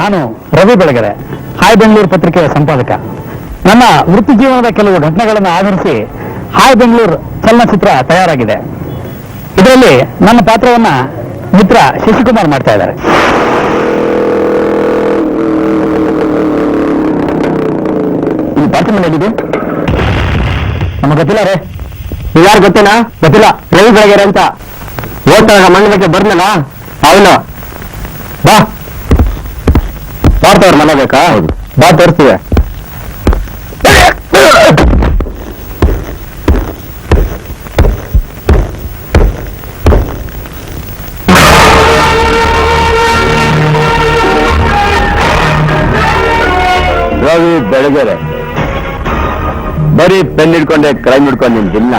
ನಾನು ರವಿ ಬೆಳಗೆರೆ, ಹಾಯ್ ಬೆಂಗಳೂರು ಪತ್ರಿಕೆಯ ಸಂಪಾದಕ. ನನ್ನ ವೃತ್ತಿ ಜೀವನದ ಕೆಲವು ಘಟನೆಗಳನ್ನು ಆಧರಿಸಿ ಹಾಯ್ ಬೆಂಗಳೂರು ಚಲನಚಿತ್ರ ತಯಾರಾಗಿದೆ. ಇದರಲ್ಲಿ ನನ್ನ ಪಾತ್ರವನ್ನ ಮಿತ್ರ ಶಶಿಕುಮಾರ್ ಮಾಡ್ತಾ ಇದ್ದಾರೆ. ಈ ಪಾತ್ರ ಮನೆಯಲ್ಲಿದೆ ನಮಗೆ ಗೊತ್ತಿಲ್ಲ ರೇ. ಯಾರು ಗೊತ್ತೇನಾ? ಗೊತ್ತಿಲ್ಲ. ರವಿ ಬೆಳಗೆರೆ ಅಂತ ಓದ್ತಾಗ ಮಣ್ಣ ಬಗ್ಗೆ ಬರ್ನಲ್ಲ ಅವನು. ಬಾ ಪಾರ್ಥವ್ರ ಮನೆ ಬೇಕಾ? ಹೌದು, ಬಾ ತೋರಿಸ್ತೀವಿ. ರವಿ ಬೆಳಗೆರೆ ಬರೀ ಪೆನ್ ಹಿಡ್ಕೊಂಡೆ ಕ್ರೈಮ್ ಹಿಡ್ಕೊಂಡು ನಿನ್ ದಿನ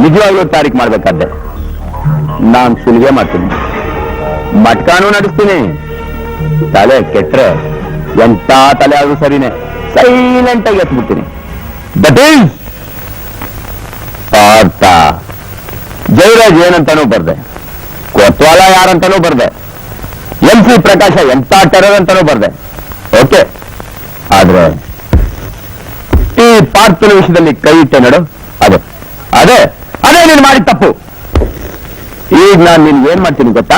ನಿಜವಾಗ್ಲೂ ತಾರೀಖು ಮಾಡ್ಬೇಕಾದ್ದೆ. ನಾನ್ ಸುಲಿಗೆ ಮಾಡ್ತೀನಿ, ಮಟ್ಕಾನು ನಡೆಸ್ತೀನಿ. ತಲೆ ಕೆಟ್ರೆ ಎಂತ ತಲೆ ಆದ್ರೂ ಸರಿನೇ ಸೈಲೆಂಟ್ ಆಗಿ ಎತ್ಬಿಡ್ತೀನಿ. That is Partha. ಜಯರಾಜ್ ಏನಂತಾನೂ ಬರ್ದೆ, ಕೊತ್ವಾಲ ಯಾರಂತಾನೂ ಬರ್ದೆ, MC ಪ್ರಕಾಶ ಎಂತ ಟೆರರ್ ಅಂತಾನೂ ಬರ್ದೆ. ಓಕೆ, ಆದ್ರೆ ಈ ಪಾರ್ಥನ ವಿಷಯದಲ್ಲಿ ಕೈ ಇಟ್ಟೆ ನೋಡು, ಅದೇ ಅದೇ ಅದೇ ನೀನು ಮಾಡಿದ ತಪ್ಪು. ಈಗ ನಾನು ನಿನ್ಗೆ ಏನ್ ಮಾಡ್ತೀನಿ ಗೊತ್ತಾ?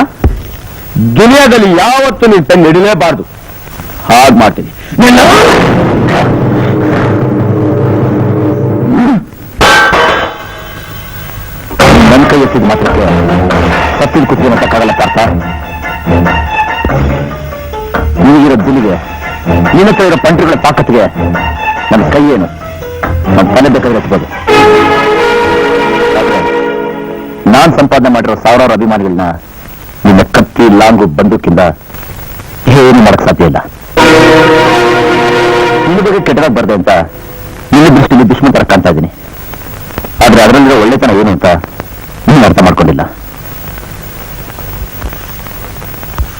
ದುನಿಯಾದಲ್ಲಿ ಯಾವತ್ತೂ ನೀನು ಪೆನ್ ಹಿಡಿಲೇಬಾರ್ದು, ಹಾಗೆ ಮಾಡ್ತೀನಿ. ನನ್ನ ಕೈ ಎತ್ತಿದ ಮಾತ್ರಕ್ಕೆ ಸತ್ತಿನ ಕುತ್ತಿಗೆ ಮತ್ತಕ್ಕಾಗಲ್ಲ ಪಾರ್ಥ. ನೀಗಿರೋ ದಿಲಿಗೆ, ನಿನ್ನ ಹತ್ರ ಇರೋ ಪಂಟ್ರಿಗಳ ತಾಕತ್ತಿಗೆ ನನ್ನ ಕೈ ಏನು, ನಮ್ಮ ತಲೆ ಬೇಕಾದ್ರೆ ಎತ್ಬೋದು. ನಾನ್ ಸಂಪಾದನೆ ಮಾಡಿರೋ ಸಾವಿರಾರು ಅಭಿಮಾನಿಗಳನ್ನ ನಿನ್ನ ಕತ್ತಿ, ಲಾಂಗು, ಬಂದೂಕಿಂದ ಏನು ಮಾಡಕ್ ಸಾಧ್ಯ ಇಲ್ಲ. ನಿನ್ನ ಬಗ್ಗೆ ಕೆಟ್ಟದಾಗ ಬರ್ದೆ ಅಂತ ನಿನ್ನ ದೃಷ್ಟಿಯಲ್ಲಿ ದುಶ್ಮನ್ ತರ ಕಾಣ್ತಾ ಇದ್ದೀನಿ. ಆದ್ರೆ ಅದರಲ್ಲಿರೋ ಒಳ್ಳೆತನ ಏನು ಅಂತ ನೀನು ಅರ್ಥ ಮಾಡ್ಕೊಂಡಿಲ್ಲ.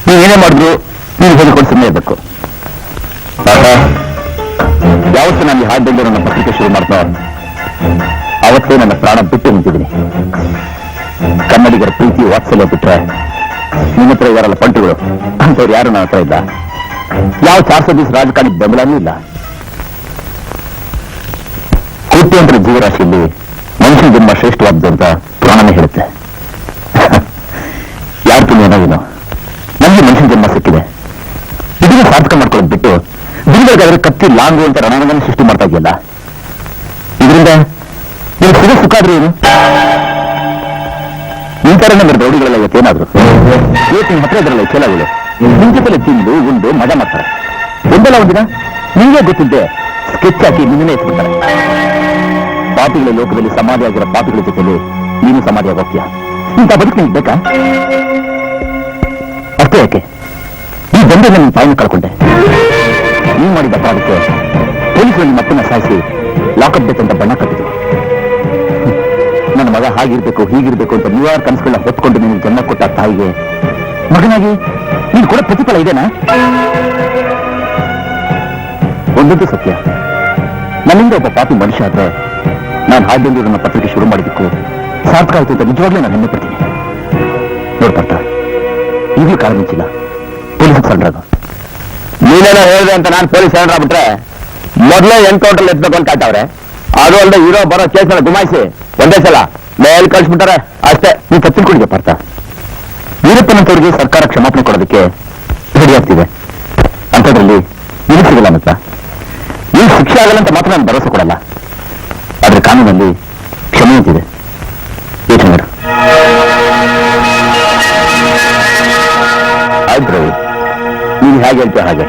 ನೀವೇನೇ ಮಾಡಿದ್ರು ನೀನು ಹೇಳಿಕೊಂಡು ಸುಮ್ಮನೆ ಇರಬೇಕು. ಯಾವತ್ತು ನಾನು ಹಾಯ್ ಬೆಂಗಳೂರು ನನ್ನ ಪತ್ರಿಕೆ ಶುರು ಮಾಡ್ತಾ ಅವತ್ತೇ ನನ್ನ ಪ್ರಾಣ ಬಿಟ್ಟು ನಿಂತಿದ್ದೀನಿ. ಕನ್ನಡಿಗರ ಪ್ರೀತಿ ವಾತ್ಸಲ್ಯ ಬಿಟ್ರೆ ನಿಮ್ಮ ಹತ್ರ ಇದಾರಲ್ಲ ಪಂಟುಗಳು, ಅಂತವ್ರು ಯಾರು ನನ್ನ ಹತ್ರ ಇಲ್ಲ. ಯಾವ 400 ದಿವಸ ರಾಜಕಾರಣಿ ಬೆಂಬಲನೂ ಇಲ್ಲ. ಕೋಟ್ಯಾಂತರ ಜೀವರಾಶಿಯಲ್ಲಿ ಮನುಷ್ಯನ ಜನ್ಮ ಶ್ರೇಷ್ಠವಾದ್ದು ಅಂತ ಪುರಾಣನೇ ಹೇಳುತ್ತೆ. ಯಾರು ಏನಾಗಿನೋ ನನಗೆ ಮನುಷ್ಯನ ಜನ್ಮ ಸಿಕ್ಕಿದೆ, ಇದನ್ನ ಸಾರ್ಥಕ ಮಾಡ್ಕೊಳ್ಳೋದು ಬಿಟ್ಟು ದಿನಗಳಿಗಾದ್ರೆ ಕತ್ತಿ, ಲಾಂಗು ಅಂತ ರಣರಂಗನ ಸೃಷ್ಟಿ ಮಾಡ್ತಾ ಇದೆಯಲ್ಲ, ಇದರಿಂದ ನೀವು ಸಿಗೋ ಸುಖ ಆದ್ರೂ ಏನು? ಈ ತರನೇ ಬರೋ ರೌಡಿಗಳೆಲ್ಲ ಇವತ್ತೇನಾದ್ರು ಇವತ್ತು ನಿಮ್ಮ ಹತ್ರ ಇದ್ರಲ್ಲ ಕೆಲವುಗಳು ನಿಮ್ ಜೊತೆಲೆ ತಿಂದು ಉಂಡು ಮಜಾ ಮಾಡ್ತಾರೆ. ಒಂದಲ್ಲ ಒಂದಿನ ನಿಮಗೆ ಗೊತ್ತಿದ್ದೆ ಸ್ಕೆಚ್ ಹಾಕಿ ನಿನ್ನೇ ಎತ್ಬಿಡ್ತಾರೆ. ಪಾಪಿಗಳ ಲೋಕದಲ್ಲಿ ಸಮಾಧಿ ಆಗಿರೋ ಪಾಪಿಗಳ ಜೊತೆಲಿ ನೀನು ಸಮಾಧಿಯಾಗಿ ಹೋಗ್ತೀಯ. ಇಂಥ ಬದುಕು ನಿಮ್ಗೆ ಬೇಕಾ? ಅಷ್ಟೇ ಯಾಕೆ ಈ ಬಂದ್ರೆ ನಿಮ್ಮ ತಾಯಿನ ಕಳ್ಕೊಂಡೆ. ನೀವು ಮಾಡಿದ ಅಪರಾಧಕ್ಕೆ ಪೊಲೀಸರು ನಿಮ್ಮ ಅಪ್ಪನ ಸಾಯಿಸಿ ಲಾಕಪ್ ಬೇಕಂತ ಬಣ್ಣ ಕಟ್ಟಿದ್ರು. ನನ್ನ ಮಗ ಹಾಗಿರ್ಬೇಕು ಹೀಗಿರ್ಬೇಕು ಅಂತ ನೂರಾರು ಕನಸುಗಳನ್ನ ಹೊತ್ಕೊಂಡು ನಿನಗೆ ಜನ್ಮ ಕೊಟ್ಟ ತಾಯಿಗೆ ಮಗನಾಗಿ ನೀನು ಕೂಡ ಪ್ರತಿಫಲ ಇದೆನಾ? ಒಂದಂತೂ ಸತ್ಯ, ನನ್ನಿಂದ ಒಬ್ಬ ಪಾಪಿ ಮನುಷ್ಯ ಆದ್ರೆ ನಾನು ಹಾಯ್ ಬೆಂಗಳೂರು ನನ್ನ ಪತ್ರಿಕೆ ಶುರು ಮಾಡಿದ್ದಕ್ಕೂ ಸಾರ್ಥಕ ಆಯ್ತು ಅಂತ ನಿಜವಾಗ್ಲೂ ನಾನು ಹೆಮ್ಮೆ ಪಡ್ತೀನಿ. ನೋಡ್ಪಾರ್ಥ, ಈಗಲೂ ಕಾಲ ಮಿಂಚಿಲ್ಲ, ಪೊಲೀಸ್ ಸಣ್ಣ ನೀನೇನೋ ಹೇಳಿದೆ ಅಂತ ನಾನು ಪೊಲೀಸ್ ಸಣ್ಣ ಮೊದಲೇ ಎನ್ಕೌಂಟರ್ ಎತ್ಬೇಕು ಅಂತ ಕಾಯ್ತವ್ರೆ. ಅದು ಅಲ್ಲದೆ ಇರೋ ಬರೋ ಕೇಸನ್ನ ಗುಮಾಯಿಸಿ ಒಂದೇ ಸಲ ಮೇಲ್ ಕಳಿಸ್ಬಿಟ್ಟಾರೆ ಅಷ್ಟೇ. ನೀವು ತಪ್ಪಿಕೊಂಡಿದೆ ಪಾರ್ಥ. ವೀರಪ್ಪನಂತವ್ರಿಗೆ ಸರ್ಕಾರ ಕ್ಷಮಾಪಣೆ ಕೊಡೋದಕ್ಕೆ ರೆಡಿ ಆಗ್ತಿದೆ. ಅಂಥದ್ರಲ್ಲಿ ನೀವು ಸಿಗಲ್ಲ ಮತ್ತ ನೀವು ಶಿಕ್ಷೆ ಆಗಲ್ಲ ಅಂತ ಮಾತ್ರ ನಾನು ಭರವಸೆ ಕೊಡಲ್ಲ. ಆದ್ರೆ ಕಾನೂನಲ್ಲಿ ಕ್ಷಮೆ ಅಂತಿದೆ. ಯೋಚನೆ ಮಾಡು. ಆಯ್ತು ರವಿ, ನೀನು ಹೇಗೆ ಹೇಳ್ತೀಯ ಹಾಗೆ.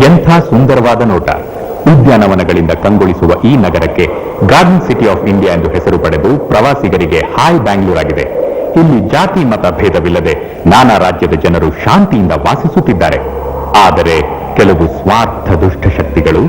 ಎಂಥ ಸುಂದರವಾದ ನೋಟ. ಉದ್ಯಾನವನಗಳಿಂದ ಕಂಗೊಳಿಸುವ ಈ ನಗರಕ್ಕೆ ಗಾರ್ಡನ್ ಸಿಟಿ ಆಫ್ ಇಂಡಿಯಾ ಎಂದು ಹೆಸರು ಪಡೆದು ಪ್ರವಾಸಿಗರಿಗೆ ಹಾಯ್ ಬ್ಯಾಂಗ್ಳೂರ್ ಆಗಿದೆ. ಇಲ್ಲಿ ಜಾತಿ ಮತ ಭೇದವಿಲ್ಲದೆ ನಾನಾ ರಾಜ್ಯದ ಜನರು ಶಾಂತಿಯಿಂದ ವಾಸಿಸುತ್ತಿದ್ದಾರೆ. ಆದರೆ ಕೆಲವು ಸ್ವಾರ್ಥ ದುಷ್ಟಶಕ್ತಿಗಳು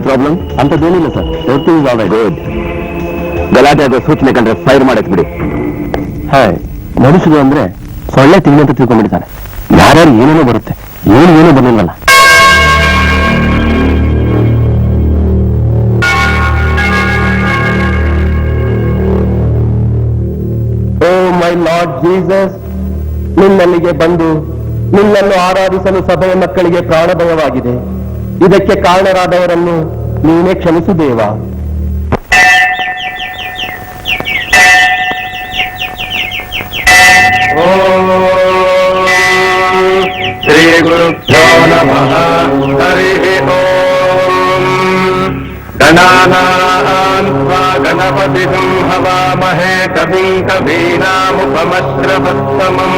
ಪ್ರಾಬ್ಲಮ್ ಅಂತದ್ದೇನಿಲ್ಲ sir. Everything all right. Good. ಗಲಾಟೆ ಆಗೋ ಸೂಚನೆ ಕಂಡ್ರೆ ಫೈರ್ ಮಾಡಕ್ ಬಿಡಿ. ಹಾಯ್, ಮನುಷ್ಯರು ಅಂದ್ರೆ ಸೊಳ್ಳೆ ತಿಂಗಳು ಅಂತ ತಿಳ್ಕೊಂಡ್ಬಿಡ್ತಾರೆ. ಯಾರ್ಯಾರು ಏನೇನೋ ಬರುತ್ತೆ, ಏನೂ ಬರಲಿಲ್ಲಲ್ಲ. ಓ ಮೈ ಲಾರ್ಡ್ ಜೀಸಸ್, ನಿನ್ನಲ್ಲಿಗೆ ಬಂದು ನಿನ್ನನ್ನು ಆರಾಧಿಸಲು ಸಭೆಯ ಮಕ್ಕಳಿಗೆ ಪ್ರಾಣಭಯವಾಗಿದೆ. ಇದಕ್ಕೆ ಕಾರಣರಾದವರನ್ನು ನೀನೇ ಕ್ಷಮಿಸು ದೇವ. ಶ್ರೀ ಗುರುಭ್ಯೋ ನಮಃ. ಹರಿ ಓಂ. ಗಣಾನಾಂ ತ್ವಾ ಗಣಪತಿಂ ಹವಾಮಹೇ ಕವಿಂ ಕವೀನಾಮುಪಮಶ್ರವಸ್ತಮಂ.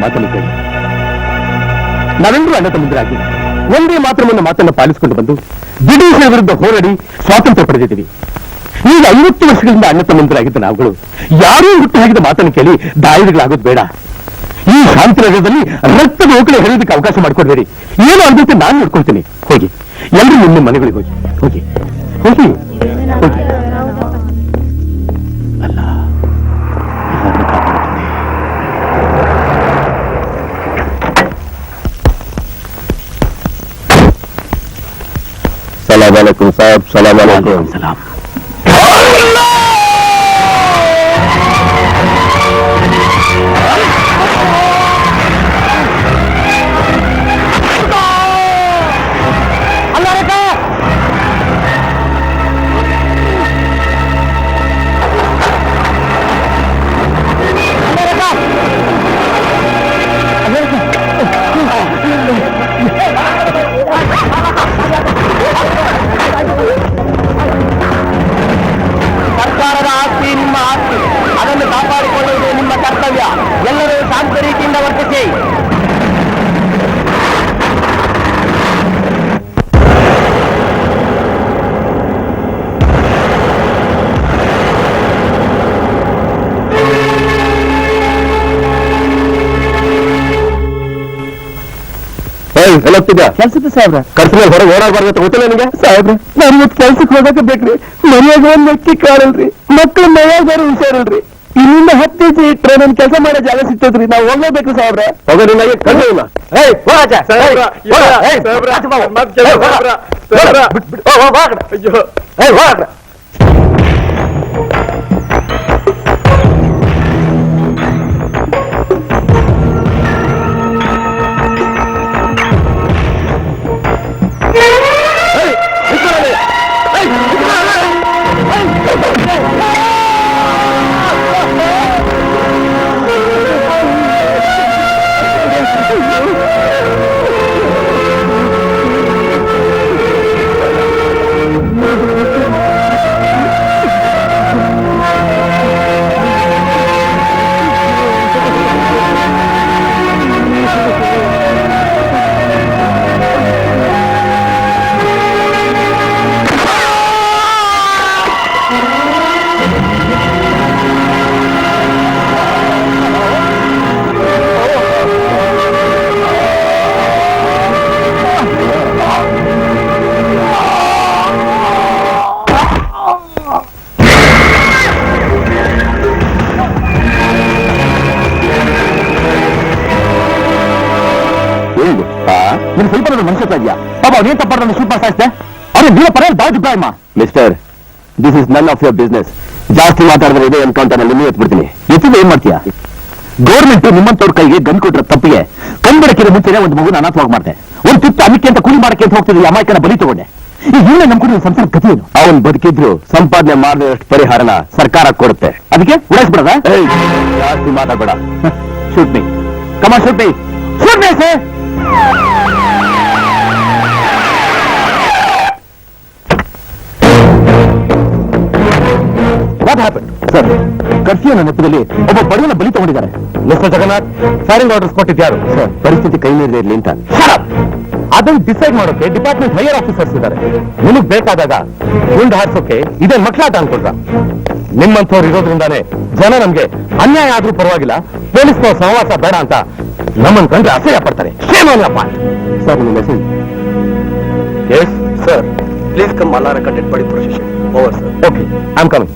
ಮಾತನ್ನು ಕೇಳಿ. ನಾವೆಲ್ಲರೂ ಅಣ್ಣ ತಮ್ಮಂದಿರಾಗಿ ಒಂದೇ ಮಾತನ್ನು ಪಾಲಿಸಿಕೊಂಡು ಬಂದು ಬ್ರಿಟಿಷರ ವಿರುದ್ಧ ಹೋರಾಡಿ ಸ್ವಾತಂತ್ರ್ಯ ಪಡೆದಿದ್ದೀವಿ. ಈಗ 50 ವರ್ಷಗಳಿಂದ ಅಣ್ಣ ತಮ್ಮಂದಿರಾಗಿದ್ದ ನಾವುಗಳು ಯಾರೂ ಹುಟ್ಟು ಹಾಕಿದ ಮಾತನ್ನು ಕೇಳಿ ದಾಳಿಗಳಾಗೋದು ಬೇಡ. ಈ ಶಾಂತಿನಗರದಲ್ಲಿ ರಕ್ತದ ಓಕಳೆ ಹೇಳೋದಕ್ಕೆ ಅವಕಾಶ ಮಾಡಿಕೊಡ್ಬೇಡಿ. ಏನು ಅಂದಂತೆ ನಾನು ನೋಡ್ಕೊಳ್ತೀನಿ. ಹೋಗಿ, ಎಲ್ಲರೂ ನಿಮ್ಮ ಮನೆಗಳಿಗೆ ಹೋಗಿ ಹೋಗಿ ಹೋಗಿ ಹೋಗಿ. ಅಲ್ಲ, ಎಲ್ಲರನ್ನೂ ಕಾಪಾಡುತ್ತದೆ. ಸಲಾಮ್ ಅಲೈಕುಂ ಸಾಹಬ್. ಸಲಾಮ್ ಅಲೈಕುಂ. ಸಲಾಮ್. ಸರ್ಕಾರದ ಆಸ್ತಿ ನಿಮ್ಮ ಆಸ್ತಿ, ಅದನ್ನು ಕಾಪಾಡಿಕೊಳ್ಳುವುದು ನಿಮ್ಮ ಕರ್ತವ್ಯ. ಎಲ್ಲರೂ ಶಾಂತ ರೀತಿಯಿಂದ ವರ್ತಿಸಿ. ಕೆಲ್ಸದ ಸಾಹೇಬ್ರ, ಕರ್ಸಿನಲ್ಲಿ ಹೊರಗೆ ಓಡಾಡಬಾರ್ದು ಅಂತ ಗೊತ್ತಿಲ್ಲ ನಿಮಗೆ? ಸಾಹೇಬ್ರ, ನಾನು ಇವತ್ತು ಕೆಲ್ಸಕ್ಕೆ ಹೋಗಕ್ಕೆ ಬೇಕ್ರಿ. ಮನೆಯಾಗ ಒಂದ್ ವ್ಯಕ್ತಿ ಕಾಣಲ್ರಿ, ಮಕ್ಕಳು ಮನೆಯಾಗ ಹುಷಾರಲ್ರಿ. ಇಲ್ಲಿಂದ 10 ಹೆಜ್ಜೆ ಇಟ್ರೆ ನನ್ ಕೆಲಸ ಮಾಡೋ ಜಾಗ ಸಿಗ್ತದ್ರಿ. ನಾವು ಹೋಗ್ಲೇಬೇಕು ಸಾಹೇಬ್ರ. ಹೋಗೋದಿಲ್ಲ ಕರ್ಸಿಲ್ಲ. ನೀನು ಸ್ವಲ್ಪ ಮನುಷ್ಯ ಇದೆಯಾ? ಪಾಪ ಅವನೇನ್ ತಪ್ಪಾಡ ಸ್ವಲ್ಪ ಸಾಯಿಸ್ತೆ. ಅವ್ರು ನೀವ ಪರವಾಗಿ ಬಾಯ್ ದುಡ್ಡಾಯಮ್ಮ. Mister, this is none of your business. ಜಾಸ್ತಿ ಮಾತಾಡಿದ್ರೆ ಇದೆ ಅನ್ಕೊಂತ ನಾನು ನಿಮಗೆ ಎತ್ಬಿಡ್ತೀನಿ. ಎತ್ತಿದ್ರೆ ಏನ್ ಮಾಡ್ತೀಯಾ? ಗೌರ್ಮೆಂಟ್ ನಿಮ್ಮಂತವ್ರ ಕೈಗೆ ಗನ್ ಕೊಟ್ರ ತಪ್ಪಿಗೆ ಕಣ್ಬಡಕಿರೋ ಮುಂಚೆನೆ ಒಂದು ಮಗು ಅನಾಥವಾಗಿ ಮಾಡ್ದೆ. ಒಂದು ತುತ್ತು ಅನ್ನಕ್ಕೆ ಅಂತ ಕೂಲಿ ಮಾಡಕ್ಕೆ ಅಂತ ಹೋಗ್ತಿದ್ದೆ, ಅಮಾಯಕನ ಬಲಿ ತಗೊಂಡೆ. ಈಗ ಇವನೇ ನಮ್ಕೊಂಡು ಸಂಸಾರ ಗತಿ ಏನು? ಅವನ್ ಬದುಕಿದ್ರು ಸಂಪಾದನೆ ಮಾಡಿದಷ್ಟು ಪರಿಹಾರನ ಸರ್ಕಾರ ಕೊಡುತ್ತೆ. ಅದಕ್ಕೆ ಉಡಾಯಿಸ್ಬಿಡದ? ಜಾಸ್ತಿ ಮಾತಾಡ್ಬೇಡ. Shoot me, come shoot me, shoot me sir. What happen sir? ಕರ್ಫ್ಯೂನ ನೆಪದಲ್ಲಿ ಒಬ್ಬ ಬಡವನ ಬಲಿ ತಗೊಂಡಿದ್ದಾರೆ. ಮಿಸ್ಟರ್ ಜಗನ್ನಾಥ್, ಫೈರಿಂಗ್ ಆರ್ಡರ್ಸ್ ಕೊಟ್ಟಿದ್ಯಾರು? ಸರ್, ಪರಿಸ್ಥಿತಿ ಕೈ ಮೀರದೇ ಇರಲಿ ಅಂತ. ಅದನ್ನು ಡಿಸೈಡ್ ಮಾಡೋಕೆ ಡಿಪಾರ್ಟ್ಮೆಂಟ್ ಹೈಯರ್ ಆಫೀಸರ್ಸ್ ಇದ್ದಾರೆ. ನಿಮಗ್ ಬೇಕಾದಾಗ ಗುಂಡು ಹಾರಿಸೋಕೆ ಇದೇ ಮಕ್ಕಳಾಟ ಅನ್ಕೊಳ್ರ. ನಿಮ್ಮಂಥವ್ರು ಇರೋದ್ರಿಂದಾನೇ ಜನ ನಮ್ಗೆ ಅನ್ಯಾಯ ಆದ್ರೂ ಪರವಾಗಿಲ್ಲ, ಪೊಲೀಸ್ನವ್ರ ಸಹವಾಸ ಬೇಡ ಅಂತ ನಮ್ಮನ್ ಕಂಡ್ರೆ ಅಸಹ್ಯ ಪಡ್ತಾರೆ. ಸರ್, ನಿಮ್ಮ message. Yes sir, please come ಅಲಾರ content body procession over sir. Okay, I am coming.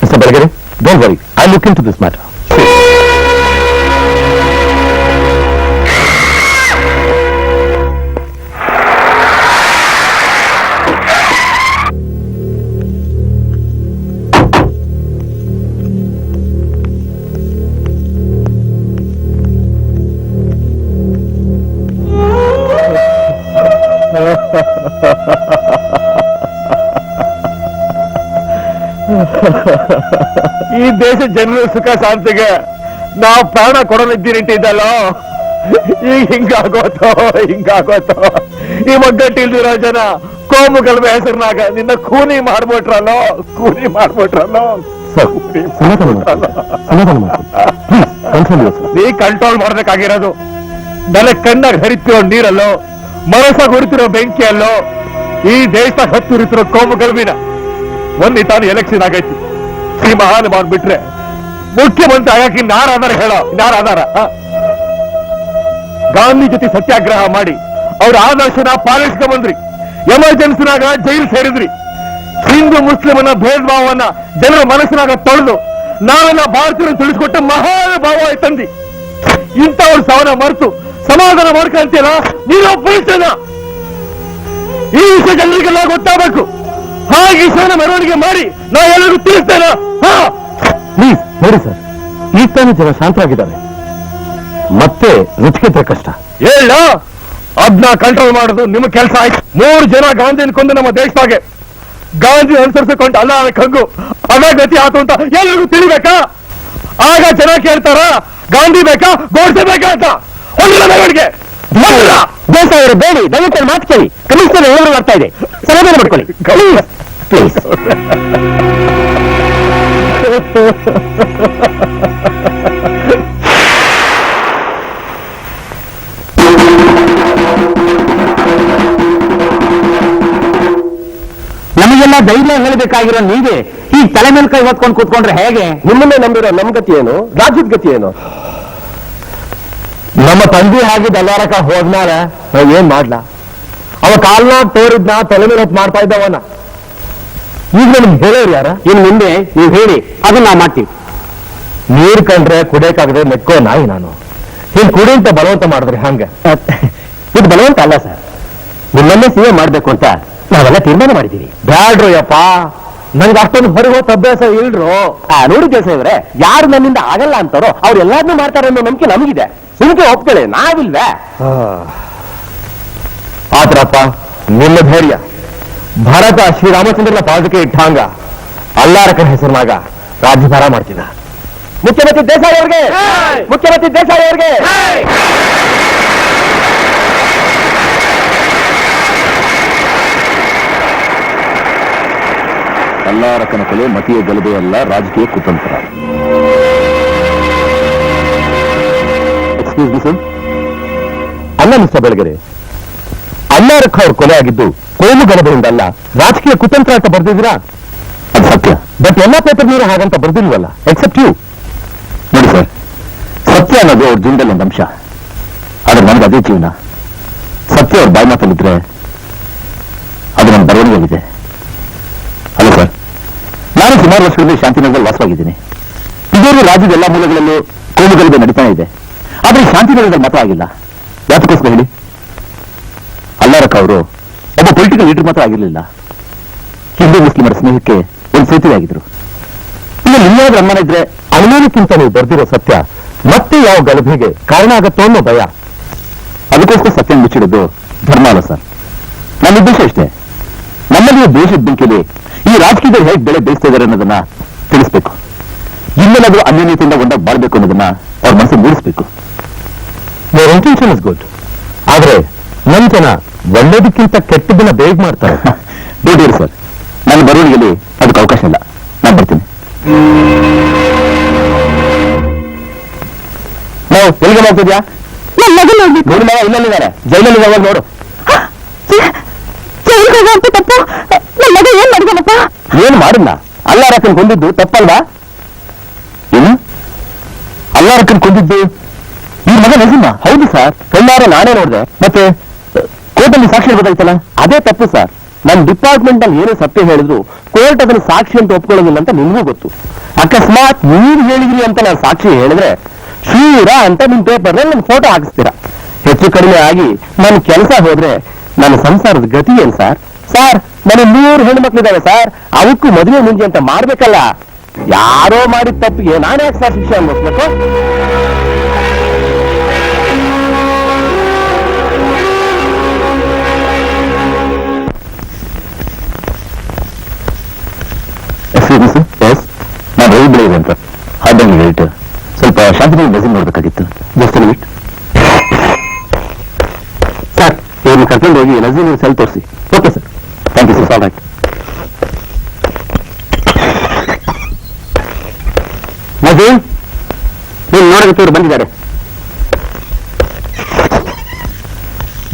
Mister Belagere, don't worry, I look into this matter. ಈ ದೇಶ ಜನರ ಸುಖ ಶಾಂತಿಗೆ ನಾವು ಪ್ರಾಣ ಕೊಡಲಿದ್ದೀರಿಂಟಿದ್ದಲ್ಲೋ, ಈಗ ಹಿಂಗಾಗೋತೋ. ಈ ಒಗ್ಗಟ್ಟಿಲ್ದಿರೋ ಜನ ಕೋಮು ಗಲಭೆ ಹೆಸರಿನಾಗ ನಿನ್ನ ಕೂನಿ ಮಾಡ್ಬಿಟ್ರಲ್ಲೋ. ಸರ್ ಸಮಾಧಾನ ಪ್ಲೀಸ್ ನೀ ಕಂಟ್ರೋಲ್ ಮಾಡ್ಬೇಕಾಗಿರೋದು ನನ್ನ ಕಣ್ಣಾಗ ಹರಿತಿರೋ ನೀರಲ್ಲೋ ಮನಸ್ಸಾಗ ಉರಿತಿರೋ ಬೆಂಕಿಯಲ್ಲೋ ಈ ದೇಶದಾಗ ಹತ್ತುರಿತಿರೋ ಕೋಮು ಗಲಭೆನ ಒಂದ್ ತಾನು ಎಲೆಕ್ಷನ್ ಆಗೈತಿ ಈ ಮಹಾನ್ ಮಾಡ್ಬಿಟ್ರೆ ಮುಖ್ಯಮಂತ್ರಿ ಆಗಕ್ಕೆ ಇನ್ನಾರ ಆಧಾರ ಹೇಳೋ ಇನ್ನಾರ ಆಧಾರ ಗಾಂಧಿ ಜೊತೆ ಸತ್ಯಾಗ್ರಹ ಮಾಡಿ ಅವ್ರ ಆದರ್ಶನ ಪಾಲಿಸ್ಕೊಂಡ್ ಬಂದ್ರಿ ಎಮರ್ಜೆನ್ಸಿನಾಗ ಜೈಲ್ ಸೇರಿದ್ರಿ ಹಿಂದೂ ಮುಸ್ಲಿಮನ ಭೇದ ಭಾವವನ್ನ ಜನರ ಮನಸ್ಸಿನಾಗ ತೊಳೆದು ನಾವೆಲ್ಲ ಭಾರತೀಯರನ್ನು ತಿಳಿಸ್ಕೊಟ್ಟ ಮಹಾನ್ ಭಾವ ತಂದಿ ಇಂಥವ್ರ ಸವನ ಮರೆತು ಸಮಾಧಾನ ಮಾಡ್ಕೊಂತೀರ ನೀನು ಪೊಲೀಸನ ಈ ವಿಷಯ ಜನರಿಗೆಲ್ಲ ಗೊತ್ತಾಗಬೇಕು ಹಾಗೆ ಈಶ್ವರನ ಮೆರವಣಿಗೆ ಮಾಡಿ ನಾವು ಎಲ್ಲರಿಗೂ ತಿಳಿಸ್ತೇನೆ ಪ್ಲೀಸ್ ನೋಡಿ ಸರ್ ಈಗ ತಾನೇ ಜನ ಶಾಂತರಾಗಿದ್ದಾರೆ ಮತ್ತೆ ರುಚಿಗೆ ಕಷ್ಟ ಹೇಳ ಅದನ್ನ ಕಂಟ್ರೋಲ್ ಮಾಡೋದು ನಿಮ್ಮ ಕೆಲಸ ಆಯ್ತು 3 ಜನ ಗಾಂಧಿನ ಕೊಂದು ನಮ್ಮ ದೇಶದಾಗೆ ಗಾಂಧಿ ಅನುಸರಿಸಿಕೊಂಡು ಅಲ್ಲ ಹಂಗು ಅದ ಗತಿ ಆತು ಅಂತ ಎಲ್ಲರಿಗೂ ತಿಳಿಬೇಕಾ ಆಗ ಜನ ಕೇಳ್ತಾರ ಗಾಂಧಿ ಬೇಕಾ ಗೋಡ್ಸೆ ಬೇಕಾ ಅಂತ ಹೊಂದಿಲ್ಲ ಮೆರವಣಿಗೆ ದೇಶ ಅವರು ಬೇಡಿ ದಯವಿಟ್ಟು ಮಾತು ಕೇಳಿ ಕಮಿಷನರ್ ಹೇಳೋರು ಬರ್ತಾ ಇದೆ ಸಮಾಧಾನ ಮಾಡ್ಕೊಳ್ಳಿ ಪ್ಲೀಸ್ ನಮಗೆಲ್ಲ ಧೈರ್ಯ ಹೇಳಬೇಕಾಗಿರೋ ನೀವೇ ಈ ತಲೆ ಮೇಲೆ ಕೈ ಹೊತ್ಕೊಂಡು ಕೂತ್ಕೊಂಡ್ರೆ ಹೇಗೆ ನಿಮ್ಮನ್ನೇ ನಂಬಿರೋ ನಮ್ ಗತಿ ಏನು ರಾಜ್ಯದ ಗತಿ ಏನು ನಮ್ಮ ತಂದೆ ಹಾಗಿದ್ದ ಅಲ್ಲಾರಕ ಹೋದ್ಮ್ಯಾಲ ನಾವ್ ಏನ್ ಮಾಡ್ಲಾ ಅವ ಕಾಲ್ನಾಗ್ ತೋರಿದ್ನ ತಲೆ ಮೇಲೆ ಹೊತ್ತು ಮಾಡ್ತಾ ಇದ್ದವನ ಈಗ ನಮ್ಗೆ ಹೇಳೋರು ಯಾರ ಇನ್ ಮುಂದೆ ನೀವು ಹೇಳಿ ಅದನ್ನ ನಾವು ಮಾಡ್ತೀವಿ ನೀರ್ ಕಂಡ್ರೆ ಕುಡಿಯಕ್ಕಾಗದೆ ನೆಕ್ಕೋ ನಾಯಿ ನಾನು ಹಿಂಗ್ ಕುಡಿ ಅಂತ ಬಲವಂತ ಮಾಡಿದ್ರಿ ಹಂಗ ಇದು ಬಲವಂತ ಅಲ್ಲ ಸರ್ ನಿಮ್ಮನ್ನೇ ಸೇವೆ ಮಾಡ್ಬೇಕು ಅಂತ ನಾವೆಲ್ಲ ತೀರ್ಮಾನ ಮಾಡಿದ್ದೀವಿ ಬ್ಯಾಡ್ರು ಯಪ್ಪ ನನ್ಗೆ ಅಷ್ಟೊಂದು ಹೊರಗೆ ಹೋದ ಅಭ್ಯಾಸ ಇಲ್ರು ನೋಡಿ ಕೆಲಸ ಇವ್ರೆ ಯಾರು ನನ್ನಿಂದ ಆಗಲ್ಲ ಅಂತಾರೋ ಅವ್ರು ಎಲ್ಲಾದ್ನೂ ಮಾಡ್ತಾರೆ ಅನ್ನೋ ನಂಬಿಕೆ ನಮಗಿದೆ ಸುಮ್ಕೆ ಒಪ್ಕೊಳ್ಳಿ ನಾವಿಲ್ವೇ ಆದ್ರಪ್ಪ ನಿಮ್ಮ ಧೈರ್ಯ ಭಾರತ ಶ್ರೀರಾಮಚಂದ್ರನ ಪಾದಕ್ಕೆ ಇಟ್ಟಂಗ ಅಲ್ಲಾರಕನ ಹೆಸರಿನಾಗ ರಾಜ್ಯಭಾರ ಮಾಡ್ತಿದ್ದ ಮುಖ್ಯಮಂತ್ರಿ ದೇಸಾಯಿ ಅವ್ರಿಗೆ ಮುಖ್ಯಮಂತ್ರಿ ದೇಸಾಯಿ ಅವ್ರಿಗೆ ಅಲ್ಲಾರಕನ ಕೊಲೆ ಮತೀಯ ಗಲಭೆ ಅಲ್ಲ ರಾಜಕೀಯ ಕುತಂತ್ರ ಎಕ್ಸ್ಕ್ಯೂಸ್ ಮಿ ಸರ್ ಅಲ್ಲ ಮಿಸ್ಟರ್ ಬೆಳಗೆರೆ ಅಲ್ಲಾರಕ್ಕ ಅವ್ರ ಕೊಲೆ ಆಗಿದ್ದು ಕೋಮು ಗಲಭೆಯಿಂದ ಅಲ್ಲ ರಾಜಕೀಯ ಕುತಂತ್ರ ಅಂತ ಬರ್ದಿದ್ದೀರಾ ಅದು ಸತ್ಯ ಬಟ್ ಎಲ್ಲ ಪೇಪರ್ ನೀರು ಹಾಗಂತ ಬರ್ದಿಲ್ವಲ್ಲ ಎಕ್ಸೆಪ್ಟ್ ಯು ನೋಡಿ ಸರ್ ಸತ್ಯ ಅನ್ನೋದು ಅವ್ರ ಜೀವನದಲ್ಲಿ ಒಂದು ಅಂಶ ಆದ್ರೆ ನಮ್ಗೆ ಅದೇ ಜೀವನ ಸತ್ಯ ಅವ್ರ ಬಾಯಿ ಮಾತಲ್ಲಿದ್ರೆ ಅದು ನನ್ನ ಬರವಣಿಗೆಯಲ್ಲಿದೆ ಅಲ್ಲ ಸರ್ ನಾನು ಸುಮಾರು ವರ್ಷಗಳಲ್ಲಿ ಶಾಂತಿನಗರದಲ್ಲಿ ವಾಸವಾಗಿದ್ದೀನಿ ಇದೇನು ರಾಜ್ಯದ ಎಲ್ಲಾ ಮೂಲಗಳಲ್ಲೂ ಕೋಮು ಗಲಭೆ ನಡೀತಾನೆ ಇದೆ ಆದ್ರೆ ಶಾಂತಿನಗರದಲ್ಲಿ ಮಾತ್ರ ಆಗಿಲ್ಲ ಯಾತಕ್ಕೋಸ್ಕರ ಹೇಳಿ ಅಲ್ಲಾರಕ್ಕ ಅವರು ಒಬ್ಬ ಪೊಲಿಟಿಕಲ್ ಲೀಡರ್ ಮಾತ್ರ ಆಗಿರಲಿಲ್ಲ ಹಿಂದೂ ಮುಸ್ಲಿಮರ ಸ್ನೇಹಕ್ಕೆ ಒಂದು ಸೇತುವೆ ಆಗಿದ್ರು ಇನ್ನು ನಿಮ್ಮಾದ್ರೂ ಅನುಮಾನ ಇದ್ರೆ ಅನುಮಾನಕ್ಕಿಂತ ನೀವು ಬರ್ದಿರೋ ಸತ್ಯ ಮತ್ತೆ ಯಾವ ಗಲಭೆಗೆ ಕಾರಣ ಆಗತ್ತೋ ಅನ್ನೋ ಭಯ ಅದಕ್ಕೋಸ್ಕರ ಸತ್ಯ ಮುಚ್ಚಿಡೋದು ಧರ್ಮ ಅಲ್ಲ ಸರ್ ನನ್ನ ಉದ್ದೇಶ ಇಷ್ಟೇ ನಮ್ಮಲ್ಲಿ ದೇಶದ ಬೆಂಕಿಯಲ್ಲಿ ಈ ರಾಜಕೀಯದಲ್ಲಿ ಹೇಗೆ ಬೆಳೆ ಬೇಯಿಸ್ತಾ ಇದ್ದಾರೆ ಅನ್ನೋದನ್ನ ತಿಳಿಸ್ಬೇಕು ಇನ್ನೇನಾದ್ರೂ ಅನ್ಯೋನ್ಯತೆಯಿಂದ ಒಂದಾಗ ಬಾಳ್ಬೇಕು ಅನ್ನೋದನ್ನ ಅವ್ರ ಮನಸ್ಸಿಗೆ ಮೂಡಿಸ್ಬೇಕು ದೇರ್ ಇಂಟೆನ್ಷನ್ ಇಸ್ ಗುಡ್ ಆದ್ರೆ ನಮ್ ಜನ ಒಳ್ಳೇದಕ್ಕಿಂತ ಕೆಟ್ಟದನ್ನ ಬೇಗ ಮಾಡ್ತಾರೆ ಬೇಡಿರಿ ಸರ್ ನನ್ನ ಬರವಣಿಗೆಯಲ್ಲಿ ಅದಕ್ಕೆ ಅವಕಾಶ ಇಲ್ಲ ನಾನು ಬರ್ತೀನಿ ನಾವು ಎಲ್ಲಿಗೆ ಮಾಡ್ತಿದ್ಯಾ ನೋಡಿ ಮಾವ ಇಲ್ಲಲ್ಲಿದ್ದಾರೆ ಜೈಲಲ್ಲಿ ಇರುವಾಗ ನೋಡು ಏನ್ ಮಾಡಿಲ್ಲ ಅಲ್ಲಾರಕ್ಕನ್ ಕೊಂದಿದ್ದು ತಪ್ಪಲ್ವಾ ಏನು ಅಲ್ಲಾರಕ್ಕನ್ ಕೊಂದಿದ್ದು ಈ ಮಗ ನಜೀಮ ಹೌದು ಸರ್ ಕಣ್ಣಾರ ನಾನೇ ನೋಡಿದೆ ಮತ್ತೆ ಕೋರ್ಟಲ್ಲಿ ಸಾಕ್ಷಿ ಗೊತ್ತಾಯ್ತಲ್ಲ ಅದೇ ತಪ್ಪು ಸರ್ ನನ್ನ ಡಿಪಾರ್ಟ್ಮೆಂಟ್ ಅಲ್ಲಿ ಏನೋ ಸತ್ಯ ಹೇಳಿದ್ರು ಕೋರ್ಟ್ ಅದನ್ನು ಸಾಕ್ಷಿ ಅಂತ ಒಪ್ಕೊಳ್ಳೋದಿಲ್ಲ ಅಂತ ನಿಮಗೂ ಗೊತ್ತು ಅಕಸ್ಮಾತ್ ನೀವು ಹೇಳಿದ್ರಿ ಅಂತ ನಾನು ಸಾಕ್ಷಿ ಹೇಳಿದ್ರೆ ಶೂರ ಅಂತ ನಿಮ್ ಪೇಪರ್ ನನ್ನ ಫೋಟೋ ಹಾಕಿಸ್ತೀರಾ ಹೆಚ್ಚು ಕಡಿಮೆ ಆಗಿ ನನ್ನ ಕೆಲಸ ಹೋದ್ರೆ ನನ್ನ ಸಂಸಾರದ ಗತಿ ಏನ್ ಸರ್ ಸರ್ ನನ್ನ 100 ಹೆಣ್ಮಕ್ಳಿದಾವೆ ಸರ್ ಅವಕ್ಕೂ ಮದುವೆ ಮುಂಜೆ ಅಂತ ಮಾಡ್ಬೇಕಲ್ಲ ಯಾರೋ ಮಾಡಿದ ತಪ್ಪಿಗೆ ನಾನು ಯಾಕೆ ಸರ್ ಶಿಕ್ಷೆ ಅನ್ಬೇಕು ನಾನು ರವಿ ಬೆಳೆಯಿದೆ ಅಂತ ಹಾಡಂಗೆ ಹೇಳ್ತು ಸ್ವಲ್ಪ ಶಾಂತಿನಿಗೆ ಮೆಸೇಜ್ ನೋಡ್ಬೇಕಾಗಿತ್ತು ಜಸ್ಟ್ ಮಿನಿಟ್ ಸರ್ ಇವ್ರನ್ನ ಕರ್ಕೊಂಡು ಹೋಗಿ ನಜೀಮ್ ಸೆಲ್ ತೋರಿಸಿ okay sir thank you sir all right Ravi, ನೀನು ನೋಡೋದಕ್ಕೆ ಇವ್ರು ಬಂದಿದ್ದಾರೆ.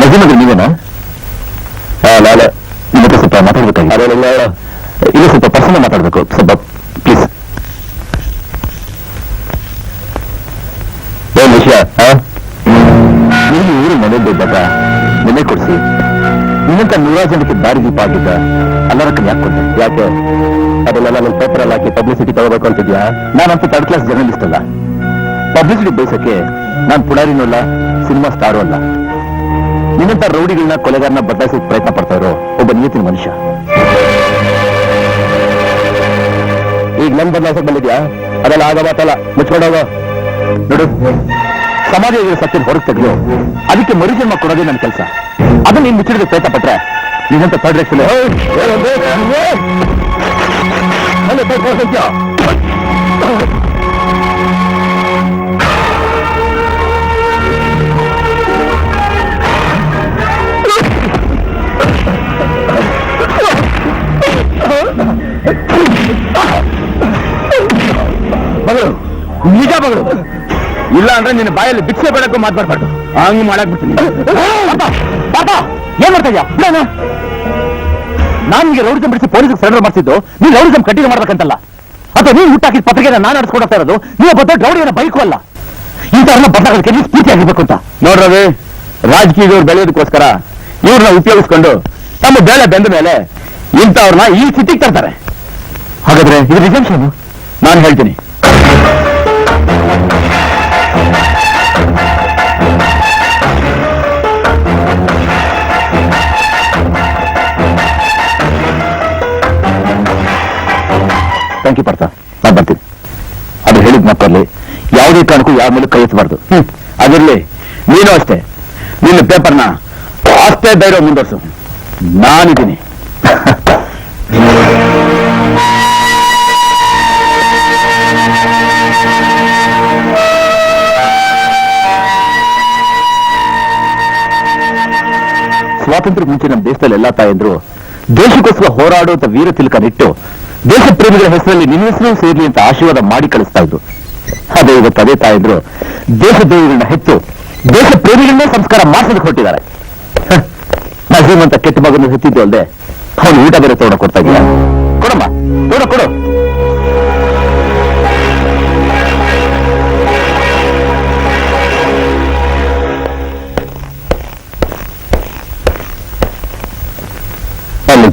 ನಜೀಮ್ ಅಂದ್ರೆ ನೀವೇನಾ? ನಾಳೆ ನಿಮ್ಮ ಹತ್ರ ಸ್ವಲ್ಪ ಮಾತಾಡ್ಬೇಕಾಗಿ. ಇಲ್ಲ, ಸ್ವಲ್ಪ ಪರ್ಸನಲ್ ಮಾತಾಡ್ಬೇಕು. ಸ್ವಲ್ಪ ಪ್ಲೀಸ್. ಏನ್ ವಿಷಯ? ನೀವು ಊರು ಮನೆಯಲ್ಲಿ ಇದ್ದಾಗ ಮನೆ ಕೊಡಿಸಿ ನಿನ್ನಂತ 100 ಜನಕ್ಕೆ ದಾರಿ ದೀಪ ಆಗಿದ್ದ ಎಲ್ಲರಕ್ಕೂ ಯಾಕೆ ಕೊಟ್ಟೆ? ಯಾಕೆ? ಅದೆಲ್ಲ ನನ್ನ ಪೇಪರ್ ಅಲ್ಲಿ ಹಾಕಿ ಪಬ್ಲಿಸಿಟಿ ತಗೋಬೇಕು ಅಂತಿದ್ಯಾ? ನಾನಂತೂ 3rd ಕ್ಲಾಸ್ ಜರ್ನಲಿಸ್ಟ್ ಅಲ್ಲ. ಪಬ್ಲಿಸಿಟಿ ಬಯಸಕ್ಕೆ ನಾನು ಪುಡಾರಿನೂ ಅಲ್ಲ, ಸಿನಿಮಾ ಸ್ಟಾರು ಅಲ್ಲ. ನಿನ್ನಂತ ರೌಡಿಗಳನ್ನ, ಕೊಲೆಗಾರನ ಬದಲಾಯಿಸೋಕೆ ಪ್ರಯತ್ನ ಪಡ್ತಾ ಇರೋ ಒಬ್ಬ ನಿಯತ್ತಿನ ಮನುಷ್ಯ. ಈಗ ನನ್ ಬದಲಾಯಿಸಕ್ ಬಂದಿದ್ಯಾ? ಅದೆಲ್ಲ ಆಗ ಮಾತಲ್ಲ, ಮುಚ್ಕೊಂಡೋಗ. ನೋಡು, ಸಮಾಜ ಸತ್ಯ ಹೊರಗೆ ತೆಗೆದು ಅದಕ್ಕೆ ಮರುಜನ್ಮ ಕೊಡೋದೇ ನನ್ನ ಕೆಲಸ. ಅದನ್ನ ನೀನ್ ಮುಚ್ಚಿಡೋದು ಪ್ರಯತ್ನ ಪಟ್ರೆ ನೀನಂತ 3rd ರೇಕ್ಸಲ್ಲಿ ಮಗಳು, ನಿಜ ಮಗಳು. ಇಲ್ಲ ಅಂದ್ರೆ ನಿನ್ನ ಬಾಯಲ್ಲಿ ಭಿಕ್ಷೆ ಬೇಡಕ್ಕೂ ಮಾತಾಡ್ಬಾರ್ದು. ಹಂಗ್ ಮಾಡಾಕ್ಬಿಡ್ತೀನಿ. ಏನ್ ಮಾಡ್ತಾ ಇದ್ಯಾ? ನಾನು ನಿಮಗೆ ರೌಡಿಸಂ ಬಿಡಿಸಿ ಪೊಲೀಸ್ ಸರೆಂಡರ್ ಮಾಡಿಸಿದ್ದು ನೀವು ರೌಡಿಸಂ ಕಂಟಿನ್ಯೂ ಮಾಡ್ಬೇಕಂತಲ್ಲ. ಅಥವಾ ನೀವು ಹುಟ್ಟಾಕಿದ ಪತ್ರಿಕೆನ ನಾನು ನಡೆಸ್ಕೊಡ್ತಾ ಇರೋದು ನೀವು ಒಬ್ಬ ದೊಡ್ಡ ರೌಡಿಯನ್ನ ಬೈಕು ಅಲ್ಲ. ಇಂಥವ್ರನ್ನ ಬದಲಾಗೋದಕ್ಕೆ ನೀವು ಸ್ಫೂರ್ತಿ ಆಗಿರ್ಬೇಕು ಅಂತ. ನೋಡ್ರವಿ, ರಾಜಕೀಯದವ್ರು ಬೆಳೆಯೋದಕ್ಕೋಸ್ಕರ ಇವ್ರನ್ನ ಉಪಯೋಗಿಸ್ಕೊಂಡು ತಮ್ಮ ಬೇಳೆ ಬೆಂದ ಮೇಲೆ ಇಂಥವ್ರನ್ನ ಈ ಸ್ಥಿತಿಗೆ ತರ್ತಾರೆ. ಹಾಗಾದ್ರೆ ಇದು ರಿಸೆಂಪ್ಷನ್ ನಾನು ಹೇಳ್ತೀನಿ. ಥ್ಯಾಂಕ್ ಯು ಪಾರ್ಥ, ನಾನು ಬರ್ತೀನಿ. ಅದು ಹೇಳಿದ ಮಕ್ಕಳಲ್ಲಿ ಯಾವುದೇ ಕಾರಣಕ್ಕೂ ಯಾರ ಮೇಲೆ ಕೈ ಎತ್ತಬಾರ್ದು. ಅದಿರ್ಲಿ, ನೀನು ಅಷ್ಟೇ. ನಿನ್ನ ಪೇಪರ್ನ ಅಷ್ಟೇ ಧೈರ್ಯ ಮುಂದುವರ್ಸು. ನಾನಿದ್ದೀನಿ. ಸ್ವಾತಂತ್ರ್ಯ ಮುಂಚೆ ನಮ್ಮ ದೇಶದಲ್ಲಿ ಎಲ್ಲಾ ತಾಯಂದ್ರು ದೇಶಕ್ಕೋಸ್ಕರ ಹೋರಾಡುವಂತ ವೀರ ತಿಲಕನಿಟ್ಟು ದೇಶ ಪ್ರೇಮಿಗಳ ಹೆಸರಲ್ಲಿ ನಿನ್ನ ಹೆಸರು ಸೇರ್ಲಿ ಅಂತ ಆಶೀರ್ವಾದ ಮಾಡಿ ಕಳಿಸ್ತಾ ಇದ್ದು. ಅದೇ ಇವತ್ತು ಅದೇ ತಾಯಂದ್ರು ದೇಶ ದೇವಿಗಳನ್ನ ಹೆಚ್ಚು ದೇಶ ಪ್ರೇಮಿಗಳನ್ನೇ ಸಂಸ್ಕಾರ ಮಾಡಿಸೋದಕ್ಕೆ ಹೊರಟಿದ್ದಾರೆ. ನಜೀಮ್ ಅಂತ ಕೆಟ್ಟ ಮಗನ ಹೆತ್ತಿದ್ದು ಅಲ್ಲದೆ ಅವನು ಊಟ ಬೇರೆ ತಗೊಂಡ ಕೊಡ್ತಾ ಇದೆಯಾ? ಕೊಡಮ್ಮ, ಕೊಡು.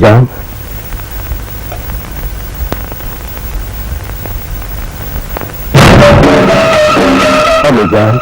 ಜಾನ್, ಜಾನ್,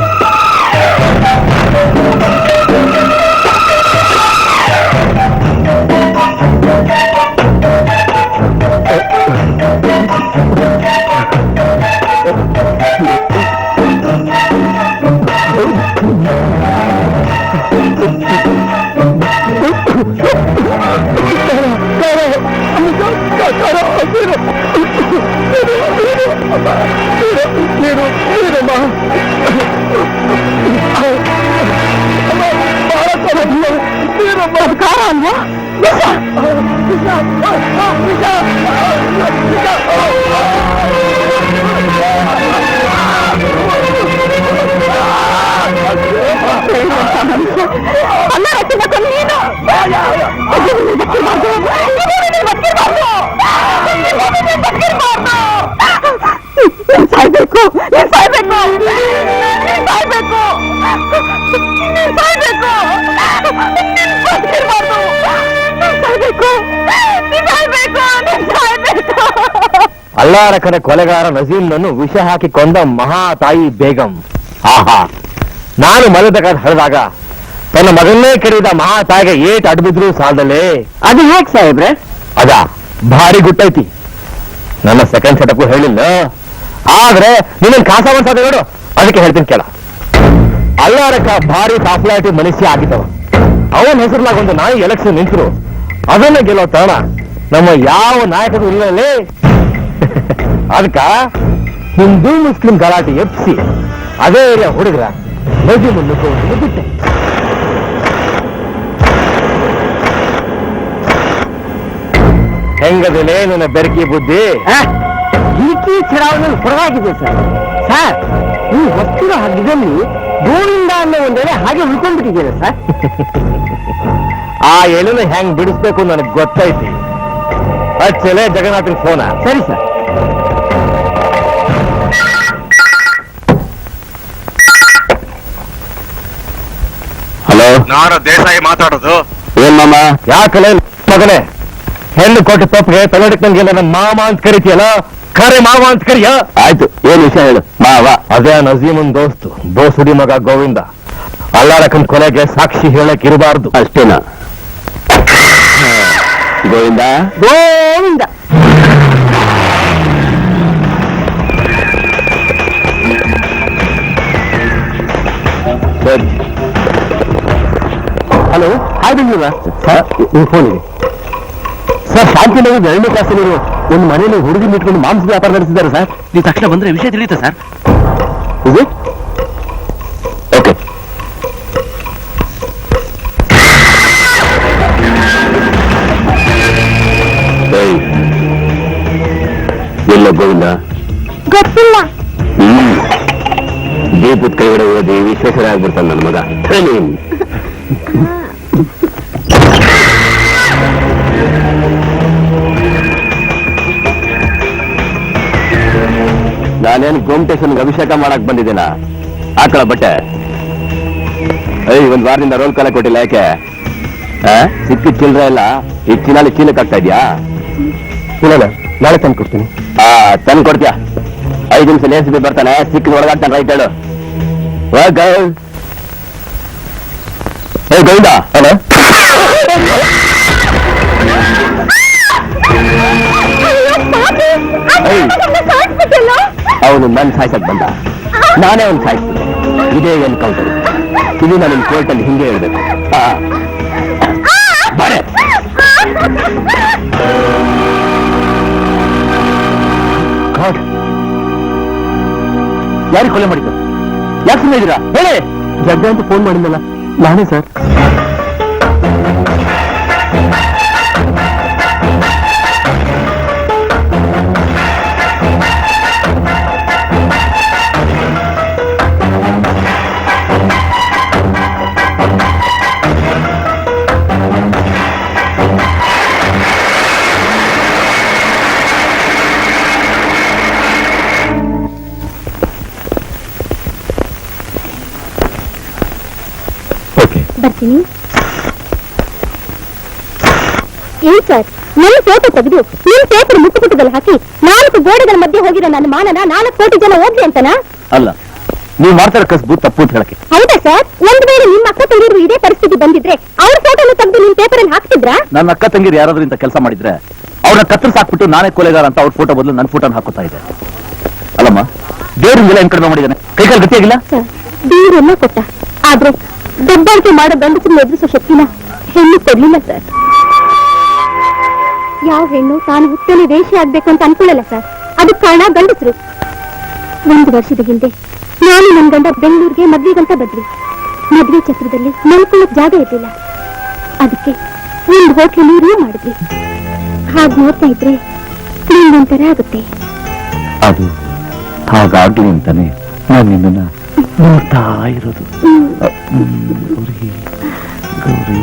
ಅಲ್ಲಾರಕನ ಕೊಲೆಗಾರ ನಜೀಮ್ನನ್ನು ವಿಷ ಹಾಕಿ ಕೊಂದ ಮಹಾ ತಾಯಿ ಬೇಗಂ. ಆಹಾ, ನಾನು ಮಲಬೇಕಾದ ಹರಿದಾಗ ತನ್ನ ಮಗನ್ನೇ ಕೆಡಿದ ಮಹಾ ತಾಯಿಗೆ ಏಟ್ ಅಡ್ಬಿದ್ರು ಸಾಲದಲ್ಲೇ. ಅದು ಹೇಗ್ ಸಾಹೇಬ್ರೆ? ಅದ ಭಾರಿ ಗುಟ್ಟೈತಿ. ನನ್ನ ಸೆಕೆಂಡ್ ಸೆಟಪ್ ಹೇಳಿಲ್ಲ, ಆದ್ರೆ ನಿನ್ನ ಖಾಸ ಅನ್ಸದ ನೋಡು, ಅದಕ್ಕೆ ಹೇಳ್ತೀನಿ ಕೇಳ. ಅಲ್ಲಾರಕ ಭಾರಿ ಪಾಪ್ಯುಲಾರಿಟಿ ಮನುಷ್ಯ ಆಗಿದ್ದವ. ಅವನ ಹೆಸರ್ಲಾಗ ಒಂದು ನಾಯಿ ಎಲೆಕ್ಷನ್ ನಿಂತರು ಅದನ್ನ ಗೆಲ್ಲೋ ತರಣ ನಮ್ಮ ಯಾವ ನಾಯಕರು ಇಲ್ಲಲೇ. ಅದಕ್ಕ ಹಿಂದೂ ಮುಸ್ಲಿಂ ಗಲಾಟೆ ಎಪ್ಸಿ ಅದೇ ಏರಿಯಾ ಹುಡುಗ್ರ ನಜೀಮ್ ನುಗ್ಗುವುದು ಬಿಟ್ಟೆ. ಹೆಂಗದಲೇ ನನ್ನ ಬೆರಕಿ ಬುದ್ಧಿ? ಈ ಚುನಾವಣೆಯಲ್ಲಿ ಪರವಾಗಿದೆ ಸರ್. ಸರ್ ನೀವು ವಸ್ತುರ ಹಗ್ಗದಲ್ಲಿ ಗೋವಿಂದ ಅನ್ನೋ ಒಂದೇಳೆ ಹಾಗೆ ಉಳ್ಕೊಂಡ್ಬಿಟ್ಟಿದ್ದೀರ ಸರ್. ಆ ಎಳೆನ ಹೆಂಗ್ ಬಿಡಿಸ್ಬೇಕು ನನಗೆ ಗೊತ್ತೈತಿ. ಹಚ್ಚಲೆ ಜಗನ್ನಾಥನ್ ಫೋನ. ಸರಿ ಸರ್. ಹಲೋ, ನಾನು ದೇಸಾಯಿ ಮಾತಾಡೋದು. ಏನ್ ಮಾಮ? ಯಾಕಲೆ ಮಗನೇ, ಹೆಣ್ಣು ಕೊಟ್ಟು ತಪ್ಪಿಗೆ ತಲೆಡಕ್ಕಂಗೆಲ್ಲ ನಮ್ಮ ಮಾಮ ಅಂತ ಕರಿತೀಯಲ್ಲ, ಖರೆ ಮಾವ ಅಂತ ಕರಿಯ? ಆಯ್ತು, ಏನ್ ವಿಷಯ ಹೇಳು ಮಾವ. ಅದೇ ನಜೀಮನ್ ದೋಸುಡಿ ಮಗ ಗೋವಿಂದ. ಅಲ್ಲಾರಕ್ಕನ್ ಕೊಲೆಗೆ ಸಾಕ್ಷಿ ಹೇಳಕ್ ಇರಬಾರ್ದು. ಅಷ್ಟೇನಾ? ಗೋವಿಂದ ಗೋವಿಂದ ಹಲೋ, ಹಾಯ್ ಬೆಂಗಳೂರ ಸರ್. ನಿಮ್ಮ ಫೋನ್ ಇದೆ ಸರ್. ಶಾಂತಿನಗರ 2ನೇ ಕ್ಲಾಸಲ್ಲಿರೋ ಒಂದು ಮನೆಯಲ್ಲಿ ಹುಡುಗಿ ಇಟ್ಕೊಂಡು ಮಾಂಸದ ವ್ಯಾಪಾರ ನಡೆಸಿದ್ದಾರೆ ಸರ್. ನೀವು ತಕ್ಷಣ ಬಂದ್ರೆ ವಿಷಯ ತಿಳಿಯುತ್ತೆ ಸರ್. ಇದು ಓಕೆ. ಎಲ್ಲ ಗೋವಿಂದ ಗೊತ್ತಿಲ್ಲ. ದೀಪದ ಕೈಗಡೆ ಓದಿ ವಿಶ್ವೇಶ್ವರ ಆಗ್ಬಿಡ್ತಾನೆ ನನ್ನ ಮಗ. ನಾನೇನು ಗೋಮಟೇಶ್ವರ್ಗೆ ಅಭಿಷೇಕ ಮಾಡಕ್ ಬಂದಿದ್ದೀನ? ಹಾಕಳ ಬಟ್ಟೆ. ಒಂದ್ ವಾರದಿಂದ ರೋಲ್ ಕಾಲ ಕೊಟ್ಟಿಲ್ಲ. ಯಾಕೆ? ಸಿಕ್ಕಿದ ಚಿಲ್ಲರೆ ಇಲ್ಲ. ಈ ಚಿನ್ನಾಲಿ ಚೀಲಕ್ಕೆ ಆಗ್ತಾ ಇದ್ಯಾ? ಇಲ್ಲ, ನಾಳೆ ತಂದು ಕೊಡ್ತೀನಿ. ತಂದು ಕೊಡ್ತೀಯ? 5 ನಿಮಿಷ ಲೇಸಿ ಬರ್ತಾನೆ. ಸಿಕ್ಕಿದ ಒಳಗಾಗ್ತಾನೆ. ರೈಟ್ ಹೇಳು. ಗೋವಿಂದ. ಹಲೋ, ಅವನು ನನ್ ಸಾಯ್ಸಕ್ ಬಂದ. ನಾನೇ ಅವ್ನು ಸಾಯಿಸ್ತೀನಿ. ಇದೇ ಎನ್ಕೌಂಟರ್. ಇದು ನಾನು ಕೋರ್ಟಲ್ಲಿ ಹಿಂಗೆ ಹೇಳ್ಬೇಕು. ಬಾರೆ. ಯಾರಿಗೆ ಕೊಲೆ ಮಾಡಿದ್ದು? ಯಾಕೆ ಸುಮ್ಮನೆ ಇದ್ದೀರಾ? ಹೇಳಿ. ಜಗ್ಗ ಅಂತ ಫೋನ್ ಮಾಡಿದ್ನಲ್ಲ, ನಾನೇ ಸರ್. ಬರ್ತೀನಿ. ಏನ್ ಸರ್, ನನ್ನ ಫೋಟೋ ತೆಗೆದು ನಿಮ್ ಪೇಪರ್ ಮುಟ್ಟುಕುಟ್ಟದಲ್ಲಿ ಹಾಕಿ 4 ಗೋಡೆಗಳ ಮಧ್ಯೆ ಹೋಗಿರೋ ನನ್ನ ಮಾನನ 4 ಕೋಟಿ ಜನ ಹೋಗ್ಲಿ ಅಂತನಾ? ಅಲ್ಲ, ನೀವು ಮಾಡ್ತಾರ ಕಸ್ಬು ತಪ್ಪು ಅಂತ ಹೇಳಕ್ಕೆ. ಹೌದಾ ಸರ್? ಒಂದ್ ವೇಳೆ ನಿಮ್ಮ ಅಕ್ಕ ತಂಗಿರು ಇದೇ ಪರಿಸ್ಥಿತಿ ಬಂದಿದ್ರೆ ಅವ್ರ ಫೋಟೋನ ತೆಗೆದು ನಿಮ್ ಪೇಪರ್ ಅಲ್ಲಿ ಹಾಕ್ತಿದ್ರಾ? ನನ್ನ ಅಕ್ಕ ತಂಗಿರು ಯಾರಾದ್ರೂ ಇಂತ ಕೆಲಸ ಮಾಡಿದ್ರೆ ಅವ್ರನ್ನ ಕತ್ತರಿಸಿ ಹಾಕ್ಬಿಟ್ಟು ನಾನೇ ಕೊಲೆಗಾರ ಅಂತ ಅವ್ರ ಫೋಟೋ ಬದಲು ನನ್ನ ಫೋಟೋನ ಹಾಕುತ್ತಾ ಇದೆ. ಅಲ್ಲಮ್ಮ, ದೇವ್ರಿಗೆಲ್ಲ ಹೆಂಗ್ ಕಡಿಮೆ ಮಾಡಿದ್ದಾನೆ? ಕೈಕಾಲು ಗಟ್ಟಿಯಾಗಿಲ್ಲ ಸರ್. ದೇವರೆಲ್ಲ ಕೊಟ್ಟ, ಆದ್ರೆ ದಬ್ಬಾಳಿಕೆ ಮಾಡೋ ಗಂಡಸರನ್ನ ಎದುರಿಸೋ ಶಕ್ತಿನ ಹೆಣ್ಣು ಕೊಡ್ಲಿಲ್ಲ ಸರ್. ಯಾವ ಹೆಣ್ಣು ತಾನು ಹುಟ್ಟಲಿ ವೇಷಿ ಆಗ್ಬೇಕು ಅಂತ ಅನ್ಕೊಳ್ಳಲ್ಲ ಸರ್. ಅದಕ್ಕೆ ಕಾರಣ ಗಂಡಸರು. 1 ವರ್ಷದ ಹಿಂದೆ ನಾನು ನನ್ನ ಗಂಡ ಬೆಂಗಳೂರಿಗೆ ಮದ್ವೆಗಂತ ಬಂದ್ವಿ. ಮದ್ವೆ ಚಕ್ರದಲ್ಲಿ ಮಲ್ಕೊಳ್ಳೋಕ್ ಜಾಗ ಇರ್ಲಿಲ್ಲ. ಅದಕ್ಕೆ ಒಂದು ಹೋಟ್ಲಲ್ಲಿ ರೂಮ್ ಮಾಡಿದ್ವಿ. ಹಾಗೆ ನೋಡ್ತಾ ಇದ್ರೆ ಒಂಥರ ಆಗುತ್ತೆ. ಅದು ಹಾಗಾಗ್ಲಿ ಅಂತಾನೆ ನಾನು ನಿನ್ನ ನೋಡ್ತಾ ಇರೋದು. ಗೌರಿ ಗೌರಿ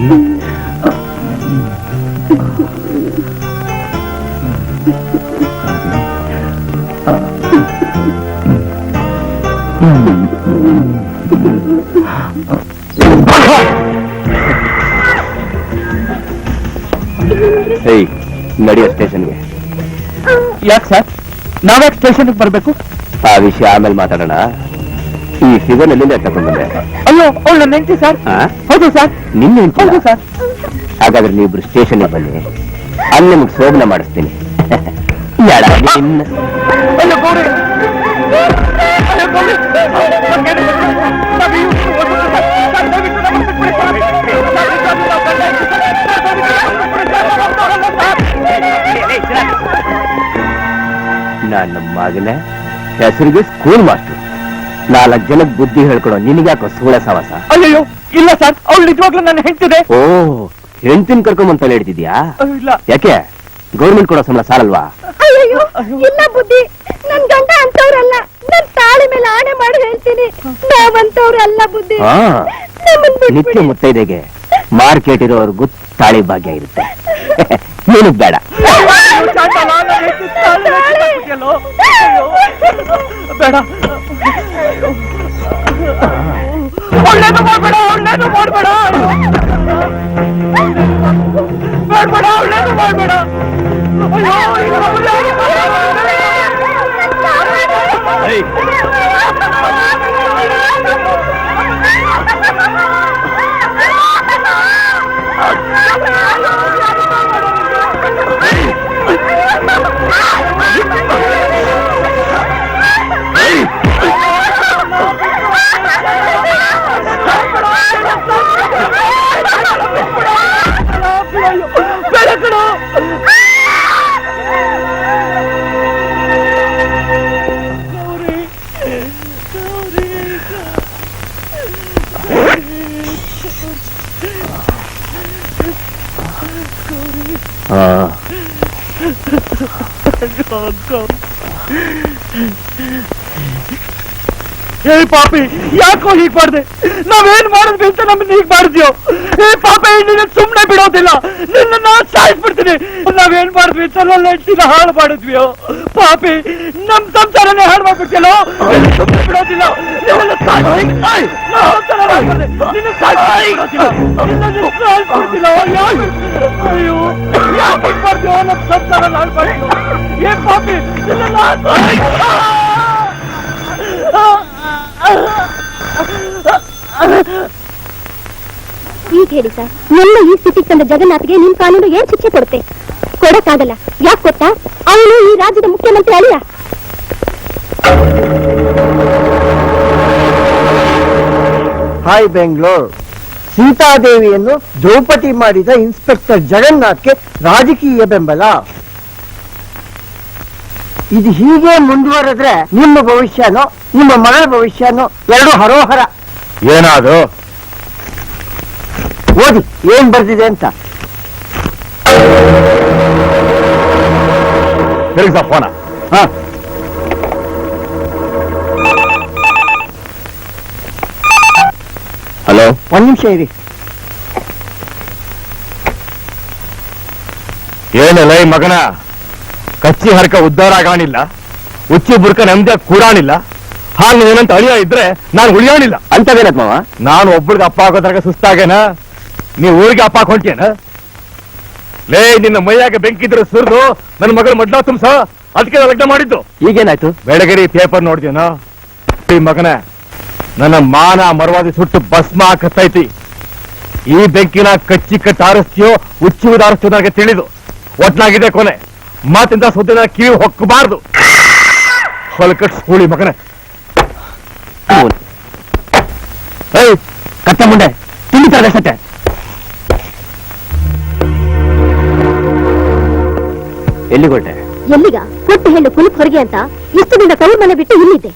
ನಡೆಯೋ ಸ್ಟೇಷನ್ಗೆ. ಯಾಕೆ ಸರ್, ನಾವ್ಯಾಕೆ ಸ್ಟೇಷನ್ಗೆ ಬರ್ಬೇಕು? ಆ ವಿಷಯ ಆಮೇಲೆ ಮಾತಾಡೋಣ. ಈ ಫಿಗರ್ ಎಲ್ಲಿಂದ ತಗೊಂಡ್ಬಂದೆ? ಅಯ್ಯೋ, ಅವಳು ನನ್ನ ಹೆಂಡತಿ ಸರ್. ಹೌದು ಸರ್, ನಿನ್ನ ಹೆಂಡತಿ? ಹೌದು ಸರ್. ಹಾಗಾದ್ರೆ ನೀವಿಬ್ರು ಸ್ಟೇಷನ್ಗೆ ಬನ್ನಿ, ಅಲ್ಲಿ ನಿಮ್ಗೆ ಶೋಭನ ಮಾಡಿಸ್ತೀನಿ. ನನ್ನ ಮಗನ ಹೆಸರಿಗೆ ಸ್ಕೂಲ್ ಮಾಸ್ಟರ್, 4 ಜನಕ್ಕೆ ಬುದ್ಧಿ ಹೇಳ್ಕೊಡೋ ನಿನಗ್ಯಾಕೋ ಸೂಳೆ ಸವಾಸ? ಅಯ್ಯೋ ಇಲ್ಲ ಸರ್, ಅವಳು ನಿಜವಾಗ್ಲೂ ನನ್ನ ಹೆಂಡ್ತಿದೆ. ಓ, ಹೆಂಡ್ತಿನ ಕರ್ಕೊಂಬಂತ ಹೇಳ್ತಿದ್ಯಾ? ಇಲ್ಲ. ಯಾಕೆ, ಗೌರ್ಮೆಂಟ್ ಕೊಡೋ ಸಂಬಳ ಸಾಲಲ್ವಾ? ಅಯ್ಯೋ ಇಲ್ಲ ಬುದ್ಧಿ, ನನ್ ಗಂಡ ಅಂತವ್ರಲ್ಲ. ನನ್ ತಾಳಿ ಮೇಲೆ ಆಣೆ ಮಾಡಿ ಹೇಳ್ತೀನಿ, ನಾವಂತವ್ರಲ್ಲ ಬುದ್ಧಿ. ನಮ್ಮನ್ ನಿತ್ಯ ಬಿಟ್ಬಿಡಿ. ಮುತ್ತೈದೆಗೆ ಮಾರ್ಕೆಟ್ ಇರೋವರೆಗೂ ತಾಳಿ ಭಾಗ್ಯ ಇರುತ್ತೆ. ಏನು ಬೇಡ. ಬೇಡ, ಒಳ್ಳೇದು ಮಾಡ್ಬೇಡ, ಒಳ್ಳೇದು ಮಾಡ್ಬೇಡ, ಮಾಡ್ಬೇಡ, ಒಳ್ಳೇದು ಮಾಡ್ಬೇಡ. ಏ ಪಾಪಿ, ಯಾಕೋ ಹೀಗ್ ಮಾಡ್ದೆ? ನಾವೇನ್ ಮಾಡಿದ್ವಿ ಅಂತ ನಮ್ಮನ್ನ ಹೀಗ್ ಮಾಡಿದ್ಯೋ? ಏ ಪಾಪಿ, ನಿನ್ನ ಸುಮ್ನೆ ಬಿಡೋದಿಲ್ಲ, ನಿನ್ನ ಸಾಯಿಸ್ಬಿಡ್ತೀನಿ. ನಾವೇನ್ ಮಾಡಿದ್ವಿ ಅಂತ ನನ್ನ ಹೆಂಡತಿನ ಹಾಳು ಮಾಡಿದ್ವಿಯೋ ಪಾಪಿ, ನಮ್ ಸಂಸಾರನೇ ಹಾಳು ಮಾಡ್ಬಿಡ್ತಿಯಲ್ಲೋ. ಸುಮ್ನೆ ಬಿಡೋದಿಲ್ಲ, ನಿನ್ನ ಸಾಯಿಸ್ಬಿಡ್ತಿಲ್ಲ, ಅಯ್ಯೋ ಯಾಕೆ ಹೀಗ್ ಮಾಡ್ತೀಯೋ? ನಮ್ ಸಂಸಾರ ಹಾಳು ಮಾಡಿದ್ಯೋ? ಏ ಪಾಪಿ, ಈಗ ಹೇಳಿ ಸರ್, ಎಲ್ಲ ಈ ಸ್ಥಿತಿಗೆ ತಂದ ಜಗನ್ನಾಥ್ಗೆ ನಿಮ್ ಕಾನೂನು ಏನ್ ಶಿಕ್ಷೆ ಕೊಡುತ್ತೆ? ಕೊಡಕ್ಕಾಗಲ್ಲ. ಯಾಕೆ ಗೊತ್ತಾ? ಅವನು ಈ ರಾಜ್ಯದ ಮುಖ್ಯಮಂತ್ರಿ ಅಲ್ಲ. ಹಾಯ್ ಬೆಂಗಳೂರು. ಸೀತಾದೇವಿಯನ್ನು ದ್ರೌಪದಿ ಮಾಡಿದ ಇನ್ಸ್ಪೆಕ್ಟರ್ ಜಗನ್ನಾಥ್ಗೆ ರಾಜಕೀಯ ಬೆಂಬಲ. ಇದು ಹೀಗೆ ಮುಂದುವರೆದ್ರೆ ನಿಮ್ಮ ಭವಿಷ್ಯನೋ ನಿಮ್ಮ ಮಗಳ ಭವಿಷ್ಯನೋ ಎರಡು ಹರೋಹರ. ಏನಾದ್ರು ಓದಿ ಏನ್ ಬರ್ದಿದೆ ಅಂತ. ಫೋನ. ಹಲೋ, ಒಂದ್ ನಿಮಿಷ ಇರಿ. ಏನಲ್ಲ ಈ ಮಗನ, ಕಚ್ಚಿ ಹರಕ ಉದ್ಧಾರ ಆಗಾಣಿಲ್ಲ, ಉಚ್ಚಿ ಬುರ್ಕ ನೆಮ್ಮದಿಯಾಗ ಕೂಡಾಣಿಲ್ಲ. ಹಾಗೆ ಏನಂತ ಅಳಿಯ ಇದ್ರೆ ನಾನು ಉಳಿಯಾಣಿಲ್ಲ ಅಂತವೇನತ್ ಮಾವ? ನಾನು ಒಬ್ಬರಿಗೆ ಅಪ್ಪ ಆಗೋದ್ರಾಗ ಸುಸ್ತಾಗೇನ? ನೀವು ಊರಿಗೆ ಅಪ್ಪ ಹೊಂಟೇನ? ಲೇ, ನಿನ್ನ ಮೈಯಾಗ ಬೆಂಕಿದ್ರೆ ಸುರಿದು ನನ್ನ ಮಗಳ ಮಡ್ಲ ತುಂಬ್ಸ, ಅದಕ್ಕೆ ಲಗ್ನ ಮಾಡಿದ್ದು. ಈಗೇನಾಯ್ತು? ಬೆಳಗರಿ ಪೇಪರ್ ನೋಡ್ದೇನೋ? ಈ ಮಗನ, ನನ್ನ ಮಾನ ಮರವಾದಿ ಸುಟ್ಟು ಭಸ್ಮ ಹಾಕತ್ತೈತಿ. ಈ ಬೆಂಕಿನ ಕಚ್ಚಿ ಕಟ್ಟಿ ಆರಿಸ್ತೀಯೋ ಉಚ್ಚಿ ಆರಿಸ್ತೀಯೋ ನನಗೆ ತಿಳಿದು ಒಟ್ನಾಗಿದೆ ಕೊನೆ. ಮಾತಿಂದ ಸುದ್ದಿನ ಕಿವಿ ಹೊಕ್ಕಬಾರ್ದು. ಹೊಲಕಟ್ ಸ್ಕೂಳಿ ಮಗನ. ಏಯ್ ಕತ್ತೆ ಮುಂಡೆ, ತಿಂಡಿತಾರೆ ಸತ್ತೆ. ಎಲ್ಲಿಗೊಟ್ಟೆ? ಎಲ್ಲಿಗ? ಕೊಟ್ಟು ಹೆಣ್ಣು ಕುಲಕ್ ಹೊರಗೆ ಅಂತ ಇಷ್ಟು ದಿನ ತವ್ರ ಮನೆ ಬಿಟ್ಟು ಇಲ್ಲಿದ್ದೆ.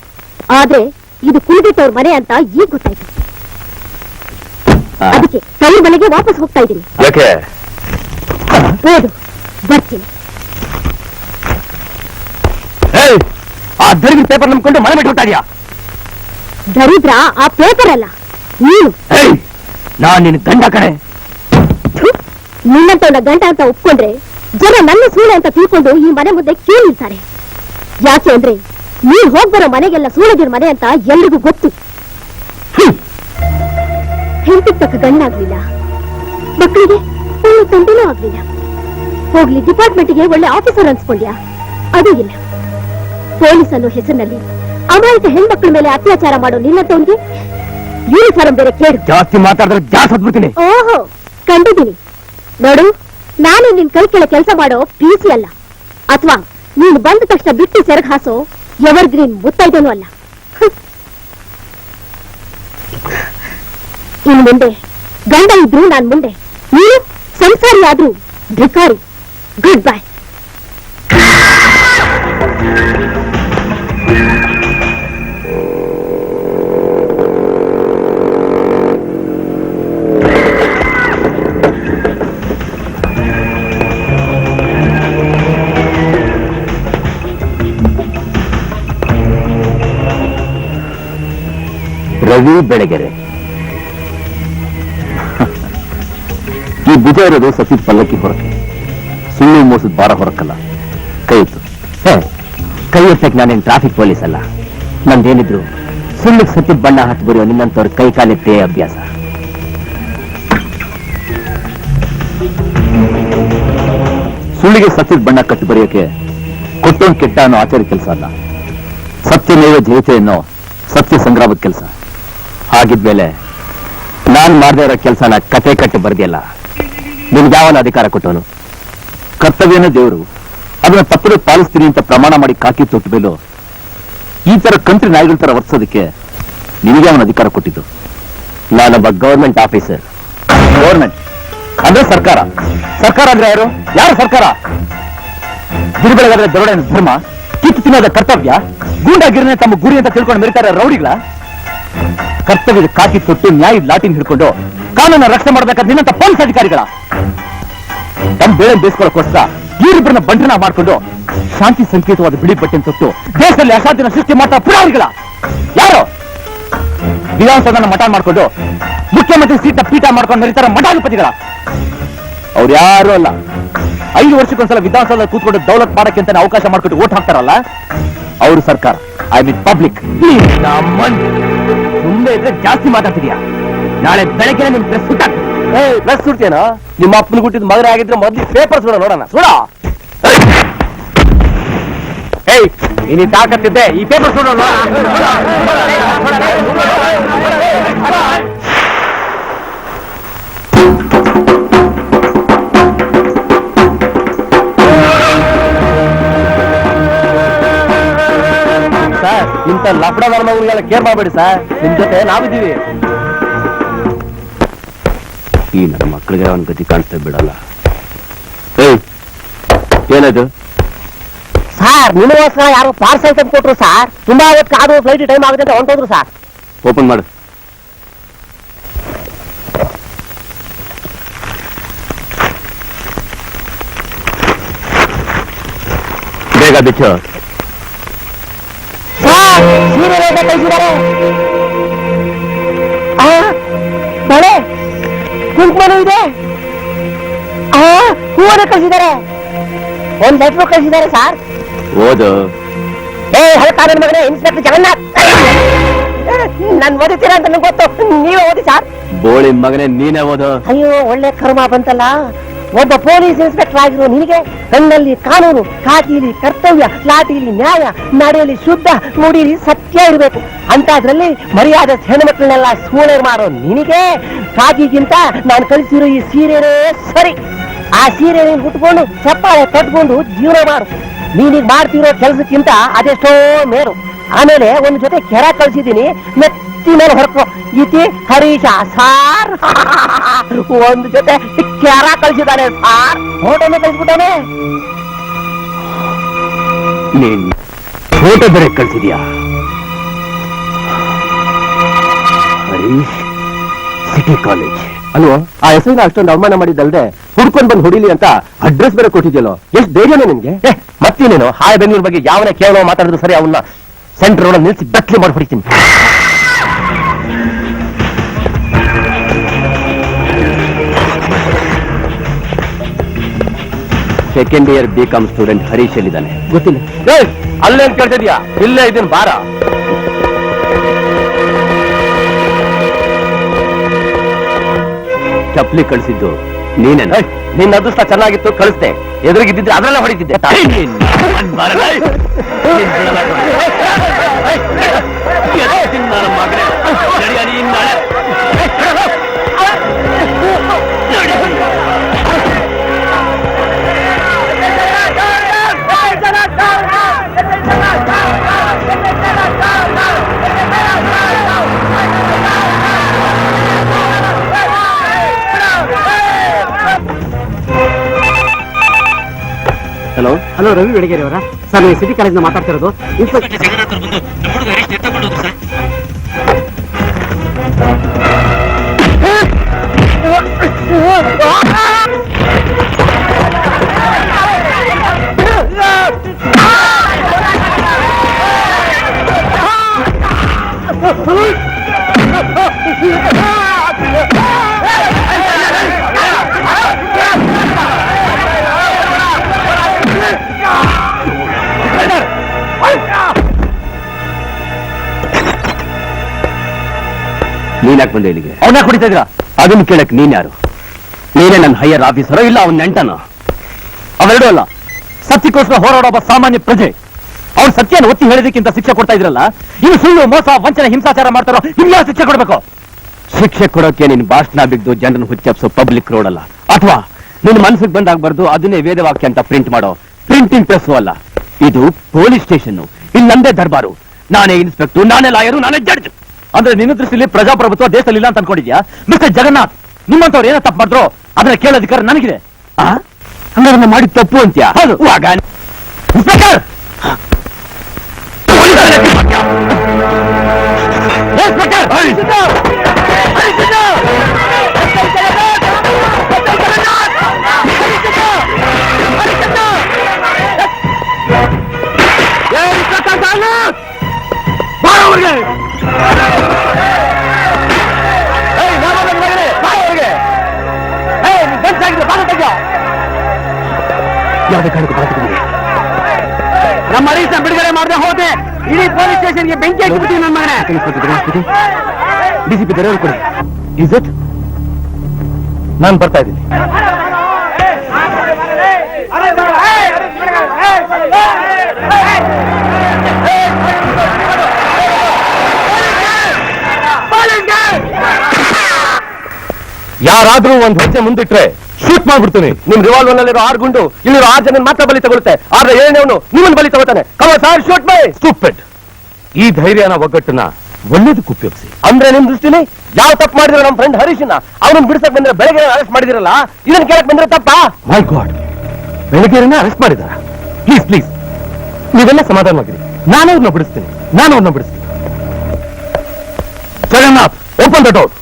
ಆದ್ರೆ ಇದು ಕುಲಬಿಟ್ಟವ್ರ ಮನೆ ಅಂತ ಈಗ ಗೊತ್ತಾಯ್ತು. ಅದಕ್ಕೆ ತವ್ರ ಮನೆಗೆ ವಾಪಸ್ ಹೋಗ್ತಾ ಇದ್ದೀನಿ. ಯಾಕೆ? ಹೋದು, ಬರ್ತೀನಿ. ಆ ದರಿದ್ರ ಪೇಪರ್ ನಂಬ್ಕೊಂಡು ಮನೆ ಬಿಟ್ಟು ಹೋಗ್ತಾ ಇದೀಯಾ? ದರಿದ್ರ ಆ ಪೇಪರ್ ಅಲ್ಲ, ನೀನು. ನಾನ್ ನಿನ್ ಗಂಡ ಕಡೆ. ನಿನ್ನಂತವನ್ನ ಗಂಡ ಅಂತ ಒಪ್ಕೊಂಡ್ರೆ ಜನ ನನ್ನ ಸೂಳೆ ಅಂತ ತಿಳ್ಕೊಂಡು ಈ ಮನೆ ಮುಂದೆ ಕ್ಯೂ ನಿಲ್ತಾರೆ. ಯಾಕೆ ಅಂದ್ರೆ ನೀವ್ ಹೋಗ್ಬರೋ ಮನೆಗೆಲ್ಲ ಸೂಳೆದಿರ ಮನೆ ಅಂತ ಎಲ್ರಿಗೂ ಗೊತ್ತು. ಹೆಂಡತಿಗೆ ತಕ್ಕ ಗಂಡ ಆಗ್ಲಿಲ್ಲ, ಮಕ್ಕಳಿಗೆ ಒಳ್ಳೆ ತಂದೆನೂ ಆಗ್ಲಿಲ್ಲ. ಹೋಗ್ಲಿ, ಡಿಪಾರ್ಟ್ಮೆಂಟ್ಗೆ ಒಳ್ಳೆ ಆಫೀಸರ್ ಅನ್ಸ್ಕೊಂಡ್ಯಾ? ಅದು ಇಲ್ಲ. ಪೊಲೀಸ್ ಅನ್ನೋ ಹೆಸರಿನಲ್ಲಿ ಅಮಾಯಕ ಹೆಣ್ಮಕ್ಳ ಮೇಲೆ ಅತ್ಯಾಚಾರ ಮಾಡೋ ನಿನ್ನಂತವನಿಗೆ ಯೂನಿಫಾರ್ಮ್ ಬೇರೆ ಕೇಳು. ಜಾಸ್ತಿ ಮಾತಾಡಿದ್ರೆ ಜಾಸ್ತಿ ಹೊದ್ಬಿಡ್ತೀನಿ. ಓಹೋ, ಕಂಡಿದ್ದೀನಿ ನೋಡು. ನಾನು ನಿನ್ ಕೈ ಕೆಳ ಕೆಲಸ ಮಾಡೋ ಪಿಸಿ ಅಲ್ಲ, ಅಥವಾ ನೀನು ಬಂದ ತಕ್ಷಣ ಬಿಟ್ಟು ಸೆರಗ್ ಹಾಸೋ ಎವರ್ ಗ್ರೀನ್ ಮುತ್ತೈದೇನೂ ಅಲ್ಲ. ಇನ್ನು ಮುಂದೆ ಗಂಡ ಇದ್ರು ನಾನ್ ಮುಂದೆ, ನೀನು ಸಂಸಾರಿ ಆದ್ರೂ ಭಿಕಾರಿ. Good bye. ಬೆಳಗೆರೆ. ಈ ಭುಜ ಇರೋದು ಸತ್ಯದ ಪಲ್ಲಕ್ಕಿ ಹೊರಕ್ಕೆ, ಸುಳ್ಳು ಮೋಸದ ಭಾರ ಹೊರಕ್ಕಲ್ಲ. ಕೈ ಎತ್ತು. ಕೈ ಎತ್ತಕ್ಕೆ ನಾನೇನು ಟ್ರಾಫಿಕ್ ಪೊಲೀಸ್ ಅಲ್ಲ. ನಂದೇನಿದ್ರು ಸುಳ್ಳು ಸತ್ಯದ ಬಣ್ಣ ಹಚ್ಚಿ ಬರೆಯೋ ನಿನ್ನಂತವ್ರ ಕೈ ಕಾಲೆತ್ತೇ ಅಭ್ಯಾಸ. ಸುಳ್ಳಿಗೆ ಸತ್ಯದ ಬಣ್ಣ ಕಟ್ಟಿ ಬರೆಯೋಕೆ ಕೊಟ್ಟೋನ್ ಕೆಟ್ಟ ಅನ್ನೋ ಆಚಾರ್ಯ ಕೆಲಸ ಅಲ್ಲ. ಸತ್ಯಮೇವ ಜಯತೆ ಅನ್ನೋ ಸತ್ಯ ಸಂಗ್ರಾಮದ ಕೆಲಸ. ಹಾಗಿದ್ಮೇಲೆ ನಾನ್ ಮಾಡದೇ ಇರೋ ಕೆಲಸನ ಕತೆ ಕಟ್ಟಿ ಬರ್ದಿಯಲ್ಲ, ನಿನ್ಗೆ ಯಾವನ ಅಧಿಕಾರ ಕೊಟ್ಟವನು? ಕರ್ತವ್ಯನ ದೇವರು, ಅದನ್ನ ತಪ್ಪದೆ ಪಾಲಿಸ್ತೀನಿ ಅಂತ ಪ್ರಮಾಣ ಮಾಡಿ ಕಾಕಿ ತೊಟ್ಟ ಮೇಲೂ ಈ ತರ ಕಂತ್ರಿ ನಾಯಿಗಳ ತರ ವರ್ತಿಸೋದಕ್ಕೆ ನಿನಗೆ ಅವನ ಅಧಿಕಾರ ಕೊಟ್ಟಿದ್ದು? ನಾನೊಬ್ಬ ಗವರ್ಮೆಂಟ್ ಆಫೀಸರ್. ಗವರ್ಮೆಂಟ್ ಅಂದ್ರೆ ಸರ್ಕಾರ. ಸರ್ಕಾರ ಅಂದ್ರೆ ಯಾರು? ಯಾರು ಸರ್ಕಾರ? ಗಿರಿಬೆಳಗಾದ್ರೆ ದರೋಡೆ ಧರ್ಮ, ಕಿತ್ತು ತಿನ್ನೋದ ಕರ್ತವ್ಯ, ಗೂಂಡಾಗಿರನೆ ತಮ್ಮ ಗುರಿ ಅಂತ ತಿಳ್ಕೊಂಡು ಮೆರಿತಾರೆ ರೌಡಿಗಳ. ಕರ್ತವ್ಯದ ಕಾಕಿ ತೊಟ್ಟು ನ್ಯಾಯ ಲಾಟಿನ್ ಹಿಡ್ಕೊಂಡು ಕಾನೂನ ರಕ್ಷಣೆ ಮಾಡಬೇಕಾದ ನಿನ್ನಂತ ಪೊಲೀಸ್ ಅಧಿಕಾರಿಗಳ ತಮ್ಮ ಬೇಳೆ ಬೇಯಿಸ್ಕೊಳ್ಳೋಕೋಸ್ಕರ ಇವರಿಬ್ಬರನ್ನ ಬಂಧನ ಮಾಡಿಕೊಂಡು ಶಾಂತಿ ಸಂಕೇತವಾದ ಬಿಳಿ ಬಟ್ಟೆ ತೊಟ್ಟು ದೇಶದಲ್ಲಿ ಅಶಾಂತಿನ ಸೃಷ್ಟಿ ಮಾಡ್ತಾ ಪುರಾರಿಗಳ ಯಾರು? ವಿಧಾನಸೌಧನ ಮಠ ಮಾಡ್ಕೊಂಡು ಮುಖ್ಯಮಂತ್ರಿ ಸೀಟ ಪೀಠ ಮಾಡ್ಕೊಂಡು ಮೆರಿತಾರ ಮಠಾಧಿಪತಿಗಳ. ಅವ್ರು ಯಾರು ಅಲ್ಲ, 5 ವರ್ಷಕ್ಕೊಂದ್ಸಲ ವಿಧಾನಸೌಧ ಕೂತ್ಕೊಂಡು ದೌಲತ್ ಮಾಡಕ್ಕೆ ಅಂತ ಅವಕಾಶ ಮಾಡ್ಕೊಂಡು ಓಟ್ ಹಾಕ್ತಾರಲ್ಲ, ಅವರು ಸರ್ಕಾರ. I mean public. ಮುಂದೆ ಇದ್ರೆ ಜಾಸ್ತಿ ಮಾತಾಡ್ತಿದ್ಯಾ? ನಾಳೆ ಬೆಳಗ್ಗೆ ನಿಮ್ ಪ್ರೆಸ್ ಪ್ರೆಸ್ ಸುಡ್ತೇನೋ? ನಿಮ್ಮ ಅಪ್ಪನ ಹುಟ್ಟಿದ ಮಗನ ಆಗಿದ್ರೆ ಮೊದ್ಲು ಪೇಪರ್ ಸುಡ ನೋಡೋಣ. ಸುಡ. ಏಯ್, ನೀನು ತಾಕತ್ತಿದ್ದೆ ಈ ಪೇಪರ್ ಸುಡೋಣ. ಸರ್, ಇಂಥ ಲಫ್ಡದಾರ ಮಗುರಿಗೆಲ್ಲ ಕೇರ್ ಮಾಡಬೇಡಿ ಸರ್. ನಿಮ್ ಜೊತೆ ನಾವಿದ್ದೀವಿ. ಈ ನನ್ನ ಮಕ್ಕಳಿಗೆ ಅವನ ಗತಿ ಕಾಣಿಸ್ತಾ ಬಿಡಲ್ಲ. ಏಯ್, ಏನದು? ಸರ್, ನಿಮಗೋಸ್ಕರ ಯಾರು ಪಾರ್ಸಲ್ ತಂದು ಕೊಟ್ರು ಸರ್. ತುಂಬಾ ಹೊತ್ತು ಕಾದು ಫ್ಲೈಟ್ ಟೈಮ್ ಆಗುತ್ತೆ ಅಂತ ಹೊಂಟೋದ್ರು ಸರ್. ಓಪನ್ ಮಾಡು. ಬೇಗ ಬಿಚ್ಚು. ಸರ್, ಸೀರೆ ರೇಖೆ ಕಳಿಸಿದ್ದಾರೆ. ಬಳೆ, ಕುಂಕುಮನೂ ಇದೆ. ಹೂವನ್ನು ಕಳಿಸಿದ್ದಾರೆ. ಒಂದು ಲೆಟ್ರು ಕಳಿಸಿದ್ದಾರೆ ಸರ್. ಓದು. ಹಳಕಾರನ ಮಗನೇ ಇನ್ಸ್ಪೆಕ್ಟರ್ ಜಗನ್ನಾಥ್. ನನ್ ಓದಿತೀರಾ ಅಂತ ನಂಗೆ ಗೊತ್ತು. ನೀವೇ ಓದಿ ಸರ್. ಬೋಳಿ ಮಗನೇ, ನೀನೇ ಓದು. ಅಯ್ಯೋ, ಒಳ್ಳೆ ಕರ್ಮ ಬಂತಲ್ಲ. ಒಬ್ಬ ಪೊಲೀಸ್ ಇನ್ಸ್ಪೆಕ್ಟರ್ ಆಗಿರೋ ನಿನಗೆ ಕಣ್ಣಲ್ಲಿ ಕಾನೂನು, ಕಾಕಿಲಿ ಕರ್ತವ್ಯ, ಲಾಟಿಲಿ ನ್ಯಾಯ, ನಡೆಯಲ್ಲಿ ಶುದ್ಧ, ನುಡಿಲಿ ಸತ್ಯ ಇರಬೇಕು. ಅಂತದ್ರಲ್ಲಿ ಮರ್ಯಾದೆ ಹೆಣ್ಮಕ್ಳನ್ನೆಲ್ಲ ಸೂಳೆ ಮಾಡೋ ನಿನಗೆ ಕಾಕಿಗಿಂತ ನಾನು ಕಲಿಸಿರೋ ಈ ಸೀರೆನೇ ಸರಿ. ಆ ಸೀರೆ ನೀನು ಹುಟ್ಕೊಂಡು ಚಪ್ಪಾಳೆ ಕಟ್ಕೊಂಡು ಜೀವನ ಮಾಡು. ನೀನೀಗ ಮಾಡ್ತಿರೋ ಕೆಲಸಕ್ಕಿಂತ ಅದೆಷ್ಟೋ ಮೇಲು. ಆಮೇಲೆ ಒಂದು ಜೊತೆ ಕೆರ ಕಳ್ಸಿದ್ದೀನಿ, ನೆತ್ತಿ ಮೇಲೆ ಹೊರಕೋ. ಇತಿ ಹರೀಶ ಸಾರ್. ಒಂದು ಜೊತೆ ಕೆರ ಕಳ್ಸಿದ್ದಾನೆ ಸಾರ್. ಫೋಟೋನೇ ಕಳ್ಸಿಬಿಟ್ಟಾನೆ. ನೀನ್ ಫೋಟೋ ಬೇರೆ ಕಳ್ಸಿದ್ಯಾ? ಹರೀಶ್, ಸಿಟಿ ಕಾಲೇಜ್ ಅಲ್ವೋ? ಆ ಹೆಸರಿನ ಅಷ್ಟೊಂದು ಅವಮಾನ ಮಾಡಿದ್ದಲ್ದೆ ಹುಡ್ಕೊಂಡ್ ಬಂದು ಹೊಡಿಲಿ ಅಂತ ಅಡ್ರೆಸ್ ಬೇರೆ ಕೊಟ್ಟಿದ್ಯಲ್ಲೋ. ಎಷ್ಟು ಧೈರ್ಯನೇ ನಿನ್ಗೆ? ಮತ್ತೇನೇನು ಹಾಯ್ ಬೆಂಗಳೂರು ಬಗ್ಗೆ ಯಾವನೇ ಕೇವಲ ಮಾತಾಡಿದ್ರು ಸರಿ, ಅವನ್ನ ಸೆಂಟರ್ ರೋಡ್ ನಿಲ್ಸಿ ಬಟ್ಲಿ ಮಾಡ್ಬಿಡ್ತೀನಿ. Second year BCom student Harish ಎಲ್ಲಿದ್ದಾನೆ? ಗೊತ್ತಿಲ್ಲ. ಅಲ್ಲೇನ್ ಕೇಳ್ತಿದ್ಯಾ? ಇಲ್ಲೇ ಇದೀನಿ, ಬಾರ. ಚಪ್ಲಿ ಕಳಿಸಿದ್ದು ನೀನೇನ? ನಿನ್ನ ಅದೃಷ್ಟ ಚೆನ್ನಾಗಿತ್ತು, ಕಳಿಸ್ದೆ. ಎದುರಿಗಿದ್ದಿದ್ರೆ ಅದರಲ್ಲ ಹೊಡಿತಿದ್ದೆ. ಹಲೋ ಹಲೋ, ರವಿ ಬೆಳಗೆರೆ ಅವರ ಸರ್? ನೀವು ಸಿಟಿ ಕಾಲೇಜ್ನ ಮಾತಾಡ್ತಿರೋದು. ನೀನ್ ಯಾಕೆ ಬಂದೆ ಇಲ್ಲಿಗೆ? ಅವನ್ನ ಕುಡಿತಾ ಇದ್ರ ಅದನ್ನ ಕೇಳಕ್ ನೀನ್ ಯಾರು? ನೀನೇ ನನ್ನ ಹೈಯರ್ ಆಫೀಸರೋ ಇಲ್ಲ ಅವನ್ ನೆಂಟನೋ? ಅವೆರಡೂ ಅಲ್ಲ, ಸತ್ಯಕ್ಕೋಸ್ಕರ ಹೋರಾಡೋ ಒಬ್ಬ ಸಾಮಾನ್ಯ ಪ್ರಜೆ. ಅವ್ರು ಸತ್ಯನ ಒತ್ತಿ ಹೇಳಿದಕ್ಕಿಂತ ಶಿಕ್ಷೆ ಕೊಡ್ತಾ ಇದ್ರಲ್ಲ, ಇನ್ನು ಸುಳ್ಳು ಮೋಸ ವಂಚನೆ ಹಿಂಸಾಚಾರ ಮಾಡ್ತಾರೋ ನಿಮ್ಗೆ ಶಿಕ್ಷೆ ಕೊಡ್ಬೇಕು? ಶಿಕ್ಷೆ ಕೊಡೋಕೆ ನಿನ್ ಭಾಷಣ ಬಿದ್ದು ಜನರನ್ನು ಹುಚ್ಚಪ್ಸೋ ಪಬ್ಲಿಕ್ ರೋಡ್ ಅಲ್ಲ, ಅಥವಾ ನಿನ್ ಮನಸ್ಸಿಗೆ ಬಂದಾಗಬಾರ್ದು ಅದನ್ನೇ ವೇದವಾಕ್ಯ ಅಂತ ಪ್ರಿಂಟ್ ಮಾಡೋ ಪ್ರಿಂಟಿಂಗ್ ಪ್ರೆಸ್ ಅಲ್ಲ. ಇದು ಪೊಲೀಸ್ ಸ್ಟೇಷನ್. ಇಲ್ಲಿ ನಂದೇ ದರ್ಬಾರು. ನಾನೇ ಇನ್ಸ್ಪೆಕ್ಟರ್, ನಾನೇ ಲಾಯರು, ನಾನೇ ಜಡ್ಜ್. ಅಂದ್ರೆ ನಿನ್ನ ದೃಷ್ಟಿಯಲ್ಲಿ ಪ್ರಜಾಪ್ರಭುತ್ವ ದೇಶದಲ್ಲಿ ಇಲ್ಲ ಅಂತ ಅನ್ಕೊಂಡಿದ್ಯಾ? ಮಿಸ್ಟರ್ ಜಗನ್ನಾಥ್, ನಿಮ್ಮಂತವ್ರು ಏನೋ ತಪ್ಪು ಮಾಡಿದ್ರು ಅದನ್ನ ಕೇಳೋ ಅಧಿಕಾರ ನನಗಿದೆ. ಹಂಗಾರೆ ಮಾಡಿದ ತಪ್ಪು ಅಂತ್ಯಾ? ಹೌದು. ಇನ್ಸ್ಪೆಕ್ಟರ್, ಯಾವುದೇ ಕಾರಣಕ್ಕೂ ಬಾಧಿಸಿದೆ. ನಮ್ಮ ಹರೀಶ್ ಬಿಡುಗಡೆ ಮಾಡದೆ ಹೋದೆ ಇಡೀ ಪೊಲೀಸ್ ಸ್ಟೇಷನ್ಗೆ ಬೆಂಕಿ ಹಾಕಿಬಿಡ್ತೀವಿ. ನನ್ನ ಮಗನೇ ಡಿಸಿಪಿ ದರೆಯವರು ಕೊಡಿ. Is it? ನಾನು ಬರ್ತಾ ಇದ್ದೀನಿ. ಯಾರಾದ್ರೂ ಒಂದ್ ಹೆಜ್ಜೆ ಮುಂದಿಟ್ರೆ ಶೂಟ್ ಮಾಡ್ಬಿಡ್ತೀನಿ. ನಿಮ್ ರಿವಾಲ್ವರ್ ನಲ್ಲಿರೋ 6 ಗುಂಡು ಇಲ್ಲಿರೋ 6 ಜನ ಮಾತ್ರ ಬಲಿ ತಗೊಳುತ್ತೆ. ಆದ್ರೆ 7ನೇವನು ನಿಮ್ಮನ್ನು ಬಲಿ ತಗೋತಾನೆ. ಶೂಟ್ ಮೈ ಸ್ಟೂಪಿಡ್. ಈ ಧೈರ್ಯನ ಒಗ್ಗಟ್ಟನ್ನ ಒಳ್ಳೇದಕ್ಕೆ ಉಪಯೋಗಿಸಿ. ಅಂದ್ರೆ ನಿಮ್ ದೃಷ್ಟಿಲಿ ಯಾವ ತಪ್ಪು ಮಾಡಿದ್ರೆ ನಮ್ಮ ಫ್ರೆಂಡ್ ಹರೀಶನ್ನ ಅವನನ್ನ ಬಿಡಿಸಕ್ ಬಂದ್ರೆ ಬೆಳಗ್ಗೆ ಅರೆಸ್ಟ್ ಮಾಡಿದಿರಲ್ಲ, ಇದನ್ನ ಕೇಳಕ್ ಬಂದ್ರೆ ತಪ್ಪಾ? ಮೈ ಗಾಡ್, ಬೆಳಗ್ಗೆ ಅರೆಸ್ಟ್ ಮಾಡಿದಾರ? ಪ್ಲೀಸ್ ಪ್ಲೀಸ್ ನೀವೆಲ್ಲ ಸಮಾಧಾನವಾಗಿರಿ. ನಾನು ಅವ್ರನ್ನ ಬಿಡಿಸ್ತೀನಿ. Jagannath, open the door.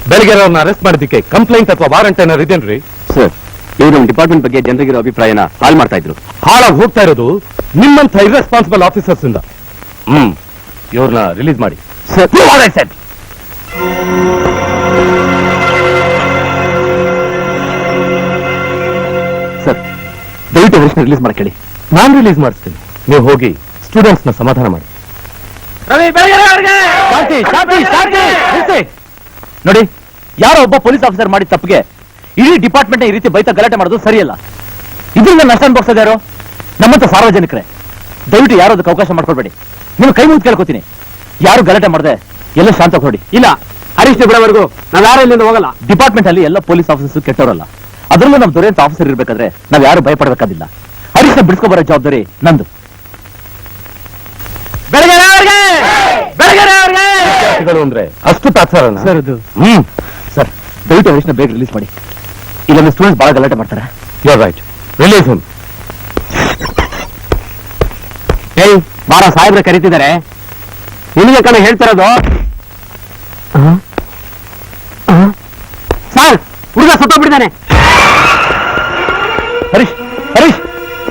ಬೆಳಗ್ಗೆ ಅವ್ರನ್ನ ಅರೆಸ್ಟ್ ಮಾಡಿದ್ದಕ್ಕೆ ಕಂಪ್ಲೇಂಟ್ ಅಥವಾ ವಾರಂಟ್ ಏನಾರು ಇದೇನ್ರಿ? ಸರ್, ಇವರು ನಮ್ಮ ಡಿಪಾರ್ಟ್ಮೆಂಟ್ ಬಗ್ಗೆ ಜನರಿಗಿರೋ ಅಭಿಪ್ರಾಯನ ಹಾಳು ಮಾಡ್ತಾ ಇದ್ರು. ಹಾಳಾಗಿ ಹೋಗ್ತಾ ಇರೋದು ನಿಮ್ಮಂತ ಇರ್ರೆಸ್ಪಾನ್ಸಿಬಲ್ ಆಫೀಸರ್ಸ್ ಇಂದ. ಇವ್ರನ್ನ ರಿಲೀಸ್ ಮಾಡಿ. ಸರ್, ದಯವಿಟ್ಟು ಅವರನ್ನ ರಿಲೀಸ್ ಮಾಡಕ್ಕೆ ಹೇಳಿ. ನಾನು ರಿಲೀಸ್ ಮಾಡಿಸ್ತೀನಿ. ನೀವು ಹೋಗಿ ಸ್ಟೂಡೆಂಟ್ಸ್ ನ ಸಮಾಧಾನ ಮಾಡಿ. ನೋಡಿ, ಯಾರೋ ಒಬ್ಬ ಪೊಲೀಸ್ ಆಫೀಸರ್ ಮಾಡಿದ ತಪ್ಪಿಗೆ ಇಡೀ ಡಿಪಾರ್ಟ್ಮೆಂಟ್ ಈ ರೀತಿ ಬೈತ ಗಲಾಟೆ ಮಾಡೋದು ಸರಿಯಲ್ಲ. ಇದರಿಂದ ನಷ್ಟ ಅನ್ಭವಿಸೋದು ಯಾರು? ನಮ್ಮಂತ ಸಾರ್ವಜನಿಕರೇ. ದಯವಿಟ್ಟು ಯಾರು ಅದಕ್ಕೆ ಅವಕಾಶ ಮಾಡ್ಕೊಳ್ಬೇಡಿ. ನೀವು ಕೈ ಮುಂದೆ ಕೇಳ್ಕೊತೀನಿ, ಯಾರು ಗಲಾಟೆ ಮಾಡದೆ ಎಲ್ಲ ಶಾಂತ ಹೊಡಿ. ಇಲ್ಲ, ಹರೀಶ್ ಬಿಡೋವರೆಗೂ ನಾವ್ ಯಾರು ಇಲ್ಲಿಂದ ಹೋಗಲ್ಲ. ಡಿಪಾರ್ಟ್ಮೆಂಟ್ ಅಲ್ಲಿ ಎಲ್ಲ ಪೊಲೀಸ್ ಆಫೀಸರ್ಸ್ ಕೆಟ್ಟವರಲ್ಲ. ಅದರಲ್ಲೂ ನಮ್ ದೊರೆಯಂತ ಆಫೀಸರ್ ಇರ್ಬೇಕಾದ್ರೆ ನಾವ್ ಯಾರು ಭಯಪಡಬೇಕಾದಿಲ್ಲ. ಹರೀಶ್ನ ಬಿಡಿಸ್ಕೊ ಬರೋ ಜವಾಬ್ದಾರಿ ನಂದು. ಅಂದ್ರೆ ಅಷ್ಟು ತಾತ್ಸಾರನ ಸರ್ ಅದು? ಸರ್, ದಯವಿಟ್ಟು ಹರೀಶ್ನ ಬೇಗ ರಿಲೀಸ್ ಮಾಡಿ. ಇಲ್ಲೊಂದು ಸ್ಟೂಡೆಂಟ್ಸ್ ಬಹಳ ಗಲಾಟೆ ಮಾಡ್ತಾರೆ. You are right, release him. ಏಯ್, ಬಾರ, ಸಾಹೇಬ್ರೆ ಕರೀತಿದ್ದಾರೆ. ನಿಮಗೆ ಕಣ ಹೇಳ್ತಿರೋದು. ಸರ್, ಹುಡುಗ ಸತ್ತೋಗ್ಬಿಟ್ಟಿದ್ದಾನೆ. ಹರೀಶ್ ಹರೀಶ್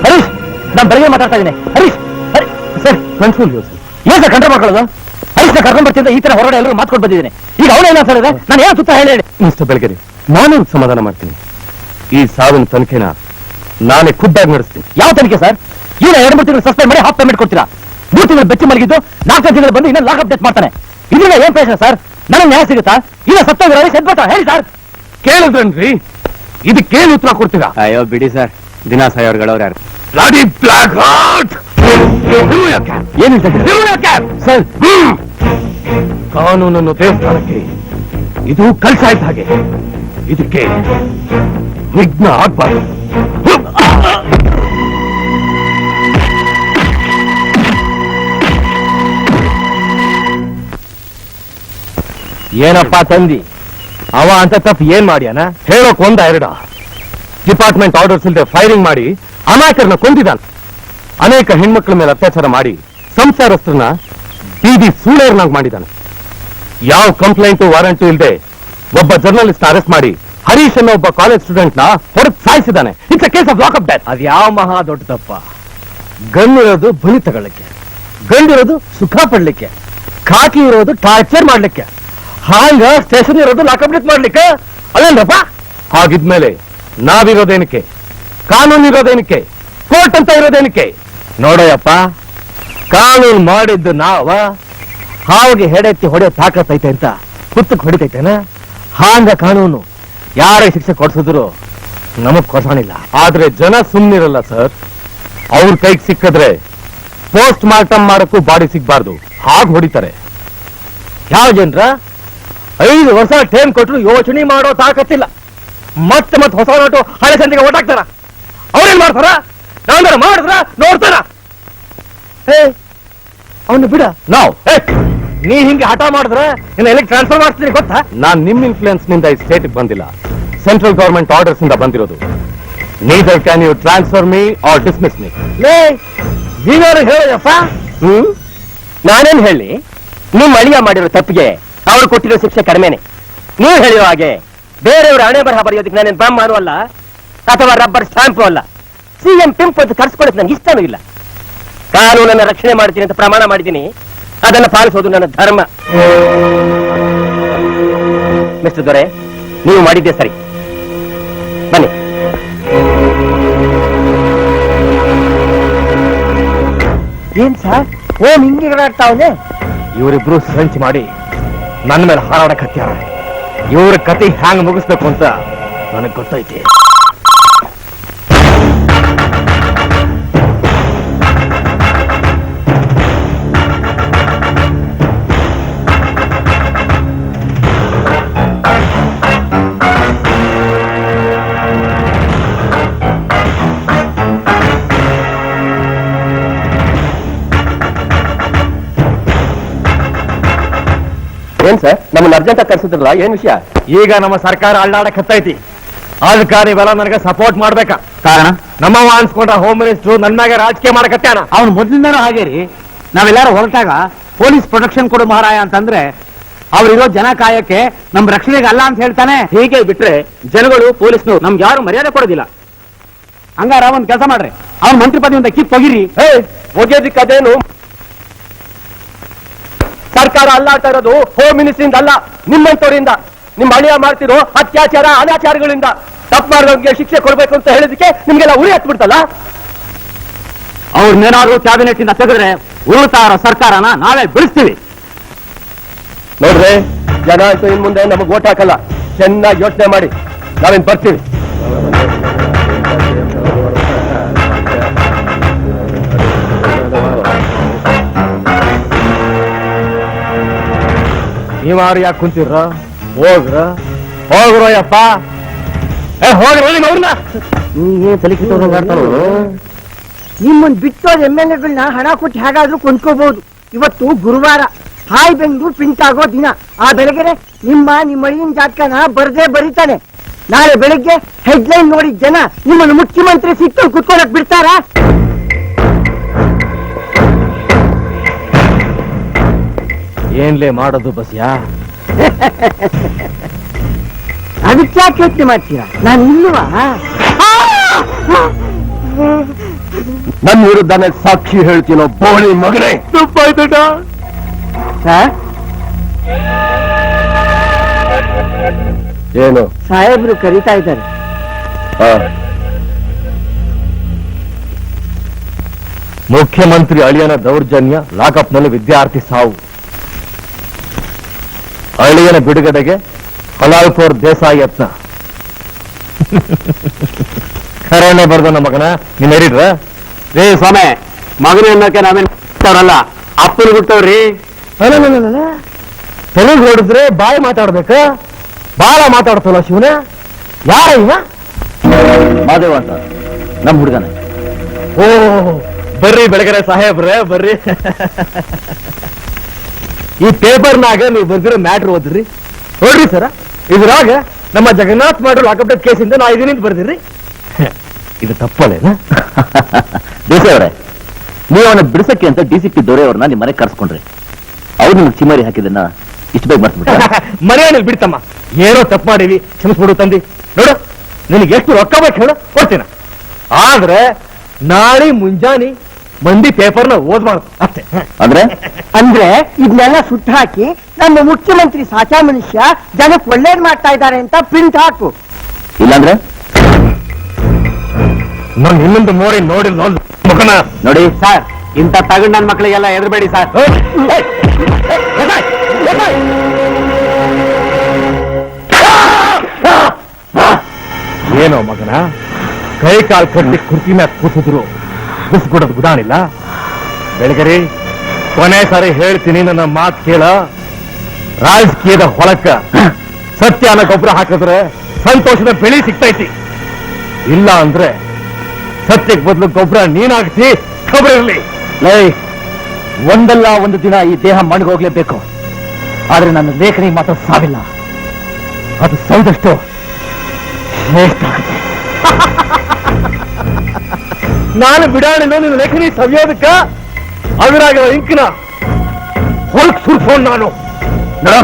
ಹರೀಶ್, ನಾನು ಬೆಳಗ್ಗೆ ಮಾತಾಡ್ತಾ ಇದ್ದೀನಿ. ಹರೀಶ್ ಸರ್, ಕಂಟ್ರೋಲ್ ಏನ್ ಸರ್ ಕಂಟ್ರೋಲ್ ಮಾಡ್ಕೊಳ್ಳೋದು? ಹರೀಶ್ನ ಕರ್ಕೊಂಡ್ ಬರ್ತಿದ್ದ ಈ ತರ ಹೊರಗಡೆ ಎಲ್ಲರೂ ಮಾತ್ಕೊಂಡು ಬಂದಿದ್ದೀನಿ. ಈಗ ಅವನೇನ ಹೇಳಿದ್ರೆ ನಾನು ಏನು ಸುತ್ತ ಹೇಳಿ ಮಿಸ್ಟರ್ ಬೆಳಗೆರೆ, ನಾನು ಸಮಾಧಾನ ಮಾಡ್ತೀನಿ. ಈ ಸಾವಿನ ತನಿಖೆನ ನಾನೇ ಖುದ್ದಾಗಿ ನಡೆಸ್ತೀನಿ. ಯಾವ ತನಿಖೆ ಸರ್? ಈಗ 2-3 ತಿಂಗಳು ಸಸ್ಪೆಂಡ್ ಮಾಡಿ ಹಾಫ್ ಪೇಮೆಂಟ್ ಕೊಡ್ತೀರಾ? 3 ತಿಂಗಳು ಬೆಚ್ಚಿ ಮಲಗಿದ್ದು 4 ತಿಂಗಳು ಬಂದು ಇನ್ನೂ ಲಾಕ್ ಅಪ್ಡೇಟ್ ಮಾಡ್ತಾನೆ. ಇದರಿಂದ ಏನ್ ಪ್ರಯೋಜನ ಸರ್? ನನಗೆ ನ್ಯಾಯ ಸಿಗುತ್ತಾ? ಈಗ ಸತ್ತೋಗಿರೋ ಹರೀಶ್ ಎದ್ಬಿಟ್ಟ ಹೇಳಿ ಸರ್. ಕೇಳಿದ್ರನ್ರಿ, ಇದಕ್ಕೇನು ಉತ್ತರ ಕೊಡ್ತೀರಾ? ಅಯ್ಯೋ ಬಿಡಿ ಸರ್, ದಿನ ಸಾಯೋರ್ಗಳವ್ರು ಯಾರು? ಏನು ಸರ್? ಕಾನೂನನ್ನು ದೇವಸ್ಥಾನಕ್ಕೆ ಇದು ಕಲ್ಸಾಯ್ತ ಹಾಗೆ. ಇದಕ್ಕೆ ವಿಘ್ನ ಆಗ್ಬಾರ್ದು. ಏನಪ್ಪಾ ತಂದಿ, ಅವ ಅಂತ ತಪ್ಪು ಏನ್ ಮಾಡ್ಯಾನ? ಹೇಳೋಕ್ 1-2 ಡಿಪಾರ್ಟ್ಮೆಂಟ್ ಆರ್ಡರ್ಸ್ ಇಲ್ಲದೆ ಫೈರಿಂಗ್ ಮಾಡಿ ಅಮಾಯಕರನ್ನ ಕೊಂದಿದ್ದಾನೆ. ಅನೇಕ ಹೆಣ್ಮಕ್ಳ ಮೇಲೆ ಅತ್ಯಾಚಾರ ಮಾಡಿ ಸಂಸಾರಸ್ಥರನ್ನ ಬೀದಿ ಸೂಳೇರ್ನಾಗ್ ಮಾಡಿದ್ದಾನೆ. ಯಾವ ಕಂಪ್ಲೇಂಟು ವಾರಂಟು ಇಲ್ಲದೆ ಒಬ್ಬ ಜರ್ನಲಿಸ್ಟ್ ಅರೆಸ್ಟ್ ಮಾಡಿ ಹರೀಶ್ ಅನ್ನೋ ಒಬ್ಬ ಕಾಲೇಜ್ ಸ್ಟೂಡೆಂಟ್ ನ ಹೊರಗೆ ಸಾಯಿಸಿದ್ದಾನೆ. It's a case of lock up death. ಅದ್ ಯಾವ ಮಹಾ ದೊಡ್ಡ ತಪ್ಪ? ಗಣ್ಣಿರೋದು ಬಲಿ ತಗೊಳ್ಳಿಕ್ಕೆ, ಗಂಡಿರೋದು ಸುಖ ಪಡ್ಲಿಕ್ಕೆ, ಖಾಕಿ ಇರೋದು ಟಾರ್ಚರ್ ಮಾಡ್ಲಿಕ್ಕೆ, ಹಾಂಗ ಸ್ಟೇಷನ್ ಇರೋದು ಲಾಕ್ ಅಪ್ ಡೆತ್ ಮಾಡ್ಲಿಕ್ಕೆ ಅಲ್ಲೇನ್ರಪ್ಪ? ಹಾಗಿದ್ಮೇಲೆ ನಾವಿರೋದೇನಕ್ಕೆ? ಕಾನೂನು ಇರೋದೇನಕ್ಕೆ? ಕೋರ್ಟ್ ಅಂತ ಇರೋದೇನಕ್ಕೆ? ನೋಡಯ್ಯಪ್ಪ, ಕಾನೂನು ಮಾಡಿದ್ದು ನಾವ ಹಾವಿಗೆ ಹೆಡೆತ್ತಿ ಹೊಡೆಯೋ ತಾಕತ್ತೈತೆ ಅಂತ ಹುತ್ತಕ್ಕೆ ಹೊಡಿತೈತೇನ? ಹಾಂಗ ಕಾನೂನು ಯಾರೇ ಶಿಕ್ಷೆ ಕೊಡ್ಸಿದ್ರು ನಮಗ್ ಕೊಸಾಣಿಲ್ಲ. ಆದ್ರೆ ಜನ ಸುಮ್ನಿರಲ್ಲ ಸರ್. ಅವ್ರ ಕೈಗೆ ಸಿಕ್ಕಿದ್ರೆ ಪೋಸ್ಟ್ ಮಾರ್ಟಮ್ ಮಾಡಕ್ಕೂ ಬಾಡಿ ಸಿಗ್ಬಾರ್ದು, ಹಾಗೆ ಹೊಡಿತಾರೆ. ಯಾವ ಜನರ 5 ವರ್ಷ ಟೈಮ್ ಕೊಟ್ರು ಯೋಚನೆ ಮಾಡೋ ತಾಕತ್ತಿಲ್ಲ. ಮತ್ತೆ ಹೊಸ ನೋಟು ಹಳೆ ಸಂದಿಗೆ ಓಟಾಕ್ತಾರ. ಅವ್ರೇನ್ ಮಾಡ್ತಾರ? ನಾವ್ ಮಾಡಿದ್ರ ನೋಡ್ತಾರ. ಅವನು ಬಿಡ. ನಾವು ನೀ ಹಿಂಗೆ ಹಠ ಮಾಡಿದ್ರೆ ಇನ್ನು ಎಲ್ಲಿ ಟ್ರಾನ್ಸ್ಫರ್ ಮಾಡ್ತೀನಿ ಗೊತ್ತಾ? ನಾನ್ ನಿಮ್ ಇನ್ಫ್ಲೂಯೆನ್ಸ್ ನಿಂದ ಈ ಸ್ಟೇಟ್ ಬಂದಿಲ್ಲ, ಸೆಂಟ್ರಲ್ ಗವರ್ಮೆಂಟ್ ಆರ್ಡರ್ಸ್ ಇಂದ ಬಂದಿರೋದು. Neither can you transfer me or dismiss me. ನೀವ್ಯಾರು ಹೇಳಪ್ಪ? ನಾನೇನ್ ಹೇಳಿ? ನಿಮ್ ಅಳಿಯ ಮಾಡಿರೋ ತಪ್ಪಿಗೆ ಅವ್ರು ಕೊಟ್ಟಿರೋ ಶಿಕ್ಷೆ ಕಡಿಮೆನೆ. ನೀವು ಹೇಳಿರೋ ಹಾಗೆ ಬೇರೆಯವ್ರ ಹಣೆ ಬರಹ ಬರೆಯೋದಕ್ಕೆ ನಾನೇನ್ ಬ್ರಹ್ಮನೂ ಅಲ್ಲ, ಅಥವಾ ರಬ್ಬರ್ ಸ್ಟಾಂಪು ಅಲ್ಲ. ಸಿಎಂ ಪಿಂಪ್ ಅಂತ ಕರ್ಸ್ಕೊಳ್ಳೋಕೆ ನನ್ಗೆ ಇಷ್ಟನೂ ಇಲ್ಲ. ಕಾನೂನನ್ನ ರಕ್ಷಣೆ ಮಾಡ್ತೀನಿ ಅಂತ ಪ್ರಮಾಣ ಮಾಡಿದ್ದೀನಿ, ಅದನ್ನ ಪಾಲಿಸೋದು ನನ್ನ ಧರ್ಮ. ಮಿಸ್ಟರ್ ದೊರೆ, ನೀವು ಮಾಡಿದ್ದೆ ಸರಿ. ಬನ್ನಿ. ಏನ್ ಸರ್ ಓ ಹಿಂಗೆ ಆಡ್ತಾವನೆ? ಇವರಿಬ್ರು ಸಂಚ್ ಮಾಡಿ ನನ್ನ ಮೇಲೆ ಹಾರಾಡಕ್ ಹತ್ಯಾರ. ಇವ್ರ ಕತೆ ಹ್ಯಾಂಗ್ ಮುಗಿಸ್ಬೇಕು ಅಂತ ನನಗ್ ಗೊತ್ತೈತಿ. ಏನ್ ಸರ್, ನಮ್ಮನ್ನ ಅರ್ಜೆಂಟ್ ಆಗಿ ಕರ್ಸಿದ್ರಲ್ಲ, ಏನ್ ವಿಷಯ? ಈಗ ನಮ್ಮ ಸರ್ಕಾರ ಅಳ್ಳಾಡಕ್ ಹತ್ತೈತಿ. ಅದಕ್ಕೆ ನೀವೆಲ್ಲ ನನಗೆ ಸಪೋರ್ಟ್ ಮಾಡ್ಬೇಕಾ? ಕಾರಣ ನಮ್ಮವ ಅನ್ಸ್ಕೊಂಡ್ರ ಹೋಮ್ ಮಿನಿಸ್ಟ್ರು ನನ್ನ ಮ್ಯಾಗ ರಾಜಕೀಯ ಮಾಡಕತ್ತಾನ. ಅವ್ನು ಮೊದಲಿಂದನೂ ಹಾಗೆ ರೀ. ನಾವೆಲ್ಲಾರು ಹೊರಟಾಗ ಪೊಲೀಸ್ ಪ್ರೊಟೆಕ್ಷನ್ ಕೊಡು ಮಹಾರಾಯ ಅಂತಂದ್ರೆ ಅವ್ರಿರೋ ಜನ ಕಾಯಕ್ಕೆ ನಮ್ ರಕ್ಷಣೆಗೆ ಅಲ್ಲ ಅಂತ ಹೇಳ್ತಾನೆ. ಹೀಗೆ ಬಿಟ್ರೆ ಜನಗಳು ಪೊಲೀಸ್ನವ್ರು ನಮ್ಗೆ ಯಾರು ಮರ್ಯಾದೆ ಕೊಡೋದಿಲ್ಲ. ಹಂಗಾರ ಒಂದ್ ಕೆಲಸ ಮಾಡ್ರಿ, ಅವ್ನ ಮಂತ್ರಿ ಪದವಿಯಿಂದ ಕಿತ್ ಹೋಗಿರಿ. ಒಗೆದಿಕ್ಕದೇನು? ಸರ್ಕಾರ ಅಲ್ಲಾಡ್ತಾ ಇರೋದು ಹೋಮ್ ಮಿನಿಸ್ಟ್ರಿಂದ ಅಲ್ಲ, ನಿಮ್ಮಂತವರಿಂದ. ನಿಮ್ಮ ಅಳಿಯ ಮಾಡ್ತಿರೋ ಅತ್ಯಾಚಾರ ಅನಾಚಾರಗಳಿಂದ. ತಪ್ಪು ಮಾಡಿದವ್ರಿಗೆ ಶಿಕ್ಷೆ ಕೊಡ್ಬೇಕು ಅಂತ ಹೇಳಿದಕ್ಕೆ ನಿಮ್ಗೆಲ್ಲ ಉರಿ ಹತ್ಬಿಡ್ತಲ್ಲ. ಅವ್ರನ್ನೇನಾದ್ರೂ ಕ್ಯಾಬಿನೆಟ್ ಇಂದ ತೆಗೆದ್ರೆ ಉರುಳ್ತಾ ಇರೋ ಸರ್ಕಾರನ ನಾವೇ ಬಿಡಿಸ್ತೀವಿ. ನೋಡ್ರಿ, ಜನ ಅಂತೂ ಇನ್ ಮುಂದೆ ನಮಗ್ ಓಟ್ ಹಾಕಲ್ಲ. ಚೆನ್ನಾಗಿ ಯೋಚನೆ ಮಾಡಿ, ನಾವೇನ್ ಬರ್ತೀವಿ. ನೀವಾರು ಯಾಕೆ ಕುಂತಿರ್ರ? ಹೋಗ್ರೋ ಯಪ್ಪ. ಹೋಗ್ರ ಅವ್ರನ್ನ. ನೀವೇನ್ ತಲೆ ಕಿತ್ತವ್ರು ಮಾಡ್ತಾರೋ? ನಿಮ್ಮನ್ ಬಿಟ್ಟೋದ್ MLAಗಳನ್ನ ಹಣ ಕೊಟ್ಟು ಹೇಗಾದ್ರೂ ಕೊಂಡ್ಕೋಬಹುದು. ಇವತ್ತು ಗುರುವಾರ, ಹಾಯ್ ಬೆಂಗಳೂರು ಪ್ರಿಂಟ್ ಆಗೋ ದಿನ. ಆ ಬೆಳಗ್ಗೆ ನಿಮ್ಮ ಅಳಿಯನ್ ಜಾತಕನ ಬರ್ದೇ ಬರೀತಾನೆ. ನಾಳೆ ಬೆಳಗ್ಗೆ ಹೆಡ್ಲೈನ್ ನೋಡಿ ಜನ ನಿಮ್ಮನ್ನು ಮುಖ್ಯಮಂತ್ರಿ ಸಿಕ್ತು ಕುತ್ಕೊಳಕ್ ಬಿಡ್ತಾರ? ಏನ್ಲೇ ಮಾಡೋದು ಬಸ್ಯಾ? ಅದಕ್ಕೆ ಯಾಕೆ ಯೋಚನೆ ಮಾಡ್ತೀರಾ? ನಾನು ಇಲ್ವಾ? ನನ್ನ ವಿರುದ್ಧನೇ ಸಾಕ್ಷಿ ಹೇಳ್ತೀನೋ ಬೋಳಿ ಮಗನೇ? ತಪ್ಪಾಯ್ತಟ. ಏನು? ಸಾಹೇಬ್ರು ಕರೀತಾ ಇದ್ದಾರೆ. ಮುಖ್ಯಮಂತ್ರಿ ಅಳಿಯನ ದೌರ್ಜನ್ಯ, ಲಾಕಪ್ನಲ್ಲಿ ವಿದ್ಯಾರ್ಥಿ ಸಾವು. ಅಳಿಯನ ಬಿಡುಗಡೆಗೆ ಹಲಾಲ್ಪುರ್ ದೇಸಾಯಿ ಯತ್ನ. ಖರೇನೆ ಬರ್ದ ಮಗನ. ನೀನ್ ಹೇಳಿದ್ರ? ರೇ ಸ್ವಾಮಿ, ಮಗನ ಅನ್ನೋಕೆ ನಾವೇನಲ್ಲ, ಅಪ್ಪನ ಬಿಟ್ಟವ್ರಿ. ತೆಲುಗು ಹೊಡಿದ್ರೆ ಬಾಯಿ ಮಾತಾಡ್ಬೇಕ? ಬಾಳ ಮಾತಾಡ್ತಲ್ಲ ಶಿವನ. ಯಾರ ಇವ? ಮಾದೇವ ಅಂತ ನಮ್ ಹುಡುಗನ. ಓ, ಬರ್ರಿ ಬೆಳಗರೆ ಸಾಹೇಬ್ರೆ, ಬರ್ರಿ. ಈ ಪೇಪರ್ನಾಗ ನೀವು ಬರ್ದಿರೋ ಮ್ಯಾಟ್ರ್ ಓದ್ರಿ. ನೋಡ್ರಿ ಸರ, ಇದ್ರಾಗ ನಮ್ಮ ಜಗನ್ನಾಥ್ ಮಾಡ್ರು ಲಾಕಪ್ ಡೆತ್ ಕೇಸಿಂದ ನಾ ಇದೀನಿ ಅಂತ ಬರ್ದಿರಿ. ಇದು ತಪ್ಪಲೇನ? ದೇಸಾಯಿ ಅವರೇ, ನೀವು ಅವನ ಬಿಡಿಸಕ್ಕೆ ಅಂತ DCP ದೊರೆಯವ್ರನ್ನ ನಿಮ್ಮ ಮನೆಗೆ ಕರ್ಸ್ಕೊಂಡ್ರಿ. ಅವ್ರು ನಿಮ್ಗೆ ಚಿಮಾರಿ ಹಾಕಿದನ್ನ ಇಷ್ಟು ಬೇಗ ಮರ್ತ್ಬಿಟ್ಟ? ಮನೆಯಲ್ಲಿ ಬಿಡ್ತಮ್ಮ, ಏನೋ ತಪ್ಪು ಮಾಡಿವಿ, ಕ್ಷಮಿಸ್ಬಿಡು ತಂದಿ. ನೋಡು, ನಿನಗೆ ಎಷ್ಟು ರೊಕ್ಕ ಬೇಕು ಹೇಳು, ಕೊಡ್ತೀನ. ಆದ್ರೆ ನಾಳೆ ಮುಂಜಾನೆ ಮಂದಿ ಪೇಪರ್ನ ಓದ್ಬಾರ್ದು ಅಷ್ಟೇ. ಅಂದ್ರೆ ಇದನ್ನೆಲ್ಲ ಸುಟ್ಟು ಹಾಕಿ ನಮ್ಮ ಮುಖ್ಯಮಂತ್ರಿ ಸಾಚಾ ಮನುಷ್ಯ ಜನಕ್ಕೆ ಒಳ್ಳೇದ್ ಮಾಡ್ತಾ ಇದ್ದಾರೆ ಅಂತ ಪ್ರಿಂಟ್ ಹಾಕು. ಇಲ್ಲಾಂದ್ರೆ ನಾನು ಇನ್ನೊಂದು ಮೋರಿ ನೋಡಿಲ್ಲ ಮಗನ. ನೋಡಿ ಸರ್, ಇಂಥ ತಗೊಂಡ್ ನನ್ನ ಮಕ್ಕಳಿಗೆಲ್ಲ ಎದುರಬೇಡಿ ಸರ್. ಏನೋ ಮಗನ, ಕೈ ಕಾಲು ಕಟ್ಟಿ ಕುರ್ಚಿ ಮ್ಯಾಗ ಕೂಸಿದ್ರು ಬಿಸ್ಕೊಡೋದು ಗುದಾಣಿಲ್ಲ. ಬೆಳಗರಿ ಕೊನೆ ಸಾರಿ ಹೇಳ್ತೀನಿ, ನನ್ನ ಮಾತು ಕೇಳ. ರಾಜಕೀಯದ ಹೊಲಕ್ಕ ಸತ್ಯನ ಗೊಬ್ಬರ ಹಾಕಿದ್ರೆ ಸಂತೋಷದ ಬೆಳೆ ಸಿಗ್ತೈತಿ. ಇಲ್ಲ ಅಂದ್ರೆ ಸತ್ಯಕ್ಕೆ ಬದಲು ಗೊಬ್ಬರ ನೀನಾಗ್ತಿ. ಖಬರ್ ಇರಲಿ. ಲೈ, ಒಂದಲ್ಲ ಒಂದು ದಿನ ಈ ದೇಹ ಮಣ್ಗೋಗ್ಲೇಬೇಕು. ಆದ್ರೆ ನನ್ನ ಲೇಖನಿ ಮಾತ್ರ ಸಾವಿಲ್ಲ. ಅದು ಸೌದಷ್ಟು ಶ್ರೇಷ್ಠ ಆಗುತ್ತೆ. ನಾನು ಬಿಡಾಣಿನ ನಿನ್ನ ಲೇಖನಿ ಸವಿಯೋದಕ್ಕ ಅವಿರಾಗಿರೋ ಇಂಕಿನ ಹೊರಗೆ ಸುರ್ಸೋಣ್ ನಾನು. ನೋಡು,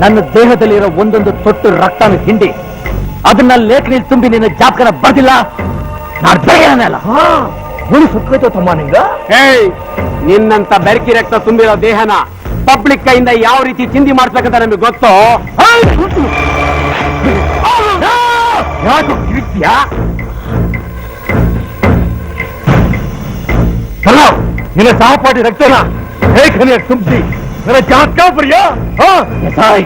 ನನ್ನ ದೇಹದಲ್ಲಿರೋ ಒಂದೊಂದು ತೊಟ್ಟು ರಕ್ತನ ಹಿಂಡಿ ಅದನ್ನ ಲೇಖನಿ ತುಂಬಿ ನಿನ್ನ ಜಾಪಕನ ಬರ್ದಿಲ್ಲ. ನಾನು ಬೇಗನೆ ಅಲ್ಲ. ಹುಳಿ ಸುತ್ತೈತೋ ತಮ್ಮ ನಿಂಗ. ನಿನ್ನಂತ ಬೆರಕಿ ರಕ್ತ ತುಂಬಿರೋ ದೇಹನ ಪಬ್ಲಿಕ್ ಕೈಯಿಂದ ಯಾವ ರೀತಿ ಚಿಂದಿ ಮಾಡ್ಬೇಕಂತ ನಮಗೆ ಗೊತ್ತೋ. ಯಾಕೆ ಕಿರಿತ್ಯಾ? ಅಲ್ಲ, ನಿನ್ನ ಸಹಪಾಠಿ ರಕ್ತನ ಲೇಖನಿಯ ತುಂಬಿಸಿ ನನ್ನ ಜಾತಕ ಬರಿಯಾ? ಸಾಯ್,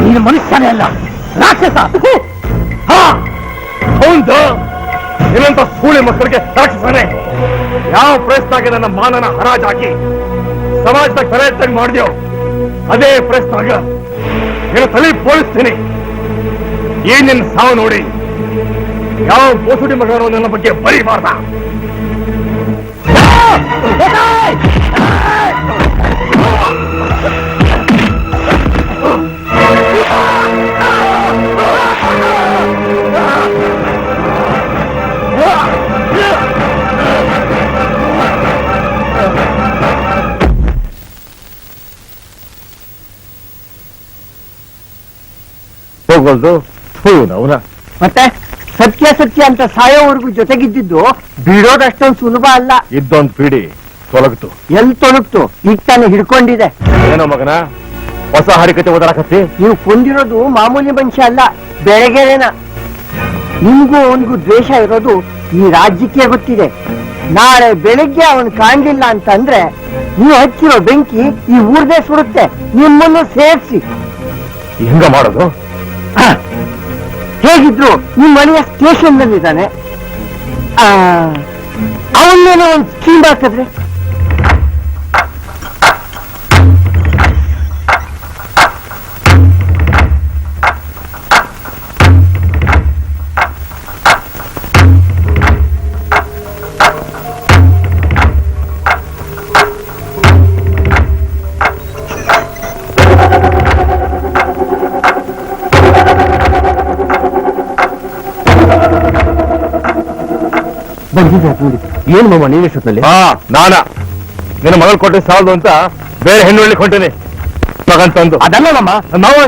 ನೀನು ಮನುಷ್ಯನೇ ಅಲ್ಲ, ರಾಕ್ಷಸ. ಹೌದು, ಇನ್ನಂತ ಸೂಳೆ ಮಕ್ಕಳಿಗೆ ರಾಕ್ಷಸನೇ. ಯಾವ ಪ್ರಯತ್ನಾಗೆ ನನ್ನ ಮಾನನ ಹರಾಜಾಕಿ ಸಮಾಜದಾಗ ಪ್ರಯತ್ನ ಮಾಡಿದ್ಯೋ ಅದೇ ಪ್ರಯತ್ನಾಗ ನಿನ್ನ ತಲೆ ಪೋಲಿಸ್ತೀನಿ. ಏನ್ ನಿನ್ನ ಸಾವು ನೋಡಿ ಯಾವ ಬೋಸುಡಿ ಮಗನೋ ನನ್ನ ಬಗ್ಗೆ ಬರೀಬಾರ್ದ. ಹೋಗೋದು ಅವನ ಮತ್ತೆ ಸತ್ಯ ಸತ್ಯ ಅಂತ ಸಾಯೋವರೆಗೂ ಜೊತೆಗಿದ್ದಿದ್ದು ಬಿಡೋದಷ್ಟೊಂದು ಸುಲಭ ಅಲ್ಲ. ಇದ್ದೊಂದು ಪೀಡಿ ತೊಲಗ್ತು. ಎಲ್ಲಿ ತೊಲಗ್ತು? ಈಗ ತಾನೇ ಹಿಡ್ಕೊಂಡಿದೆ. ಏನೋ ಮಗನ ಹೊಸ ಹರಿಕತೆ ಓದಾಡಕತ್ತಿ? ನೀವು ಕೊಂದಿರೋದು ಮಾಮೂಲಿ ಮನುಷ್ಯ ಅಲ್ಲ, ಬೆಳಗ್ಗೆರೇನ. ನಿಮ್ಗೂ ಅವನಿಗೂ ದ್ವೇಷ ಇರೋದು ಈ ರಾಜ್ಯಕ್ಕೆ ಗೊತ್ತಿದೆ. ನಾಳೆ ಬೆಳಿಗ್ಗೆ ಅವನು ಕಾಣ್ಲಿಲ್ಲ ಅಂತಂದ್ರೆ ನೀವು ಹಚ್ಚಿರೋ ಬೆಂಕಿ ಈ ಊರ್ದೇ ಸುಡುತ್ತೆ, ನಿಮ್ಮನ್ನು ಸೇರಿಸಿ. ಹೆಂಗ ಮಾಡೋದು? ಹೇಗಿದ್ರು ನಿಮ್ಮ ಮನೆಯ ಸ್ಟೇಷನ್ ನಲ್ಲಿದ್ದಾನೆ. ಅವನ್ನೇನೋ ಒಂದು ಸ್ಕೀಮ್ ಹಾಕಿದ್ರೆ ಏನ್ ಮಾಮ ನೀವೆಷ್ಟೊತ್ತಲ್ಲಿ? ನಾನಾ ನಿನ್ನ ಮಗಳು ಕೊಟ್ಟೆ ಸಾಲದು ಅಂತ ಬೇರೆ ಹೆಣ್ಣು ಹೇಳಿ ಕೊಂಟೇನೆ ಮಗಂತಂದು. ಅದಲ್ಲ ನಮ್ಮ ನಾವು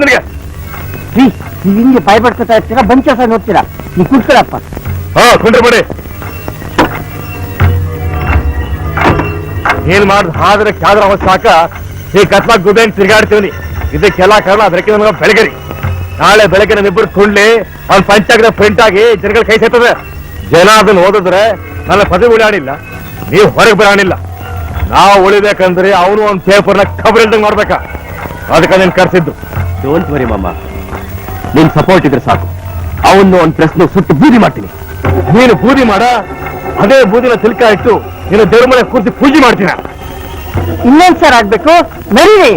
ನಿನಗೆ ನೀವು ಹಿಂಗೆ ಭಯ ಪಡ್ಕೊತಾ ಇರ್ತೀರಾ, ಬಂದ್ ಕೆಲಸ ನೋಡ್ತೀರಾ. ನೀವು ಕೂತ್ಕೊಳ್ಳಪ್ಪ. ಕೊಂಡ್ರೆ ಬಿಡಿ. ಏನ್ ಮಾಡ್ದು ಆದ್ರೆ ಕ್ಯಾದ್ರ ಅವ ಸಾಕ ಈ ಕತ್ಲಾಗ ಗುಡ್ಡೆ ತಿರ್ಗಾಡ್ತೀವಿ. ಇದಕ್ಕೆಲ್ಲ ಕಾರಣ ಅದಕ್ಕೆ ನಮ್ಗೆ ಬೆಳಗರಿ. ನಾಳೆ ಬೆಳಗ್ಗೆ ನನ್ನಿಬ್ಬರು ಕೊಂಡ್ಲಿ ಅವ್ನ ಪಂಚಾಗ್ರ ಪ್ರಿಂಟ್ ಆಗಿ ಜನಗಳ ಕೈ ಸೇರ್ತದೆ. ಜನ ಅದನ್ನ ಓದಿದ್ರೆ ನನ್ನ ಪದವಿ ಉಳಿಯಾಣಿಲ್ಲ, ನೀವು ಹೊರಗೆ ಬರಾಣಿಲ್ಲ. ನಾವು ಉಳಿಬೇಕಂದ್ರೆ ಅವನು ಒಂದು ಪೇಪರ್ನ ಖಬರ್ ಇಲ್ದಂಗೆ ಮಾಡ್ಬೇಕಾ. ಅದಕ್ಕೆ ನೀನ್ ಕರ್ಸಿದ್ದು. ಡೋಂಟ್ ವರಿ ಮಾಮ, ನಿನ್ ಸಪೋರ್ಟ್ ಇದ್ರೆ ಸಾಕು. ಅವನು ಒಂದು ಪ್ರಶ್ನೆ ಸುಟ್ಟು ಬೂದಿ ಮಾಡ್ತೀನಿ. ನೀನು ಬೂದಿ ಮಾಡ, ಅದೇ ಬೂದಿನ ತಿಲ್ಕ ಇಟ್ಟು ನೀನು ದೇವ್ರ ಮನೆ ಕೂರ್ಸಿ ಪೂಜೆ ಮಾಡ್ತೀನ. ಇನ್ನೊಂದ್ ಸರ್ ಆಗ್ಬೇಕು, ನಡೀರಿ.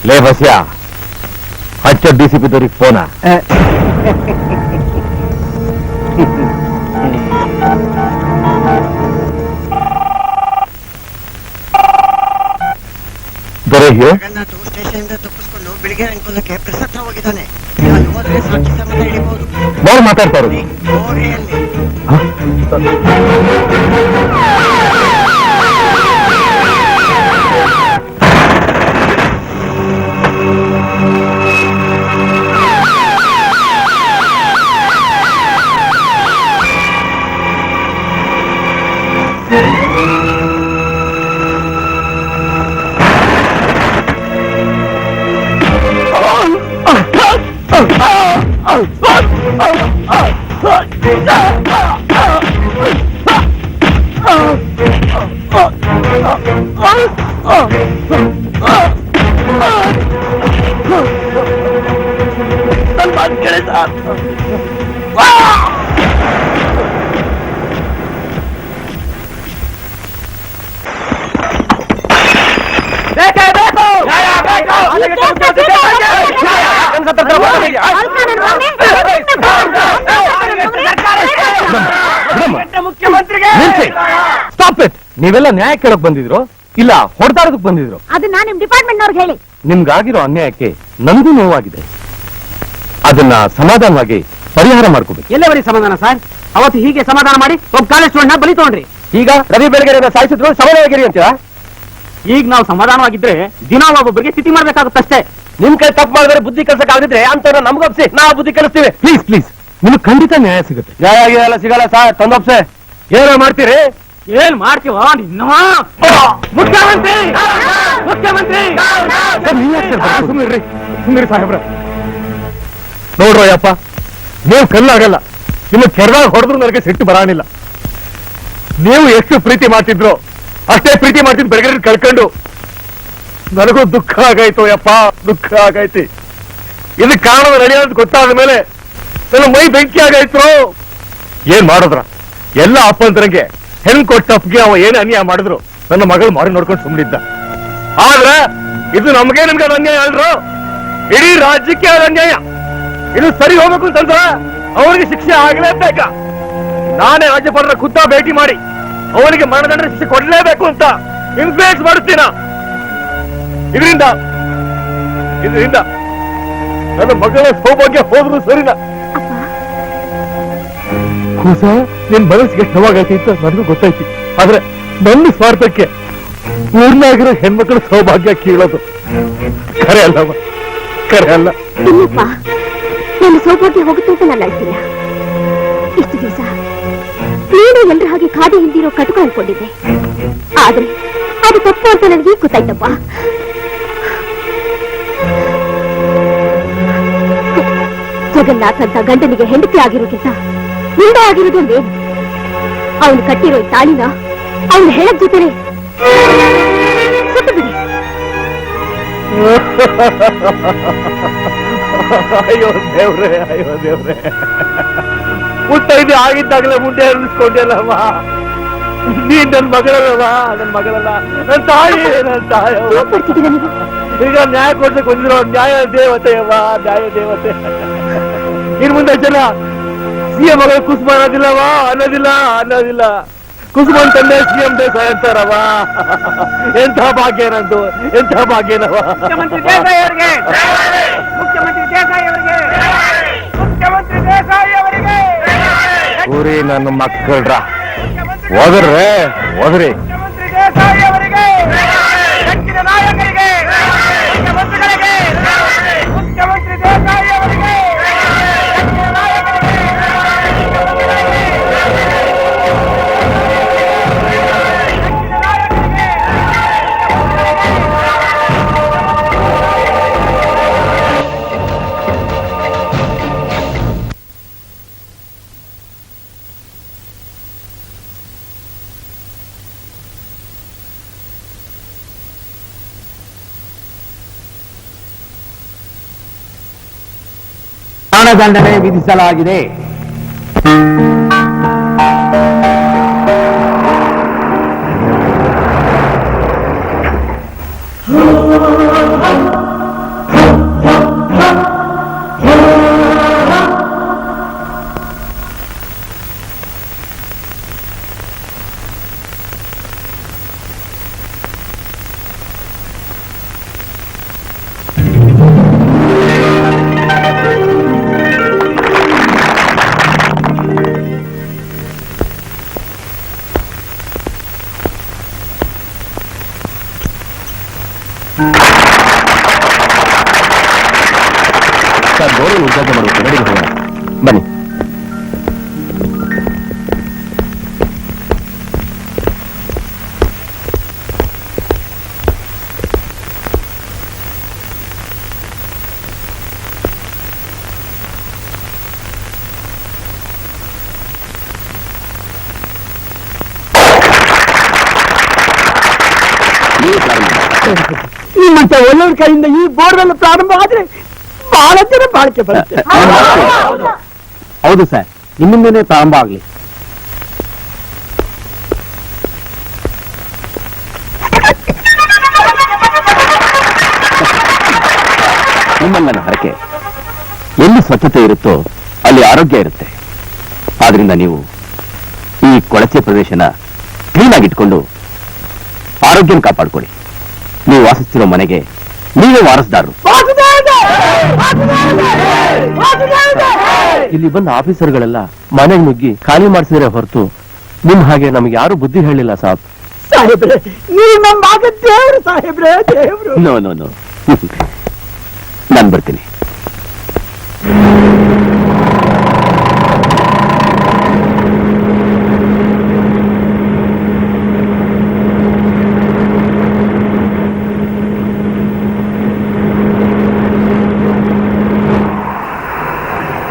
ಲೇ ಬಸ್ಯಾ, ಹಚ್ಚ ಡಿಸಿಪಿ ದವ್ರಿಗೆ ಫೋನ. ದೊರೆ ಜಗನ್ನಾಥ್ ಸ್ಟೇಷನ್ ಇಂದ ತಪ್ಪಿಸ್ಕೊಂಡು ಬೆಳಿಗ್ಗೆ ಅನ್ಕೊಳ್ಳಕ್ಕೆ ಪ್ರಸಕ್ತ ಹೋಗಿದ್ದಾನೆ. ಅಲ್ಲಿ ಹೋದ್ರೆ ಸಾಕ್ಷಿ ಸಮೇತ ಹಿಡಿಬಹುದು. ಯಾರು ಮಾತಾಡ್ತಾರು? ಗೋರಿಯಲ್ಲಿ ಸ್ಟಾಪ್ ಇಟ್. ನೀವೆಲ್ಲ ನ್ಯಾಯ ಕೇಳಕ್ ಬಂದಿದ್ರು ಇಲ್ಲ ಹೊಡೆದಾಡೋದಕ್ ಬಂದಿದ್ರು? ಅದನ್ನ ನಿಮ್ ಡಿಪಾರ್ಟ್ಮೆಂಟ್ ನವ್ರಿಗೆ ಹೇಳಿ. ನಿಮ್ಗಾಗಿರೋ ಅನ್ಯಾಯಕ್ಕೆ ನನಗೂ ನೋವಾಗಿದೆ. ಅದನ್ನ ಸಮಾಧಾನವಾಗಿ ಪರಿಹಾರ ಮಾಡ್ಕೋಬೇಕು. ಎಲ್ಲವರಿ ಸಮಾಧಾನ ಸರ್? ಅವತ್ತು ಹೀಗೆ ಸಮಾಧಾನ ಮಾಡಿ ಒಬ್ಬ ಕಾಲೇಜ್ ಸ್ಟೂಡೆಂಟ್ ಬಲಿ ತಗೊಂಡ್ರಿ. ಈಗ ರವಿ ಬೆಳಗೆರೆ ಸಾಯಿಸಿದ್ರು ಸಮಾಧಾನವಾಗಿರಿ ಅಂತೀರಾ? ಈಗ ನಾವು ಸಮಾಧಾನವಾಗಿದ್ರೆ ದಿನ ಒಬ್ಬೊಬ್ಬರಿಗೆ ಸ್ಥಿತಿ ಮಾಡ್ಬೇಕಾಗುತ್ತಷ್ಟೇ. ನಿಮ್ ಕೈ ತಪ್ಪು ಮಾಡಿದ್ರೆ ಬುದ್ಧಿ ಕಲ್ಸಕ್ ಆಗಿದ್ರೆ ಅಂತ ನಮ್ಗೊಪ್ಸಿ ನಾವು ಬುದ್ಧಿ ಕಲಿಸ್ತೀವಿ. ಪ್ಲೀಸ್ ಪ್ಲೀಸ್, ನಿಮ್ಗೆ ಖಂಡಿತ ನ್ಯಾಯ ಸಿಗುತ್ತೆ. ನ್ಯಾಯ ಸಿಗಲ್ಲ ಸರ್, ತಂದೊಪ್ಸೆ. ಏನೋ ಮಾಡ್ತೀರಿ? ಏನ್ ಮಾಡ್ತೀವ ನಿನ್ನ ಮುಖ್ಯಮಂತ್ರಿ ಮುಖ್ಯಮಂತ್ರಿ ಸುಂದರಿ ಸಾಹೇಬ್ರ ನೋಡ್ರಯ್ಯಪ್ಪ, ನೀವು ಕಲ್ಲಾಗಲ್ಲ. ನಿಮ್ಮ ಕೆರದಾಗ ಹೊಡೆದ್ರು ನನಗೆ ಸಿಟ್ಟು ಬರಾಣಿಲ್ಲ. ನೀವು ಎಷ್ಟು ಪ್ರೀತಿ ಮಾಡ್ತಿದ್ರು ಅಷ್ಟೇ ಪ್ರೀತಿ ಮಾಡ್ತಿದ್ ಬೆಳಗ್ಗೆ ಕಳ್ಕೊಂಡು ನನಗೂ ದುಃಖ ಆಗಾಯ್ತು ಯಪ್ಪ, ದುಃಖ ಆಗೈತಿ. ಇದಕ್ಕೆ ಕಾರಣದ ನಡೆಯೋದು ಗೊತ್ತಾದ ಮೇಲೆ ನನ್ನ ಮೈ ಬೆಂಕಿ ಆಗಾಯ್ತು. ಏನ್ ಮಾಡೋದ್ರ? ಎಲ್ಲ ಅಪ್ಪಂತರಂಗೆ ಹೆಣ್ ಕೊಟ್ಟಪ್ಪಿಗೆ ಅವ ಏನೇ ಅನ್ಯಾಯ ಮಾಡಿದ್ರು ನನ್ನ ಮಗಳು ಮಾರಿ ನೋಡ್ಕೊಂಡು ಸುಮ್ಮನಿದ್ದ. ಆದ್ರೆ ಇದು ನಮ್ಗೆ ನಿಮ್ಗೆ ಅನ್ಯಾಯ ಅಲ್ರು, ಇಡೀ ರಾಜ್ಯಕ್ಕೆ ಅದು ಅನ್ಯಾಯ. ಇದು ಸರಿ ಹೋಗ್ಬೇಕು ಅಂತಂದ್ರೆ ಅವನಿಗೆ ಶಿಕ್ಷೆ ಆಗ್ಲೇಬೇಕಾ? ನಾನೇ ರಾಜ್ಯಪಾಲರ ಖುದ್ದ ಭೇಟಿ ಮಾಡಿ ಅವನಿಗೆ ಮರಣದಂಡ ಶಿಕ್ಷೆ ಕೊಡ್ಲೇಬೇಕು ಅಂತ ಇನ್ಫ್ಲೂಯೆನ್ಸ್ ಮಾಡುತ್ತೀನ. ಇದರಿಂದ ನನ್ನ ಮಗಳ ಸೌಭಾಗ್ಯ ಹೋದ್ರು ಸರಿನಾ? ಕೂಸ, ನಿನ್ ಮನಸ್ಸಿಗೆ ನೋವಾಗೈತಿ ಅಂತ ನನಗೂ ಗೊತ್ತೈತಿ. ಆದ್ರೆ ನನ್ನ ಸ್ವಾರ್ಥಕ್ಕೆ ಊರ್ನಾಗಿರೋ ಹೆಣ್ಮಕ್ಳ ಸೌಭಾಗ್ಯ ಕೀಳೋದು ಖರೆ ಅಲ್ಲವ, ಖರೆ ಅಲ್ಲ. ಇಲ್ಲಪ್ಪ, ನನ್ನ ಸೌಭಾಗ್ಯ ಹೋಗುತ್ತೆ ಅಂತ ನಾನು ಅಳ್ತಿಲ್ಲ. ಇಷ್ಟು ದಿವಸ ನೀನು ಎಲ್ಲರ ಹಾಗೆ ಕಾದೆ ಹಿಂದಿರೋ ಕಟುಕ ಅನ್ಕೊಂಡಿದ್ದೆ. ಆದ್ರೆ ಅದು ತಪ್ಪು ಅಂತ ನನಗೆ ಗೊತ್ತಾಯ್ತಪ್ಪ. ಜಗನ್ನಾಥ್ ಅಂತ ಗಂಡನಿಗೆ ಹೆಂಡತಿ ಆಗಿರೋಕ್ಕಿಂತ ಮುಂದೆ ಆಗಿರೋದು ಮೇಲು. ಅವನು ಕಟ್ಟಿರೋ ಈ ತಾಳಿನ ಅವನು ಹೇಳಕ್ ಜೊತೆನೆ ಸುಟ್ಟು ಬಿಡಿ. ಅಯ್ಯೋ ದೇವ್ರೆ, ಅಯ್ಯೋ ದೇವ್ರೆ, ಮುತ್ತೈದು ಆಗಿದ್ದಾಗಲೇ ಮುಂದೆ ಅನ್ನಿಸ್ಕೊಂಡೆಲ್ಲಮ್ಮ. ನೀನ್ ನನ್ ಮಗಳಲ್ಲವ, ನನ್ ಮಗಳಲ್ಲ, ನನ್ ತಾಯಿ, ನನ್ ತಾಯ. ಬರ್ತಿದ್ದೀರ ನೀವು? ಈಗ ನ್ಯಾಯ ಕೊಡ್ಸಕ್ ಬಂದಿರೋ ನ್ಯಾಯ ದೇವತೆಯವ್ವ, ನ್ಯಾಯ ದೇವತೆ. ಇನ್ ಮುಂದೆ ಜನ ಸಿಎಂ ಮಗಳ ಕುಸುಮ ಅನ್ನೋದಿಲ್ಲ. ಕುಸುಮನ್ ತಂದೆ ಸಿಎಂ ದೇಸಾಯಿ ಅಂತಾರವ. ಎಂಥ ಭಾಗ್ಯ ನಂದು, ಎಂಥ ಭಾಗ್ಯನವ. ಮುಖ್ಯಮಂತ್ರಿ ದೇಸಾಯಿ ಅವರಿಗೆ, ಮುಖ್ಯಮಂತ್ರಿ ದೇಸಾಯಿ ಅವರಿಗೆ, ಮುಖ್ಯಮಂತ್ರಿ ದೇಸಾಯಿ ಅವರಿಗೆ. ಊರಿ ನನ್ನ ಮಕ್ಕಳ್ರ ಹೋದ್ರಿ ಮುಖ್ಯಮಂತ್ರಿ ದೇಸಾಯಿ ಅವರಿಗೆ, ಹೆಚ್ಚಿನ ನಾಯಕರಿಗೆ, ಮುಖ್ಯಮಂತ್ರಿಗಳಿಗೆ, ಮುಖ್ಯಮಂತ್ರಿ ದೇಸಾಯಿ ಅವರಿಗೆ, ಹೆಚ್ಚಿನ ನಾಯಕರಿಗೆ. ಮರಣದಂಡನೆ ವಿಧಿಸಲಾಗಿದೆ. ಸರ್, ಗೋಡೆ ಉದ್ಘಾಟನೆ ಮಾಡಬೇಕು, ರೆಡಿ ಹೋಗೋಣ ಬನ್ನಿ. ನಿಮ್ಮಂತ ಒಳ್ಳೆಯ ಕೈಯಿಂದ ಈ ಬೋರ್ವೆಲ್ ಪ್ರಾರಂಭ ಆದ್ರೆ ಬಹಳ ಜನ ಬಾಳಿಕೆ ಬರುತ್ತೆ. ಹೌದು ಸರ್, ನಿಮ್ಮಿಂದನೇ ಪ್ರಾರಂಭ ಆಗ್ಲಿ. ನಿಮ್ಮಲ್ಲಿ ನನ್ನ ಹರಕೆ, ಎಲ್ಲಿ ಸ್ವಚ್ಛತೆ ಇರುತ್ತೋ ಅಲ್ಲಿ ಆರೋಗ್ಯ ಇರುತ್ತೆ. ಆದ್ರಿಂದ ನೀವು ಈ ಕೊಳಚೆ ಪ್ರದೇಶನ ಕ್ಲೀನ್ ಆಗಿಟ್ಕೊಂಡು ಆರೋಗ್ಯನ ಕಾಪಾಡ್ಕೊಳ್ಳಿ. ನೀವು ವಾಸಿಸ್ತಿರೋ ಮನೆಗೆ ನೀವೇ ವಾರಸ್ದಾರರು. ಇಲ್ಲಿ ಬಂದ ಆಫೀಸರ್ಗಳೆಲ್ಲ ಮನೆಗೆ ನುಗ್ಗಿ ಖಾಲಿ ಮಾಡಿಸಿದ್ರೆ ಹೊರತು ನಿಮ್ ಹಾಗೆ ನಮ್ಗೆ ಯಾರು ಬುದ್ಧಿ ಹೇಳಿಲ್ಲ ಸಾಬ್. ಸಾಹೇಬ್ರೆ, ನೀವು ನಮ್ಮ ದೇವ್ರು ಸಾಹೇಬ್ರೆ, ದೇವ್ರು. ನೋ ನೋ ನೋ ನಾನು ಬರ್ತೀನಿ.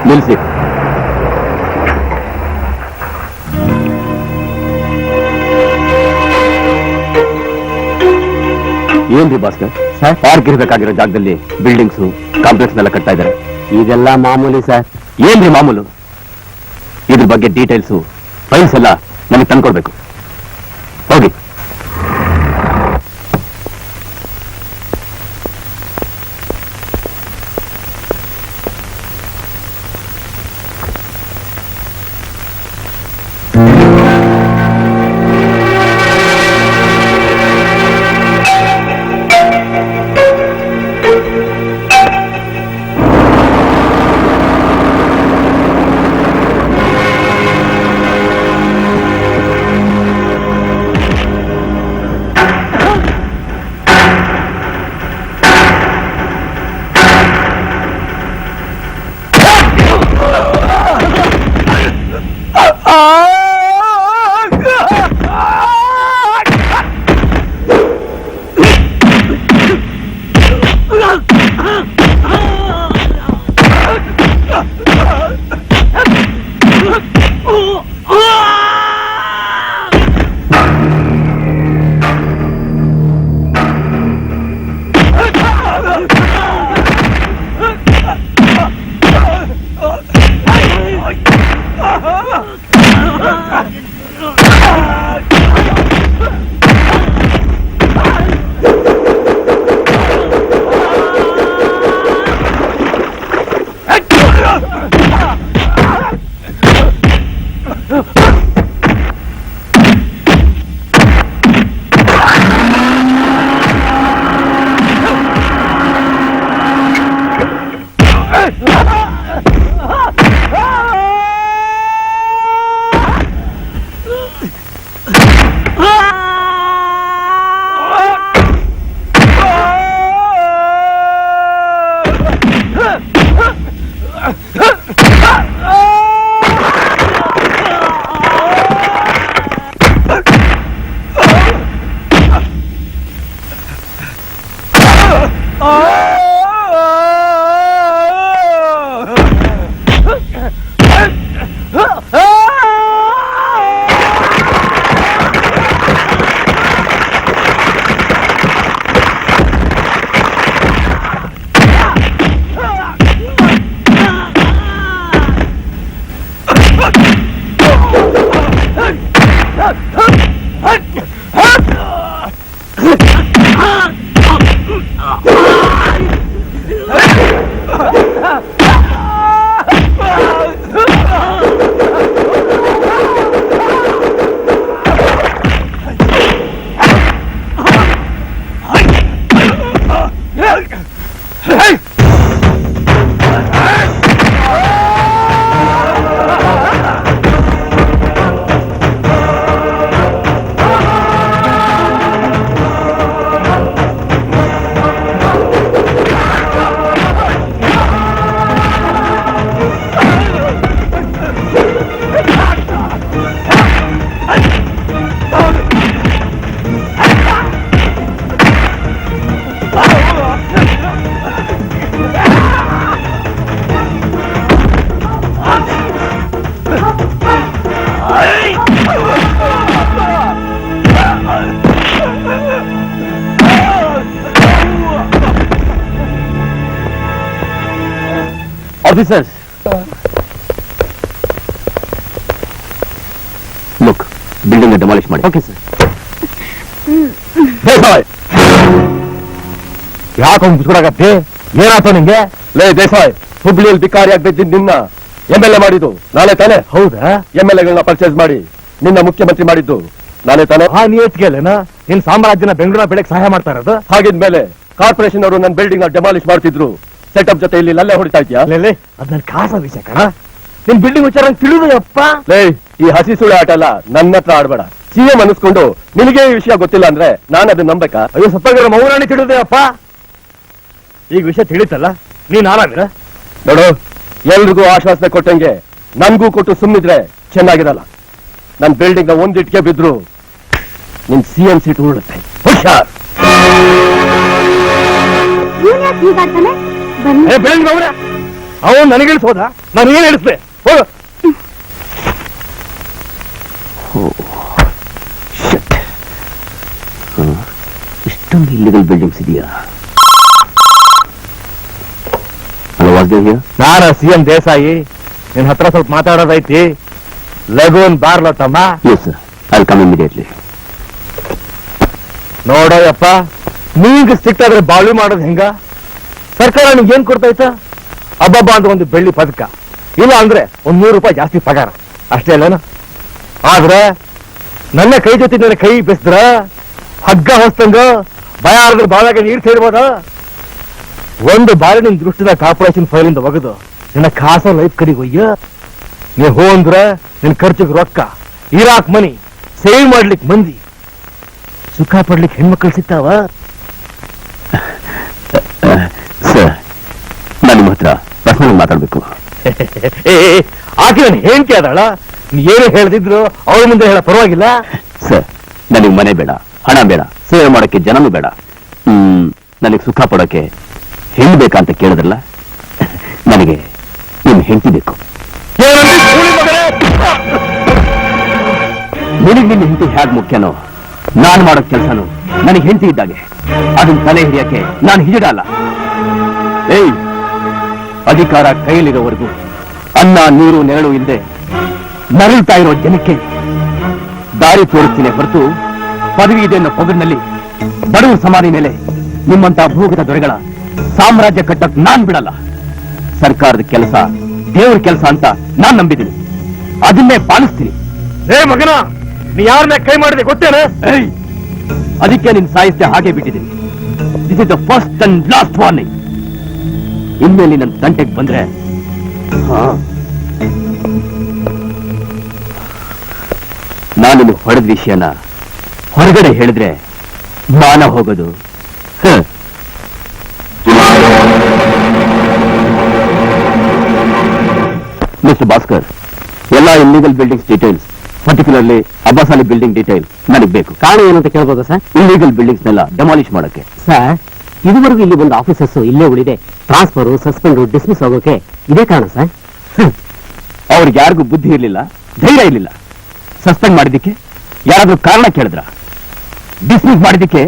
ನಿಲ್ಸಿ. ಏನ್ರಿ ಭಾಸ್ಕರ್, ಪಾರ್ಕ್ ಇರ್ಬೇಕಾಗಿರೋ ಜಾಗದಲ್ಲಿ ಬಿಲ್ಡಿಂಗ್ಸ್ ಕಾಂಪ್ಲೆಕ್ಸ್ ಎಲ್ಲ ಕಟ್ತಾ ಇದ್ದಾರೆ. ಇದೆಲ್ಲ ಮಾಮೂಲಿ ಸರ್. ಏನ್ರಿ ಮಾಮೂಲು? ಇದ್ರ ಬಗ್ಗೆ ಡೀಟೇಲ್ಸ್ ಫೈಲ್ಸ್ ಎಲ್ಲ ನಮಗೆ ತಂದ್ಕೊಡ್ಬೇಕು. ಹೋಗಿ. ಆಫೀಸರ್ಸ್, ಲುಕ್, ಬಿಲ್ಡಿಂಗ್ ಡೆಮಾಲಿಷ್ ಮಾಡಿ. Okay sir. ದೇಸಾಯ್, ಯಾಕೆ ಮುಚ್ಕೊಡಕತ್ತಿ? ಏನಾಯ್ತು ನಿಂಗೆ? ಲೇ ದೇಸಾಯ್, ಹುಬ್ಳಿಯಲ್ಲಿ ಬಿಕಾರಿ ಆಗ್ಬಿದ್ದ ನಿನ್ನ MLA ಮಾಡಿದ್ದು ನಾಳೆ ತಾನೆ? ಹೌದಾ? MLAಗಳನ್ನ ಪರ್ಚೇಸ್ ಮಾಡಿ ನಿನ್ನ ಮುಖ್ಯಮಂತ್ರಿ ಮಾಡಿದ್ದು ನಾಳೆ ತಾನೆ? ನೀ ಎತ್ಗೆಲೇನ ನಿನ್ ಸಾಮ್ರಾಜ್ಯನ ಬೆಂಗಳೂರಿನ ಬೆಳಗ್ಗೆ ಸಹಾಯ ಮಾಡ್ತಾ ಇರೋದು? ಹಾಗಿದ್ಮೇಲೆ ಕಾರ್ಪೊರೇಷನ್ ಅವರು ನನ್ನ ಬಿಲ್ಡಿಂಗ್ ಡೆಮಾಲಿಷ್ ಮಾಡ್ತಿದ್ರು, ಸೆಟಪ್ ಜೊತೆ ಇಲ್ಲಿ ಅಲ್ಲೇ ಹೊಡಿತಾ ಇದೆಯಾ? ಅದನ್ನ ಖಾಸ ವಿಷಯ ಕಣ. ನಿನ್ ಬಿಲ್ಡಿಂಗ್ ವಿಚಾರ ತಿಳಿದಪ್ಪ. ಲೇ, ಈ ಹಸಿ ಸುಳ್ಳು ಆಟ ಅಲ್ಲ, ನನ್ನ ಹತ್ರ ಆಡ್ಬೇಡ. CM ಅನಿಸ್ಕೊಂಡು ನಿನಗೆ ಈ ವಿಷಯ ಗೊತ್ತಿಲ್ಲ ಅಂದ್ರೆ ನಾನು ಅದನ್ನ ನಂಬೇಕಾ? ಅಯ್ಯೋ ಸತ್ತಾಗಿರೋ ಮೌರಾಣಿ ತಿಳಿದೆ ಅಪ್ಪ. ಈಗ ವಿಷಯ ತಿಳಿತಲ್ಲ, ನೀನ್ ಆರಾಮಿರ? ನೋಡು, ಎಲ್ರಿಗೂ ಆಶ್ವಾಸನೆ ಕೊಟ್ಟಂಗೆ ನನ್ಗೂ ಕೊಟ್ಟು ಸುಮ್ಮನಿದ್ರೆ ಚೆನ್ನಾಗಿರಲ್ಲ. ನನ್ ಬಿಲ್ಡಿಂಗ್ ಒಂದಿಟ್ಗೆ ಬಿದ್ರು ನಿನ್ CM ಸೀಟ್ ಉರುಳುತ್ತೆ. ಹುಷಾರ್. ಇವ್ನ್ ಯಾಕೆ ಹೀಗಾಡ್ತಾನೆ? ಬನ್ನಿ. ಬಿಲ್ಡಿಂಗ್ ಅವನು ನನಗೆ ಇಳಿಸೋದ? ನಾನು ಏನ್ ಇಳಿಸ್ದೆ? ಹೋಗು. ಇಷ್ಟೊಂದು ಇಲ್ಲಿಗಲ್ ಬಿಲ್ಡಿಂಗ್ಸ್ ಇದೆಯಾ? ಹಲೋ, ವಾಸುದೇವ್. ನಾನು CM ದೇಸಾಯಿ. ನಿನ್ ಹತ್ರ ಸ್ವಲ್ಪ ಮಾತಾಡೋದೈತಿ. ಲಗೂನ್ ಬಾರ್ಲ ತಮ್ಮ. Yes sir, I come immediately. ನೋಡೋಯಪ್ಪ, ನೀಗ ಸಿಕ್ತಾದ್ರೆ ಬಾಳಿ ಮಾಡೋದು ಹೆಂಗ? ಸರ್ಕಾರ ನಿಮ್ಗೆ ಏನ್ ಕೊಡ್ತೈತ? ಹಬ್ಬಬ್ಬ ಅಂದ್ರೆ ಒಂದು ಬೆಳ್ಳಿ ಪದಕ, ಇಲ್ಲ ಅಂದ್ರೆ ಒಂದ್ ₹100 ಜಾಸ್ತಿ ಪಗಾರ, ಅಷ್ಟೇ ಅಲ್ಲೇನ? ಆದ್ರೆ ನನ್ನ ಕೈ ಜೊತೆ ನನ್ನ ಕೈ ಬೆಸ್ದ್ರ ಹಗ್ಗ ಹೊಸ್ತಂಗ ಭಯ ಆದ್ರೆ ಬಾಳಾಗ ನೀರ್ ಸೇರ್ಬೋದ? ಒಂದು ಬಾರಿ ನಿನ್ ದೃಷ್ಟಿನ ಕಾರ್ಪೊರೇಷನ್ ಫೈಲಿಂದ ಒಗದು ನಿನ್ನ ಖಾಸ ಲೈಫ್ ಕಡೆಗೆ ಒಯ್ಯ. ನೀವ್ ಹೋ ಅಂದ್ರ ನಿನ್ ಖರ್ಚಿಗೆ ರೊಕ್ಕ, ಇರಾಕ್ ಮನಿ, ಸೇವ್ ಮಾಡ್ಲಿಕ್ ಮಂದಿ, ಸುಖ ಪಡ್ಲಿಕ್ಕೆ ಹೆಣ್ಮಕ್ಳು ಸಿಗ್ತಾವ. ಸರ್, ನಾನು ನಿಮ್ಮ ಹತ್ರ ಪರ್ಸನಲ್ ಮಾತಾಡ್ಬೇಕು. ಆಕೆ ನನ್ನ ಹೆಂಡತಿ ಅದಾಳ, ನೀ ಏನು ಹೇಳ್ದಿದ್ರು ಅವ್ರ ಮುಂದೆ ಹೇಳ ಪರವಾಗಿಲ್ಲ. ಸರ್, ನನಗೆ ಮನೆ ಬೇಡ, ಹಣ ಬೇಡ, ಸೇವೆ ಮಾಡೋಕ್ಕೆ ಜನನೂ ಬೇಡ. ನನಗೆ ಸುಖ ಪಡೋಕೆ ಹೆಣ್ಣು ಬೇಕಂತ ಕೇಳಿದ್ರಲ್ಲ, ನನಗೆ ನಿಮ್ ಹೆಂಡತಿ ಬೇಕು. ನಿನಗೆ ನಿನ್ನ ಹೆಂಡತಿ ಹೇಗೆ ಮುಖ್ಯನೋ, ನಾನು ಮಾಡೋ ಕೆಲಸನು ನನಗೆ ಹೆಂಡತಿ ಇದ್ದಾಗೆ. ಅದನ್ನ ತಲೆ ಹಿಡಿಯಕ್ಕೆ ನಾನು ಹಿಡಿಯಲ್ಲ. ಏಯ್, ಅಧಿಕಾರ ಕೈಯಲ್ಲಿರೋವರೆಗೂ ಅನ್ನ ನೀರು ನೆರಳು ಇಲ್ಲದೆ ನರಳ್ತಾ ಇರೋ ಜನಕ್ಕೆ ದಾರಿ ತೋರಿಸ್ತೀನಿ ಹೊರತು ಪದವಿ ಇದೆ ಅನ್ನೋ ಪೊಗರಿನಲ್ಲಿ ಬಡವ ಸಮಾಧಿ ಮೇಲೆ ನಿಮ್ಮಂತ ಭೂಗತ ದೊರೆಗಳ ಸಾಮ್ರಾಜ್ಯ ಕಟ್ಟಕ್ ನಾನ್ ಬಿಡಲ್ಲ. ಸರ್ಕಾರದ ಕೆಲಸ ದೇವ್ರ ಕೆಲಸ ಅಂತ ನಾನ್ ನಂಬಿದ್ದೀನಿ, ಅದನ್ನೇ ಪಾಲಿಸ್ತೀನಿ. ಮಗನ, ನೀ ಯಾರನ್ನ ಕೈ ಮಾಡಿದೆ ಗೊತ್ತೇನೆ? ಅದಕ್ಕೆ ನಿನ್ ಸಾಹಿತ್ಯ ಹಾಗೆ ಬಿಟ್ಟಿದ್ದೀನಿ. This is the first and last warning. ಇನ್ಮೇಲೆ ನನ್ನ ತಂಟೆಗೆ ಬಂದ್ರೆ ನಾನು ನಿಮಗೆ ಹೊಡೆದ ವಿಷಯನ ಹೊರಗಡೆ ಹೇಳಿದ್ರೆ ಮಾನ ಹೋಗೋದು. ಮಿಸ್ಟರ್ ಭಾಸ್ಕರ್, ಎಲ್ಲಾ ಇಲ್ಲಿಗಲ್ buildings details, particularly Abbasali building details ನನಗೆ ಬೇಕು. ಕಾರಣ ಏನಂತ ಕೇಳ್ಬೋದಾ ಸರ್? ಇಲ್ಲಿಗಲ್ ಬಿಲ್ಡಿಂಗ್ಸ್ನೆಲ್ಲ ಡೆಮಾಲಿಷ್ ಮಾಡಕ್ಕೆ. ಸರ್, ಇದುವರೆಗೂ ಇಲ್ಲಿ ಒಂದು ಆಫೀಸರ್ಸ್ ಇಲ್ಲೇ ಉಳಿದೆ. ಟ್ರಾನ್ಸ್ಫರ್, ಸಸ್ಪೆಂಡ್, ಡಿಸ್ಮಿಸ್ ಆಗೋಕೆ ಇದೇ ಕಾರಣ ಸರ್. ಅವ್ರಿಗೆ ಯಾರಿಗೂ ಬುದ್ಧಿ ಇರಲಿಲ್ಲ, ಧೈರ್ಯ ಇರಲಿಲ್ಲ. ಸಸ್ಪೆಂಡ್ ಮಾಡಿದ್ದಕ್ಕೆ ಯಾರಾದ್ರೂ ಕಾರಣ ಕೇಳಿದ್ರ? ಡಿಸ್ಮಿಸ್ ಮಾಡಿದ್ದಕ್ಕೆ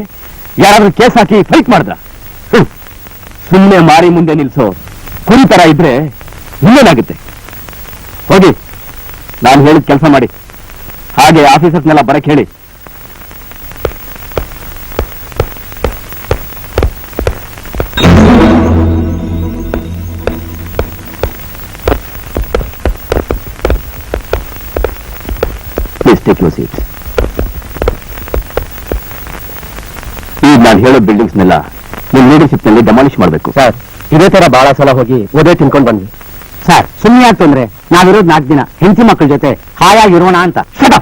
ಯಾರಾದ್ರೂ ಕೇಸ್ ಹಾಕಿ ಫೈಟ್ ಮಾಡಿದ್ರ? ಸುಮ್ಮನೆ ಮಾರಿ ಮುಂದೆ ನಿಲ್ಸೋ ಕುರಿ ತರ ಇದ್ರೆ ಇನ್ನೇನಾಗುತ್ತೆ? ಹೋಗಿ, ನಾನು ಹೇಳಿದ ಕೆಲಸ ಮಾಡಿ. ಹಾಗೆ ಆಫೀಸರ್ಸ್ನೆಲ್ಲ ಬರಕ್ ಹೇಳಿ. Please take your seat. ಈಗ ನಾನು ಹೇಳೋ ಬಿಲ್ಡಿಂಗ್ಸ್ನೆಲ್ಲ ನಿಮ್ಮ ಲೀಡರ್ಶಿಪ್ ನಲ್ಲಿ ಡೆಮಾಲಿಷ್ ಮಾಡಬೇಕು. ಸರ್, ಇದೇ ತರ ಬಹಳ ಸಲ ಹೋಗಿ ಓದೇ ತಿನ್ಕೊಂಡು ಬಂದ್ವಿ. ಸರ್, ಸುಮ್ಮನೆ ಆಗ್ತು ಅಂದ್ರೆ ನಾವಿರೋದು 4 ದಿನ ಹೆಂಡತಿ ಮಕ್ಕಳ ಜೊತೆ ಹಾಯಾಗಿರೋಣ ಅಂತ. ಶಟ್.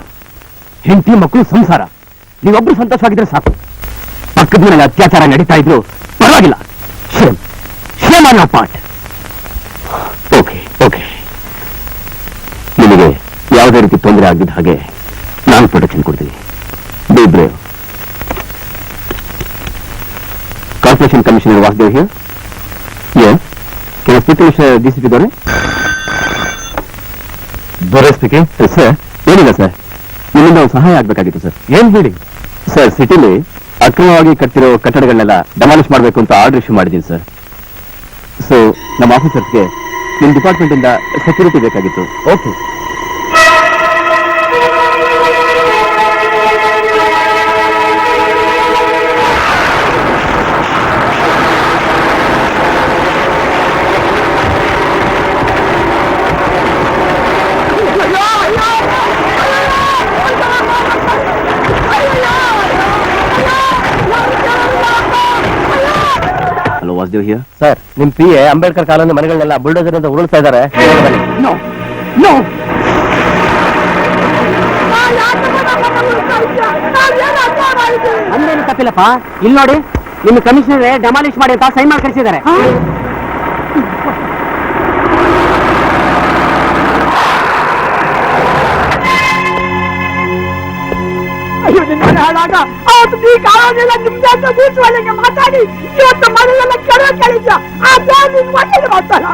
ಹೆಂಡತಿ ಮಕ್ಕಳು ಸಂಸಾರ, ನೀವೊಬ್ರು ಸಂತೋಷವಾಗಿದ್ರೆ ಸಾಕು. ಪಕ್ಕದ ಮನೆಯಲ್ಲಿ ಅತ್ಯಾಚಾರ ನಡೀತಾ ಇದ್ರು ಪರವಾಗಿಲ್ಲ. Shame, shame on your part. Okay okay, ನಿಮಗೆ ಯಾವುದೇ ರೀತಿ ತೊಂದರೆ ಆಗಿದ್ದ ಹಾಗೆ ನಾನು ಪ್ರೊಟೆಕ್ಷನ್ ಕೊಡ್ತೀನಿ. Be brave. Corporation commissioner Vasudev here. Yes, ಕೆಲ ಸ್ಪೀಕರ್ DCP ದೊರೆ. ದೊರೆ ಸ್ಪೀಕಿಂಗ್. ಸರ್, ಏನಿಲ್ಲ ಸರ್, ನಿಮ್ಮಿಂದ ಒಂದು ಸಹಾಯ ಆಗ್ಬೇಕಾಗಿತ್ತು ಸರ್. ಏನ್ ಹೇಳಿ? ಸರ್, ಸಿಟಿಲಿ ಅಕ್ರಮವಾಗಿ ಕಟ್ಟಿರೋ ಕಟ್ಟಡಗಳನ್ನೆಲ್ಲ ಡೆಮಾಲಿಷ್ ಮಾಡಬೇಕು ಅಂತ ಆರ್ಡರ್ ಇಶ್ಯೂ ಮಾಡಿದ್ದೀನಿ ಸರ್. ಸೊ ನಮ್ಮ ಆಫೀಸರ್ಸ್ಗೆ ನಿಮ್ ಡಿಪಾರ್ಟ್ಮೆಂಟ್ ಇಂದ ಸೆಕ್ಯೂರಿಟಿ ಬೇಕಾಗಿತ್ತು. Okay. Hello, Vasudev here. Sir, ನಿಮ್ ಪಿ ಎ ಅಂಬೇಡ್ಕರ್ ಕಾಲೋನಿ ಮನೆಗಳನ್ನೆಲ್ಲ ಬುಲ್ಡೋಸರ್ ಅಂತ ಉರುಳಿಸ್ತಾ ಇದ್ದಾರೆ. ಅಂದೇನು ತಪ್ಪಿಲ್ಲಪ್ಪ. ಇಲ್ಲಿ ನೋಡಿ, ನಿಮ್ಮ ಕಮಿಷನರ್ ಡೆಮಾಲಿಷ್ ಮಾಡಿ ಅಂತ ಸೈನ್ ಮಾಡಿ ಕಳಿಸಿದ್ದಾರೆ. ಅಯ್ಯೋ, ನಿನ್ನ ಹಾಳಾಗ ಅವತ್ತು ಈ ಕಾಲೋನಿಯೆಲ್ಲ ನಿಮ್ದೆ ಅಂತ ಬೂಚುವಳಿಗೆ ಮಾತಾಡಿ ಇವತ್ತು ಮನೆಯೆಲ್ಲ ಕೆಳಗೆ ಕಳಿಸ ಆ ದೇವ್ರು ಒಳ್ಳೆದು ಮಾಡ್ತಾರ.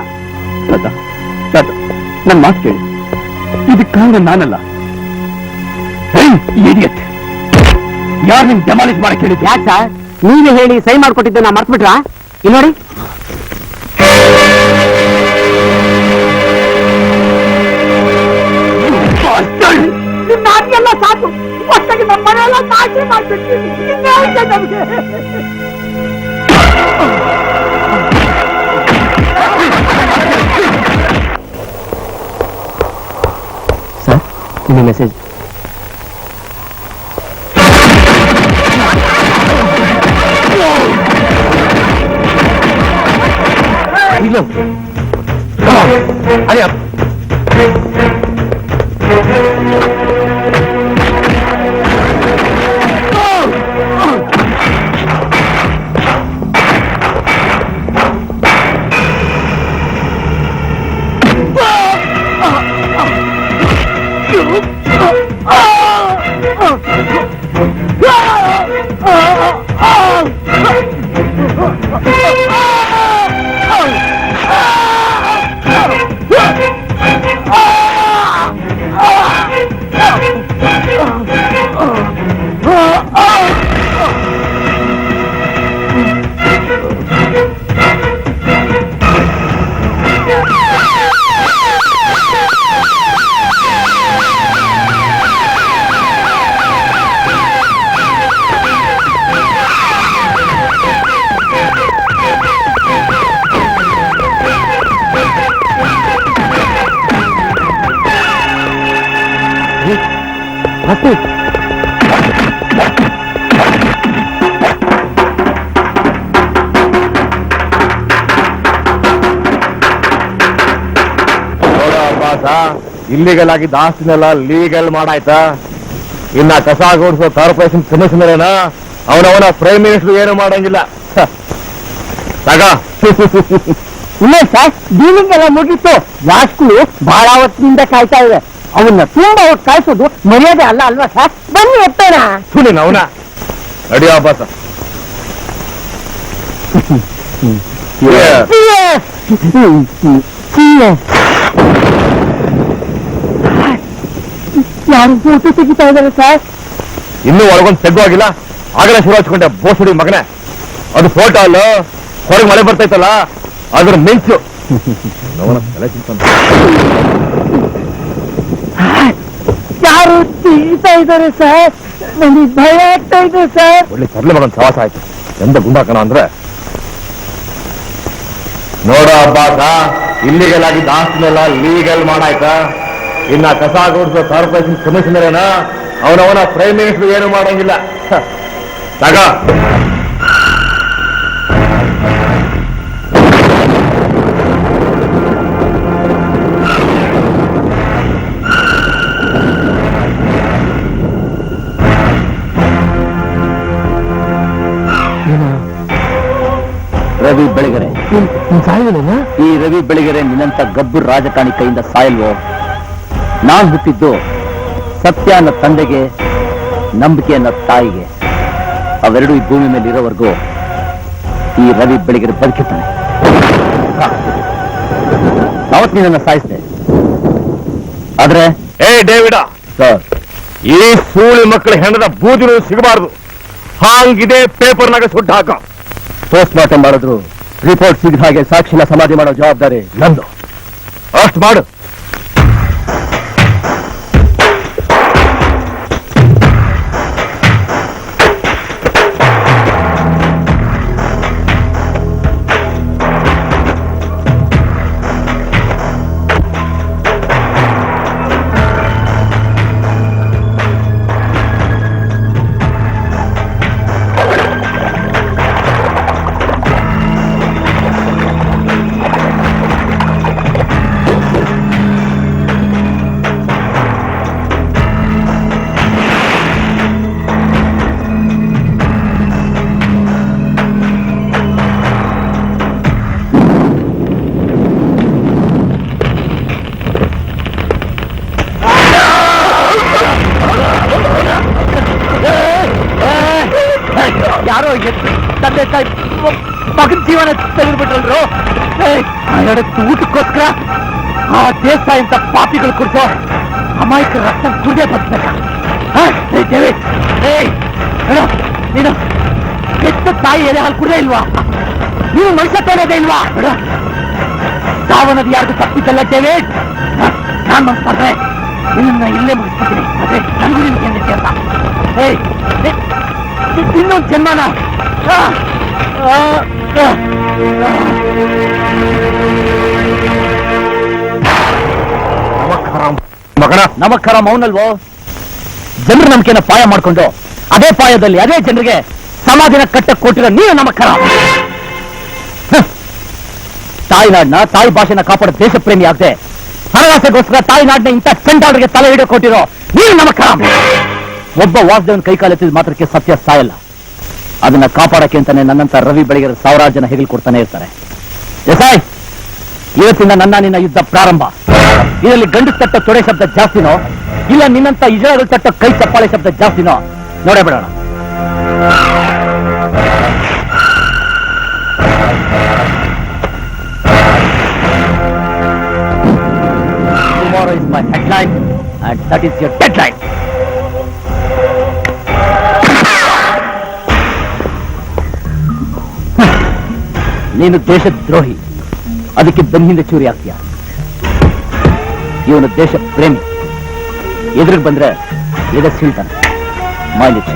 ನನ್ನ ಮಾತು ಕೇಳಿ, ಇದಕ್ಕೆ ಕಾರಣ ನಾನಲ್ಲ. ಇಡಿಯಟ್, ಯಾರು ನಿಮ್ ಡೆಮಾಲಿಷ್ ಮಾಡಕ್ ಹೇಳಿದ್ದು? ಯಾಕೆ ಸರ್, ನೀವೇ ಹೇಳಿ ಸೈನ್ ಮಾಡ್ಕೊಟ್ಟಿದ್ದೆ ನಾ ಮರ್ತ್ಬಿಟ್ರಾ? ಇಲ್ಲಿ ನೋಡಿ, ನಾನೆಲ್ಲ ಸಾಕು. ಹೊಸದಾಗಿ ನಮ್ಮ ಮನೆಯೆಲ್ಲ ನಾಶಿ ಮಾಡ್ಬಿಡ್ತೀನಿ. ಇನ್ನೇನಿದೆ ನಮ್ಗೆ? ಸರ್, ನಿಮ್ಮ ಮೆಸೇಜ್. ಇಲ್ಲಿಗಲ್ ಆಗಿದ್ದ ಆಸ್ತಿನೆಲ್ಲ ಲೀಗಲ್ ಮಾಡಾಯ್ತಾ? ಇನ್ನ ಕಸ ಗುಡಿಸೋ ಕಾರ್ಪೊರೇಷನ್ ಕಮಿಷನರೇನ ಅವನವನ ಪ್ರೈಮ್ ಮಿನಿಸ್ಟರ್ ಏನು ಮಾಡಂಗಿಲ್ಲ. ತಗ ಇಲ್ಲ ಸರ್, ಡೀಲಿಂಗ್ ಎಲ್ಲ ಮುಗಿತ್ತು. ಲಾಸ್ಟ್ಗಳು ಬಹಳ ಹೊತ್ತಿನಿಂದ ಕಾಯ್ತಾ ಇದೆ. ಅವನ್ನ ತುಂಬಾ ಹೊತ್ತು ಕಾಯಿಸೋದು ಮರ್ಯಾದೆ ಅಲ್ಲ ಅಲ್ವಾ ಸರ್? ಬನ್ನಿ ಎತ್ತೋಣ. ಸುನಿನ ಅವನ ನಡಿಯೋ ಬಾಸ. ಯಾರು ಫೋಟೋ ತೆಗಿತಾ ಇದ್ದಾರೆ ಸರ್? ಇನ್ನೂ ಒಳಗೊಂದು ತೆಗ್ಗು ಆಗಿಲ್ಲ. ಆಗಲೇ ಶುರು ಹಚ್ಕೊಂಡೆ ಬೋಸುಡಿ ಮಗನೇ. ಅದು ಫೋಟೋ ಅಲ್ಲ, ಹೊರಗೆ ಮಳೆ ಬರ್ತೈತಲ್ಲ ಅದ್ರ ಮಿಂಚು. ಯಾರು ತೆಗಿತಾ ಇದ್ದಾರೆ ಸರ್? ನನಗೆ ಭಯ ಆಗ್ತಾ ಇದೆ ಸರ್. ಒಳ್ಳೆ ಸರ್ಲೆ ಮಗನ್ ಸವಾಸ ಆಯ್ತು. ಎಂದ ಗುಂಡಾಕಣ ಅಂದ್ರೆ ನೋಡ ಅಬ್ಬಾಸ, ಇಲ್ಲಿಗಲ್ ಆಗಿದ್ದ ಆಸ್ತಿನೆಲ್ಲ ಲೀಗಲ್ ಮಾಡಾಯ್ತಾ? ಇನ್ನ ಕಸ ಗುಡಿಸೋ ಕಾರ್ಪೊರೇಷನ್ ಕಮಿಷನರೇನ ಅವನವನ ಪ್ರೈಮ್ ಮಿನಿಸ್ಟರ್ ಏನು ಮಾಡಂಗಿಲ್ಲ. ತಗ ರವಿ ಬೆಳಗೆರೆ ಈ ರವಿ ಬೆಳಗೆರೆ ನಿನ್ನಂತ ಗಬ್ಬು ರಾಜಕಾರಣಿ ಕೈಯಿಂದ ಸಾಯಲ್ವೋ? ನಾನ್ ಹುಟ್ಟಿದ್ದು ಸತ್ಯ ಅನ್ನೋ ತಂದೆಗೆ, ನಂಬಿಕೆ ಅನ್ನೋ ತಾಯಿಗೆ. ಅವೆರಡೂ ಈ ಭೂಮಿ ಮೇಲೆ ಇರೋವರೆಗೂ ಈ ರವಿ ಬೆಳಗೆರೆ ಬದುಕಿರ್ತಾನೆ. ಅವತ್ತು ನೀನನ್ನ ಸಾಯಿಸಿದೆ. ಆದ್ರೆ ಏ ಡೇವಿಡ ಸರ್, ಈ ಸೂಳಿ ಮಕ್ಕಳ ಹೆಣದ ಬೂದಿನೂ ಸಿಗಬಾರದು. ಹಾಂಗಿದೆ ಪೇಪರ್ನಾಗ ಸುಟ್ಟು ಹಾಕ. ಪೋಸ್ಟ್ ಮಾರ್ಟಮ್ ಮಾಡಿದ್ರು ರಿಪೋರ್ಟ್ ಸಿಗದ ಹಾಗೆ ಸಾಕ್ಷಿನ ಸಮಾಧಿ ಮಾಡೋ ಜವಾಬ್ದಾರಿ ನಂದು. ಅಷ್ಟು ಮಾಡು. ಯಾರೋ ತಂದೆ ತಾಯಿ ಮಗನ ಜೀವನ ತೆಗೆದ್ಬಿಟ್ರಲ್ರು. ಊಟಕ್ಕೋಸ್ಕರ ಆ ದೇಶ ಇಂತ ಪಾಪಿಗಳು ಕುಡಿಸೋ ಅಮಾಯಕ ರಕ್ತ ಕುಡಿದೇ ಬರ್ತಕ್ಕ. ನೀನು ಕೆಟ್ಟ ತಾಯಿ ಎಲೆ ಹಾಲು ಕುಡಿದೇ ಇಲ್ವಾ? ನೀವು ಮನುಷ್ಯ ತೋರೋದೇ ಇಲ್ವಾ? ಸಾವನದು ಯಾರ್ದು ತಪ್ಪಿದ್ದಲ್ಲ ಡೇವಿಡ್. ನಾನ್ ಮನಸ್ಸು ಮಾಡ್ರೆ ನಿನ್ನ ಇಲ್ಲೇ ಮುಗಿಸ್ಬಿಡ್ತೀನಿ. ಅದೇ ನನಗೂ ನಿಮ್ಗೆ ಅಂತ ಇನ್ನೊಂದು ಜನ್ಮನ ಮಗನ ನಮಸ್ಕಾರ ಮೌನಲ್ವೋ? ಜನರ ನಂಬಿಕೆನ ಪಾಯ ಮಾಡ್ಕೊಂಡು ಅದೇ ಪಾಯದಲ್ಲಿ ಅದೇ ಜನರಿಗೆ ಸಮಾಧಿನ ಕಟ್ಟಕ್ಕೆ ಕೊಟ್ಟಿರೋ ನೀವು ನಮಸ್ಕಾರ. ತಾಯಿನಾಡ್ನ ತಾಯಿ ಭಾಷೆನ ಕಾಪಾಡೋ ದೇಶ ಪ್ರೇಮಿ ಆಗದೆ ಹಣಗಾಸೆಗೋಸ್ಕರ ತಾಯಿನಾಡ್ನ ಇಂಥ ಚಂಡಾಡ್ರಿಗೆ ತಲೆ ಹಿಡಿಯೋ ಕೊಟ್ಟಿರೋ ನೀವು ನಮಸ್ಕಾರ. ಒಬ್ಬ ವಾಸುದೇವನ್ ಕೈಕಾಲೆತ್ತಿದ ಮಾತ್ರಕ್ಕೆ ಸತ್ಯ ಸಾಯಲ್ಲ. ಅದನ್ನ ಕಾಪಾಡಕ್ಕೆ ಅಂತಾನೆ ನನ್ನಂತ ರವಿ ಬೆಳಗ್ಗೆ ಸಾವಿರಾರು ಜನ ಹೆಗಲು ಕೊಡ್ತಾನೆ ಇರ್ತಾರೆ. ದೇಸಾಯಿ, ಇವತ್ತಿಂದ ನಿನ್ನ ಯುದ್ಧ ಪ್ರಾರಂಭ. ಇದರಲ್ಲಿ ಗಂಡು ತಟ್ಟ ತೊಡೆ ಶಬ್ದ ಜಾಸ್ತಿನೋ ಇಲ್ಲ ನಿನ್ನಂತ ಇಜರಾಗಳು ತಟ್ಟ ಕೈ ಚಪ್ಪಾಳೆ ಶಬ್ದ ಜಾಸ್ತಿನೋ ನೋಡೇ ಬಿಡೋಣ. Tomorrow is my headline and that is your deadline. ನೀನು ದೇಶದ್ರೋಹಿ, ಅದಕ್ಕೆ ಬೆನ್ನ ಹಿಂದೆ ಚೂರಿ ಆಗ್ತೀಯ. ಇವನು ದೇಶ ಪ್ರೇಮಿ, ಎದುರಿಗೆ ಬಂದ್ರೆ ಎದೆ ಸೀಳ್ತಾನೆ. ಮಾಲಿಕ್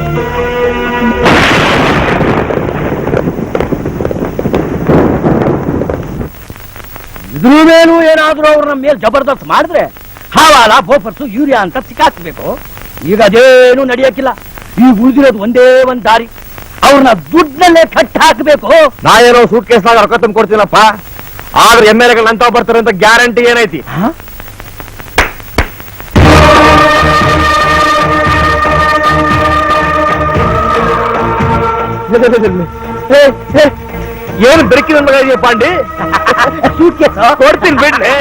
ಇದ್ರ ಮೇಲೂ ಏನಾದ್ರೂ ಅವ್ರನ್ನ ಮೇಲೆ ಜಬರ್ದಸ್ತ್ ಮಾಡಿದ್ರೆ ಹಾವಾಲ ಬೋಫರ್ಸು ಯೂರಿಯಾ ಅಂತ ಸಿಕ್ಕಾಕ್ಬೇಕು. ಈಗ ಅದೇನು ನಡೆಯಕ್ಕಿಲ್ಲ. ಈಗ ಉಳಿದಿರೋದು ಒಂದೇ ಒಂದ್ ದಾರಿ, ಅವ್ರನ್ನ ದುಡ್ಡಲ್ಲೇ ಕಟ್ಟ ಹಾಕಬೇಕು. ನಾ ಏನೋ ಸೂಟ್ ಕೇಸ್ನಾಗ ರೊಕ್ಕ ತಂದು ಕೊಡ್ತೀನಪ್ಪ, ಆದ್ರೆ MLA ಅಂತ ಬರ್ತಾರೆ ಅಂತ ಗ್ಯಾರಂಟಿ ಏನೈತಿ? ಏನು ಬೆರಕಿನ ಮಗ ಇದೆಯಾ ಪಾಂಡಿ? ಸೂಟ್ ಕೇಸ್ ಕೊಡ್ತೀನಿ ಬಿಡ್ರಿ.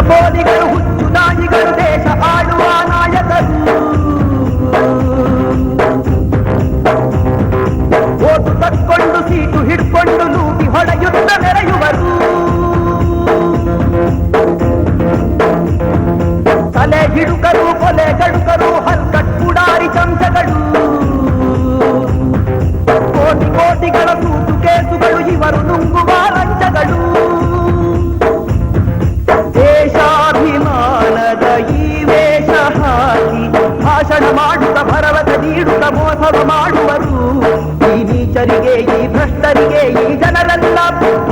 ಬೋಧಿಗಳು ಹುಚ್ಚು ನಾಯಿಗಳು ದೇಶ ಆಳುವ ನಾಯಕರು. ಓಟು ತಕ್ಕೊಂಡು ಸೀಟು ಹಿಡ್ಕೊಂಡು ಲೂಟಿ ಹೊಡೆಯುತ್ತ ಮೆರೆಯುವರು. ತಲೆ ಹಿಡುಕರು ಕೊಲೆ ಗಡುಕರು ಹಲ್ಕಟ್ ಪುಡಾರಿ ಚಮಚಗಳು. ಕೋಟಿ ಕೋಟಿಗಳ ಸೂಟು ಕೇಸುಗಳು ಇವರು ನುಂಗುವ ಲಂಚಗಳು. ದೇಶಾಭಿಮಾನದ ಈ ವೇಷ ಹಾಕಿ ಭಾಷಣ ಮಾಡುತ್ತ ಭರವಸೆ ನೀಡುತ್ತ ಮೋಸವ ಮಾಡುವರು. ಈ ನೀಚರಿಗೆ ಈ ಭ್ರಷ್ಟರಿಗೆ ಈ ಜನರೆಲ್ಲ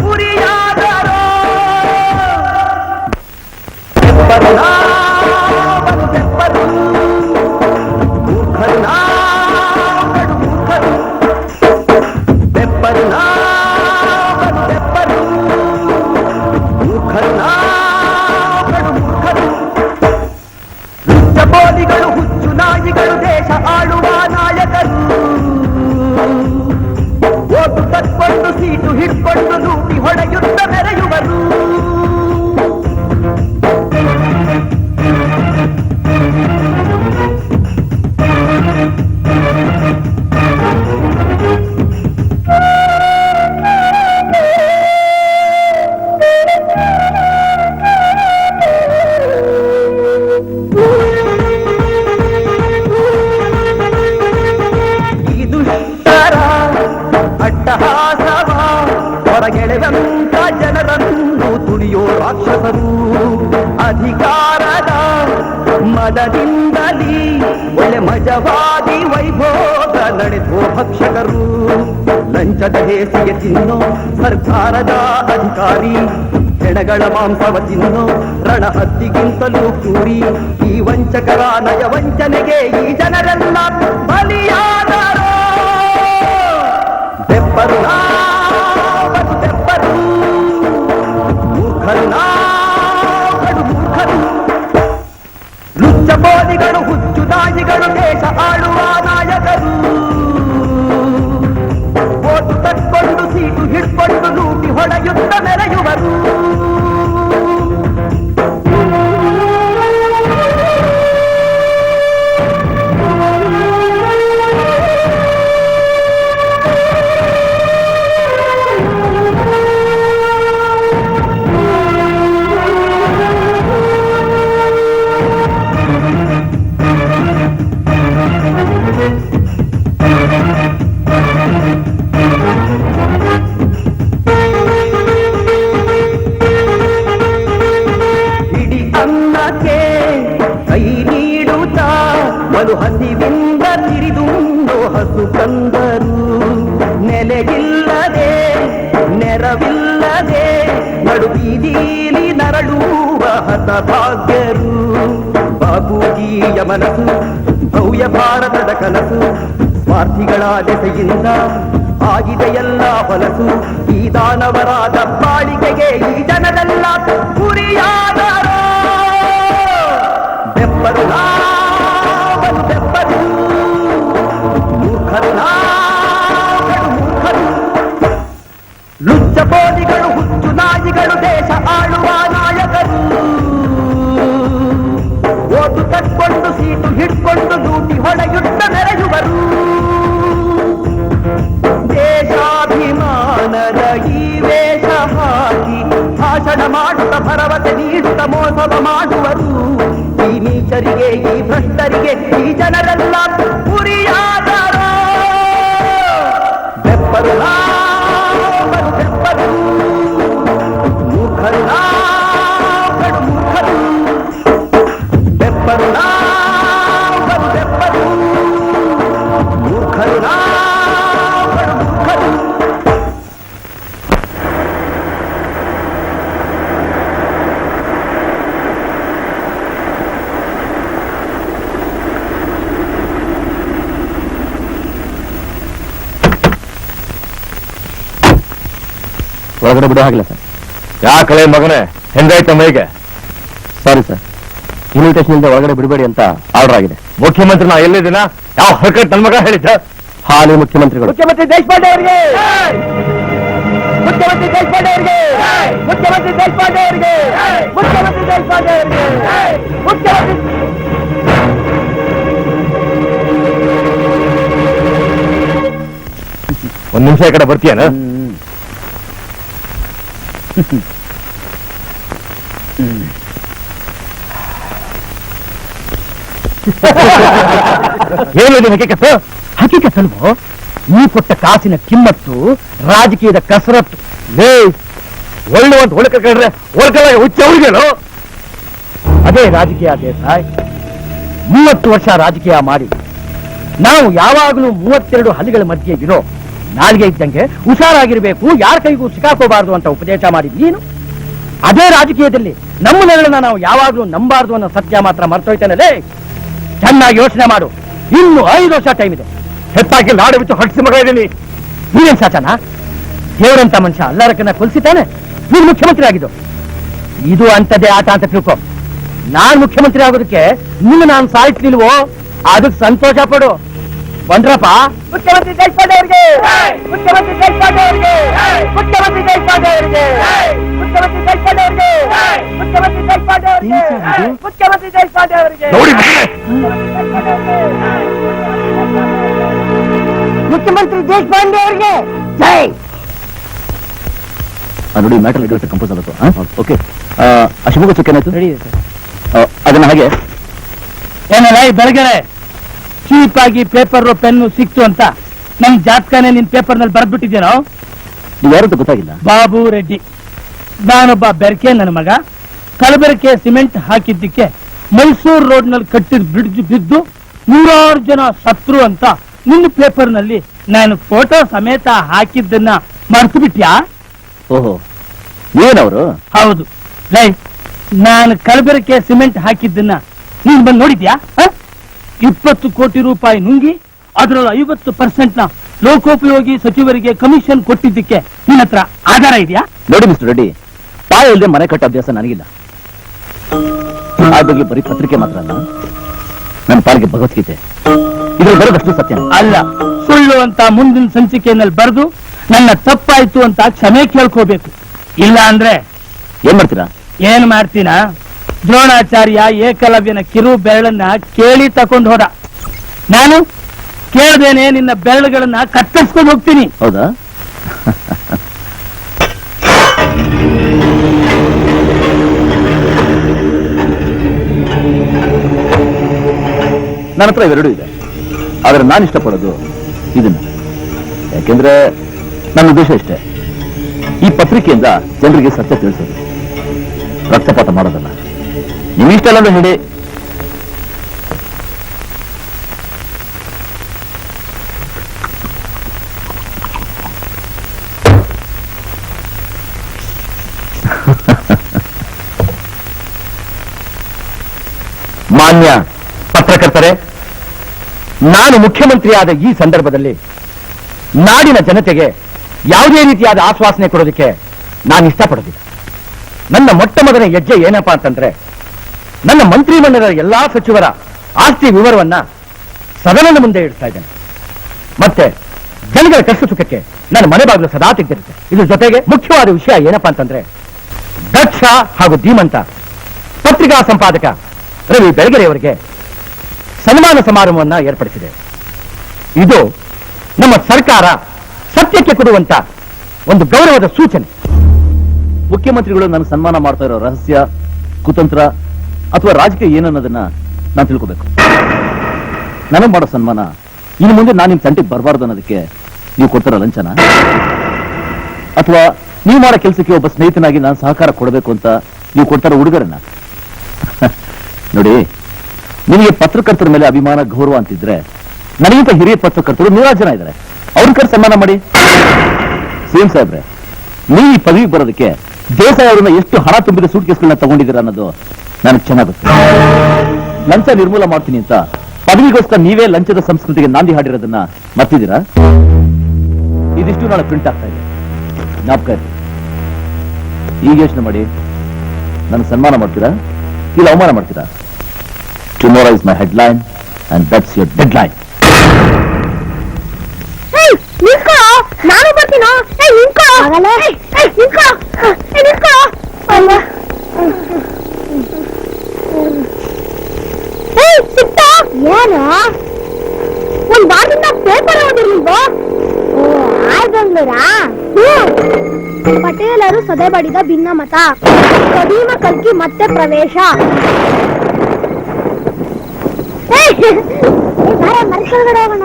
ಗುರಿಯಾದರೋ. ತೆಪ್ಪರು ನಾವನು ತೆಪ್ಪರು, ಮೂರ್ಖರು ನಾವನು ಮೂರ್ಖರು. ತೆಪ್ಪರು ನಾವನು ತೆಪ್ಪರು, ಮೂರ್ಖರು ಬೋಧಿಗಳು ಹುಚ್ಚು ನಾಯಿಗಳು ದೇಶ ಆಳುವ ನಾಯಕರು. ಓಟು ತಕ್ಕೊಂಡು ಸೀಟು ಹಿಡ್ಕೊಂಡು ಲೂಟಿ ಹೊಡೆಯುತ್ತ ಮೆರೆಯುವರು. ಜನರನ್ನು ತುಳಿಯೋ ರಾಕ್ಷಸರು ಅಧಿಕಾರದ ಮದದಿಂದಲೀ ಒಳ್ಳೆ ಮಜವಾದಿ ವೈಭೋಗ ನಡೆಸೋ ಭಕ್ಷಕರು ಲಂಚದ ಹೇಸಿಗೆ ತಿನ್ನೋ ಸರ್ಕಾರದ ಅಧಿಕಾರಿ ಹೆಣಗಳ ಮಾಂಸವ ತಿನ್ನೋ ರಣಹದ್ದಿಗಿಂತಲೂ ಕ್ರೂರಿ ಈ ವಂಚಕರ ನಯ ವಂಚನೆಗೆ ಈ ಜನರೆಲ್ಲ ಬಲಿಯಾದರು ಬೆಪ್ಪರು ನಾವು ಬೆಪ್ಪರು ಮೂರ್ಖರು ನಾವು ಮೂರ್ಖರು ಲುಚ್ಚಬೋದಿಗಳು ಹುಚ್ಚು ನಾಯಿಗಳು ದೇಶ ಆಳುವ ನಾಯಕರು ಓಟು ತಕ್ಕೊಂಡು ಸೀಟು ಹಿಡ್ಕೊಂಡು ಲೂಟಿ ಹೊಡೆಯುತ್ತ ಮೆರೆಯುವರು ಹಸಿವಿಂದ ತಿರಿದುಂಡು ಹಸು ಕಂದರು ನೆಲೆಗಿಲ್ಲದೆ ನೆರವಿಲ್ಲದೆ ನಡುಬೀದೀಲಿ ನರಳುವ ಹತಭಾಗ್ಯರು ಬಾಬೂಜಿಯ ಮನಸ್ಸು ಭವ್ಯ ಭಾರತದ ಕನಸು ಸ್ವಾರ್ಥಿಗಳ ದೆಸೆಯಿಂದ ಆಗಿದೆಯಲ್ಲ ಹೊಲಸು ಈ ದಾನವರಾದ ಬಾಳಿಕೆಗೆ ಈ ಜನರೆಲ್ಲ ಗುರಿಯಾದರು ಬೆಪ್ಪರು ಬೆಪ್ಪರು ಮೂರ್ಖರು ಮೂರ್ಖರು ಲುಚ್ಚಬೋದಿಗಳು ಹುಚ್ಚು ನಾಯಿಗಳು ದೇಶ ಆಳುವ ನಾಯಕರು ಓಟು ತಕ್ಕೊಂಡು ಸೀಟು ಹಿಡ್ಕೊಂಡು ಲೂಟಿ ಹೊಡೆಯುತ್ತ ಮೆರೆಯುವರು ದೇಶಾಭಿಮಾನದ ಈ ವೇಷ ಹಾಕಿ ಭಾಷಣ ಮಾಡುತ್ತ ಭರವಸೆ ನೀಡುತ್ತ ಮೋಸವ ಮಾಡುವರು ಈ ನೀಚರಿಗೆ ಈ ಭ್ರಷ್ಟರಿಗೆ ಈ ಜನರೆಲ್ಲ ಗುರಿಯಾದರು ಬೆಪ್ಪರು ಬೆಪ್ಪರು ಮೂರ್ಖರು ಮೂರ್ಖರು ಬೆಪ್ಪರು ಬೆಪ್ಪರು ಮೂರ್ಖರು ಮೂರ್ಖರು ಒಳಗಡೆ ಬಿಡೋ ಹಾಗಿಲ್ಲ ಸರ್. ಯಾಕಲೆ ಮಗನೇ ಹೆಂಗಾಯ್ತ ಮೈಗೆ? ಸಾರಿ ಸರ್, ಇನ್ವಿಟೇಷನ್ ಇಂದ ಒಳಗಡೆ ಬಿಡಬೇಡಿ ಅಂತ ಆರ್ಡರ್ ಆಗಿದೆ. ಮುಖ್ಯಮಂತ್ರಿ ನಾ ಎಲ್ಲಿದ್ದೀನ? ಯಾವ ಹರ್ಕಟ್ ನನ್ ಮಗ ಹೇಳಿದ್ದ? ಹಾಲಿ ಮುಖ್ಯಮಂತ್ರಿಗಳು. ಮುಖ್ಯಮಂತ್ರಿ ದೇಶಪಾಂಡೆ ಅವರಿಗೆ ಮುಖ್ಯಮಂತ್ರಿ ದೇಶಪಾಂಡೆ ಅವರಿಗೆ ಮುಖ್ಯಮಂತ್ರಿ ದೇಶಪಾಂಡೆ ಅವರಿಗೆ ಮುಖ್ಯಮಂತ್ರಿ ದೇಶಪಾಂಡೆ ಅವರಿಗೆ ಮುಖ್ಯಮಂತ್ರಿ ಒಂದ್ ನಿಮಿಷ ಈ ಕಡೆ ಬರ್ತೀಯನ? ಹೇಳಿದ ಹಕೀಕತ್ತು ಹಕೀಕತ್ತಲ್ವೋ? ಈ ಕೊಟ್ಟ ಕಾಸಿನ ಕಿಮ್ಮತ್ತು ರಾಜಕೀಯದ ಕಸರತ್ತು. ಒಳ್ಳೆ ಒಂದು ಒಳಕ ಕಂಡ್ರೆ ಒಳಕಲ್ಲ ಹುಚ್ಚ ಅವ್ರಿಗೇನು? ಅದೇ ರಾಜಕೀಯ ದೇಸಾಯ್. 30 ವರ್ಷ ರಾಜಕೀಯ ಮಾಡಿ ನಾವು ಯಾವಾಗಲೂ 32 ಹಲ್ಲಿಗಳ ಮಧ್ಯೆ ಇರೋ ನಾಲ್ಗೆ ಇದ್ದಂಗೆ ಹುಷಾರಾಗಿರ್ಬೇಕು, ಯಾರ ಕೈಗೂ ಸಿಕ್ಕಾಕೋಬಾರ್ದು ಅಂತ ಉಪದೇಶ ಮಾಡಿದ್ ನೀನು. ಅದೇ ರಾಜಕೀಯದಲ್ಲಿ ನಮ್ಮ ನೆರಳನ್ನ ನಾವು ಯಾವಾಗಲೂ ನಂಬಾರ್ದು ಅನ್ನೋ ಸತ್ಯ ಮಾತ್ರ ಮರ್ತೋಯ್ತಾನಲ್ಲೇ. ಚೆನ್ನಾಗಿ ಯೋಚನೆ ಮಾಡು, ಇನ್ನು 5 ವರ್ಷ ಟೈಮ್ ಇದೆ. ಹೆತ್ತಾಕಿ ನಾಡು ಬಿಟ್ಟು ಹೊಟ್ಟಿಸಿ ಮಗ ಇದ್ದೀನಿ. ನೀನೇನ್ ಸಾಚನ? ದೇವರಂತ ಮನುಷ್ಯ ಎಲ್ಲರಕ್ಕನ್ನ ಕೊಲ್ಸಿತಾನೆ. ನೀನು ಮುಖ್ಯಮಂತ್ರಿ ಆಗಿದ್ದು ಇದು ಅಂತದೇ ಆಟ ಅಂತ ತಿಳ್ಕೊ. ನಾನ್ ಮುಖ್ಯಮಂತ್ರಿ ಆಗೋದಕ್ಕೆ ನಿನ್ನ ನಾನು ಸಾಯಿಸ್ಲಿಲ್ವೋ, ಅದಕ್ಕೆ ಸಂತೋಷ ಪಡು. ಬಂದ್ರಪ್ಪ. ಮುಖ್ಯಮಂತ್ರಿ ದೇಶಪಾಂಡೆ ಅವರಿಗೆ ಮುಖ್ಯಮಂತ್ರಿ ದೇಶಪಾಂಡೆ ಅವರಿಗೆ ಮುಖ್ಯಮಂತ್ರಿ ದೇಶಪಾಂಡೆ ಅವರಿಗೆ ಮುಖ್ಯಮಂತ್ರಿ ದೇಶಪಾಂಡೆ ಅವರಿಗೆ ಮುಖ್ಯಮಂತ್ರಿ ದೇಶಪಾಂಡೆ ಅವರಿಗೆ ಮುಖ್ಯಮಂತ್ರಿ ದೇಶಪಾಂಡೆ ಅವರಿಗೆ ನೋಡಿ ಮುಖ್ಯಮಂತ್ರಿ ದೇಶಪಾಂಡೆ ಅವರಿಗೆ ಜೈ. ನೋಡಿ ಮ್ಯಾಟರ್ ರೆಡಿ ಕಂಪೋಸ್ ಆಗುತ್ತೆ. ಓಕೆ, ಶಿವಮೊಗ್ಗ ಚೆಕ್ ಏನಾಯ್ತು? ರೆಡಿ ಇದೆ ಸರ್. ಅದನ್ನ ಹಾಗೆ ಏನಲ್ಲ ಈ ಬೆಳಗ್ಗೆ ಚೀಪ್ ಆಗಿ ಪೇಪರ್ ಪೆನ್ನು ಸಿಕ್ತು ಅಂತ ನನ್ ಜಾತಕನೇ ನಿನ್ ಪೇಪರ್ ನಲ್ಲಿ ಬರ್ದ್ಬಿಟ್ಟಿದ್ದೇನೋ. ನೀವು ಯಾರಂತ ಗೊತ್ತಾಗಿಲ್ಲ. ಬಾಬು ರೆಡ್ಡಿ ನಾನೊಬ್ಬ ಬೆರಕೆ ನನ್ನ ಮಗ ಕಲಬೆರಕೆ ಸಿಮೆಂಟ್ ಹಾಕಿದ್ದಕ್ಕೆ ಮೈಸೂರು ರೋಡ್ ನಲ್ಲಿ ಕಟ್ಟಿದ ಬ್ರಿಡ್ಜ್ ಬಿದ್ದು 100 ಜನ ಸತ್ರು ಅಂತ ನಿನ್ನ ಪೇಪರ್ ನಲ್ಲಿ ನಾನು ಫೋಟೋ ಸಮೇತ ಹಾಕಿದ್ದನ್ನ ಮರ್ತು ಬಿಟ್ಯಾ? ಓಹೋ, ಏನವರು? ಹೌದು ಲೈ, ನಾನು ಕಲಬೆರಕೆ ಸಿಮೆಂಟ್ ಹಾಕಿದ್ದನ್ನ ನೀನ್ ಬಂದು ನೋಡಿದ್ಯಾ? 20 ಕೋಟಿ ರೂಪಾಯಿ ನುಂಗಿ ಅದರಲ್ಲಿ 50% ಲೋಕೋಪಯೋಗಿ ಸಚಿವರಿಗೆ ಕಮಿಷನ್ ಕೊಟ್ಟಿದ್ದಕ್ಕೆ ನಿನ್ನ ಹತ್ರ ಆಧಾರ ಇದೆಯಾ? ನೋಡಿ ಮಿಸ್ಟರ್ ರೆಡ್ಡಿ, ಪಾಯ ಇಲ್ಲದೆ ಮನೆ ಕಟ್ಟೋ ಅಭ್ಯಾಸ ನನಗಿಲ್ಲ. ಆ ಬಗ್ಗೆ ಬರೀ ಪತ್ರಿಕೆ ಮಾತ್ರ ಅಲ್ಲ, ನನ್ನ ಪಾಲಿಗೆ ಭಗವದ್ಗೀತೆ ಇದು ಬರೋದಷ್ಟು ಸತ್ಯ ಅಲ್ಲ. ಸುಳ್ಳು ಅಂತ ಮುಂದಿನ ಸಂಚಿಕೆಯಲ್ಲಿ ಬರೆದು ನನ್ನ ತಪ್ಪಾಯ್ತು ಅಂತ ಕ್ಷಮೆ ಕೇಳ್ಕೋಬೇಕು. ಇಲ್ಲ ಅಂದ್ರೆ ಏನ್ ಮಾಡ್ತೀರಾ? ಏನ್ ಮಾಡ್ತೀನ? ದ್ರೋಣಾಚಾರ್ಯ ಏಕಲವ್ಯನ ಕಿರು ಬೆರಳನ್ನ ಕೇಳಿ ತಕೊಂಡು ಹೋದ. ನಾನು ಕೇಳ್ದೇನೆ ನಿನ್ನ ಬೆರಳುಗಳನ್ನ ಕತ್ತರಿಸ್ಕೊಂಡು ಹೋಗ್ತೀನಿ. ಹೌದಾ? ನನ್ನ ಹತ್ರ ಇವೆರಡೂ ಇದೆ, ಆದ್ರೆ ನಾನು ಇಷ್ಟಪಡೋದು ಇದನ್ನ. ಯಾಕೆಂದ್ರೆ ನನ್ನ ಉದ್ದೇಶ ಇಷ್ಟೇ, ಈ ಪತ್ರಿಕೆಯಿಂದ ಜನರಿಗೆ ಸತ್ಯ ತಿಳಿಸೋದು, ರಕ್ತಪಾತ ಮಾಡೋದಲ್ಲ. ನಿಮ್ಮಿಷ್ಟಲ್ಲ ಅಂದ್ರೆ ಹೇಳಿ. ಮಾನ್ಯ ಪತ್ರಕರ್ತರೇ, ನಾನು ಮುಖ್ಯಮಂತ್ರಿಯಾದ ಈ ಸಂದರ್ಭದಲ್ಲಿ ನಾಡಿನ ಜನತೆಗೆ ಯಾವುದೇ ರೀತಿಯಾದ ಆಶ್ವಾಸನೆ ಕೊಡೋದಕ್ಕೆ ನಾನು ಇಷ್ಟಪಡೋದಿಲ್ಲ. ನನ್ನ ಮೊಟ್ಟ ಮೊದಲ ಹೆಜ್ಜೆ ಏನಪ್ಪಾ ಅಂತಂದ್ರೆ, ನನ್ನ ಮಂತ್ರಿಮಂಡಲದ ಎಲ್ಲಾ ಸಚಿವರ ಆಸ್ತಿ ವಿವರವನ್ನ ಸದನದ ಮುಂದೆ ಇಡ್ತಾ ಇದ್ದೇನೆ. ಮತ್ತೆ ಜನಗಳ ಕಷ್ಟ ಸುಖಕ್ಕೆ ನನ್ನ ಮನೆ ಬಾಗಿಲು ಸದಾ ತೆಗೆದಿರುತ್ತೆ. ಇದ್ರ ಜೊತೆಗೆ ಮುಖ್ಯವಾದ ವಿಷಯ ಏನಪ್ಪಾ ಅಂತಂದ್ರೆ, ದಕ್ಷ ಹಾಗೂ ಧೀಮಂತ ಪತ್ರಿಕಾ ಸಂಪಾದಕ ರವಿ ಬೆಳಗೆರೆಯವರಿಗೆ ಸನ್ಮಾನ ಸಮಾರಂಭವನ್ನ ಏರ್ಪಡಿಸಿದೆ. ಇದು ನಮ್ಮ ಸರ್ಕಾರ ಸತ್ಯಕ್ಕೆ ಕೊಡುವಂತ ಒಂದು ಗೌರವದ ಸೂಚನೆ. ಮುಖ್ಯಮಂತ್ರಿಗಳು ನನ್ನ ಸನ್ಮಾನ ಮಾಡ್ತಾ ಇರೋ ರಹಸ್ಯ, ಕುತಂತ್ರ ಅಥವಾ ರಾಜಕೀಯ ಏನನ್ನೋದನ್ನ ನಾನು ತಿಳ್ಕೋಬೇಕು. ನನಗೆ ಮಾಡೋ ಸನ್ಮಾನ ಇನ್ನು ಮುಂದೆ ನಾನು ನಿಮ್ ತಂಟೆಗೆ ಬರಬಾರ್ದು ಅನ್ನೋದಕ್ಕೆ ನೀವು ಕೊಡ್ತಾರ ಲಂಚನ, ಅಥವಾ ನೀವು ಮಾಡೋ ಕೆಲಸಕ್ಕೆ ಒಬ್ಬ ಸ್ನೇಹಿತನಾಗಿ ನಾನು ಸಹಕಾರ ಕೊಡಬೇಕು ಅಂತ ನೀವು ಕೊಡ್ತಾರ ಉಡುಗೊರೆನ? ನೋಡಿ, ನಿಮಗೆ ಪತ್ರಕರ್ತರ ಮೇಲೆ ಅಭಿಮಾನ, ಗೌರವ ಅಂತಿದ್ರೆ ನನಗಿಂತ ಹಿರಿಯ ಪತ್ರಕರ್ತರು 100 ಜನ ಇದ್ದಾರೆ, ಅವ್ರ ಕಡೆ ಸನ್ಮಾನ ಮಾಡಿ. ಸಿಎಂ ಸಾಹೇಬ್ರೆ, ನೀವು ಈ ಪದವಿಗೆ ಬರೋದಕ್ಕೆ ದೇಸಾಯಿ ಅವರನ್ನ ಎಷ್ಟು ಹಣ ತುಂಬಿದ ಸೂಟ್ ಕೇಸ್ಗಳನ್ನ ತಗೊಂಡಿದ್ದೀರಾ ಅನ್ನೋದು ನನಗೆ ಚೆನ್ನಾಗಿ ಗೊತ್ತು. ಲಂಚ ನಿರ್ಮೂಲ ಮಾಡ್ತೀನಿ ಅಂತ ಪದವಿಗೋಸ್ಕರ ನೀವೇ ಲಂಚದ ಸಂಸ್ಕೃತಿಗೆ ನಾಂದಿ ಹಾಡಿರೋದನ್ನ ಮರ್ತಿದ್ದೀರಾ? ಇದಿಷ್ಟು ನಾಳೆ ಪ್ರಿಂಟ್ ಆಗ್ತಾ ಇದೆ, ಜ್ಞಾಪಕ ಇರಲಿ. ಈಗ ಯೋಚನೆ ಮಾಡಿ, ನನ್ನ ಸನ್ಮಾನ ಮಾಡ್ತೀರಾ ಇಲ್ಲ ಅವಮಾನ ಮಾಡ್ತೀರಾ? Tomorrow is my headline and that's your deadline. ನಾನು ಬರ್ತೀನೋ? ಏನು ಒಂದ್ ವಾರದಿಂದ ಪೇಪರ್ ಓದಿರ್ಲಿಲ್ವೋ? ಬೆಂಗಳೂರಾ? ಪಟೇಲರು ಸದೆಬಡಿದ ಭಿನ್ನಮತ, ಕದೀಮ ಕಲ್ಕಿ ಮತ್ತೆ ಪ್ರವೇಶ. ಮರುಕಡೆ ಹೋಗೋಣ.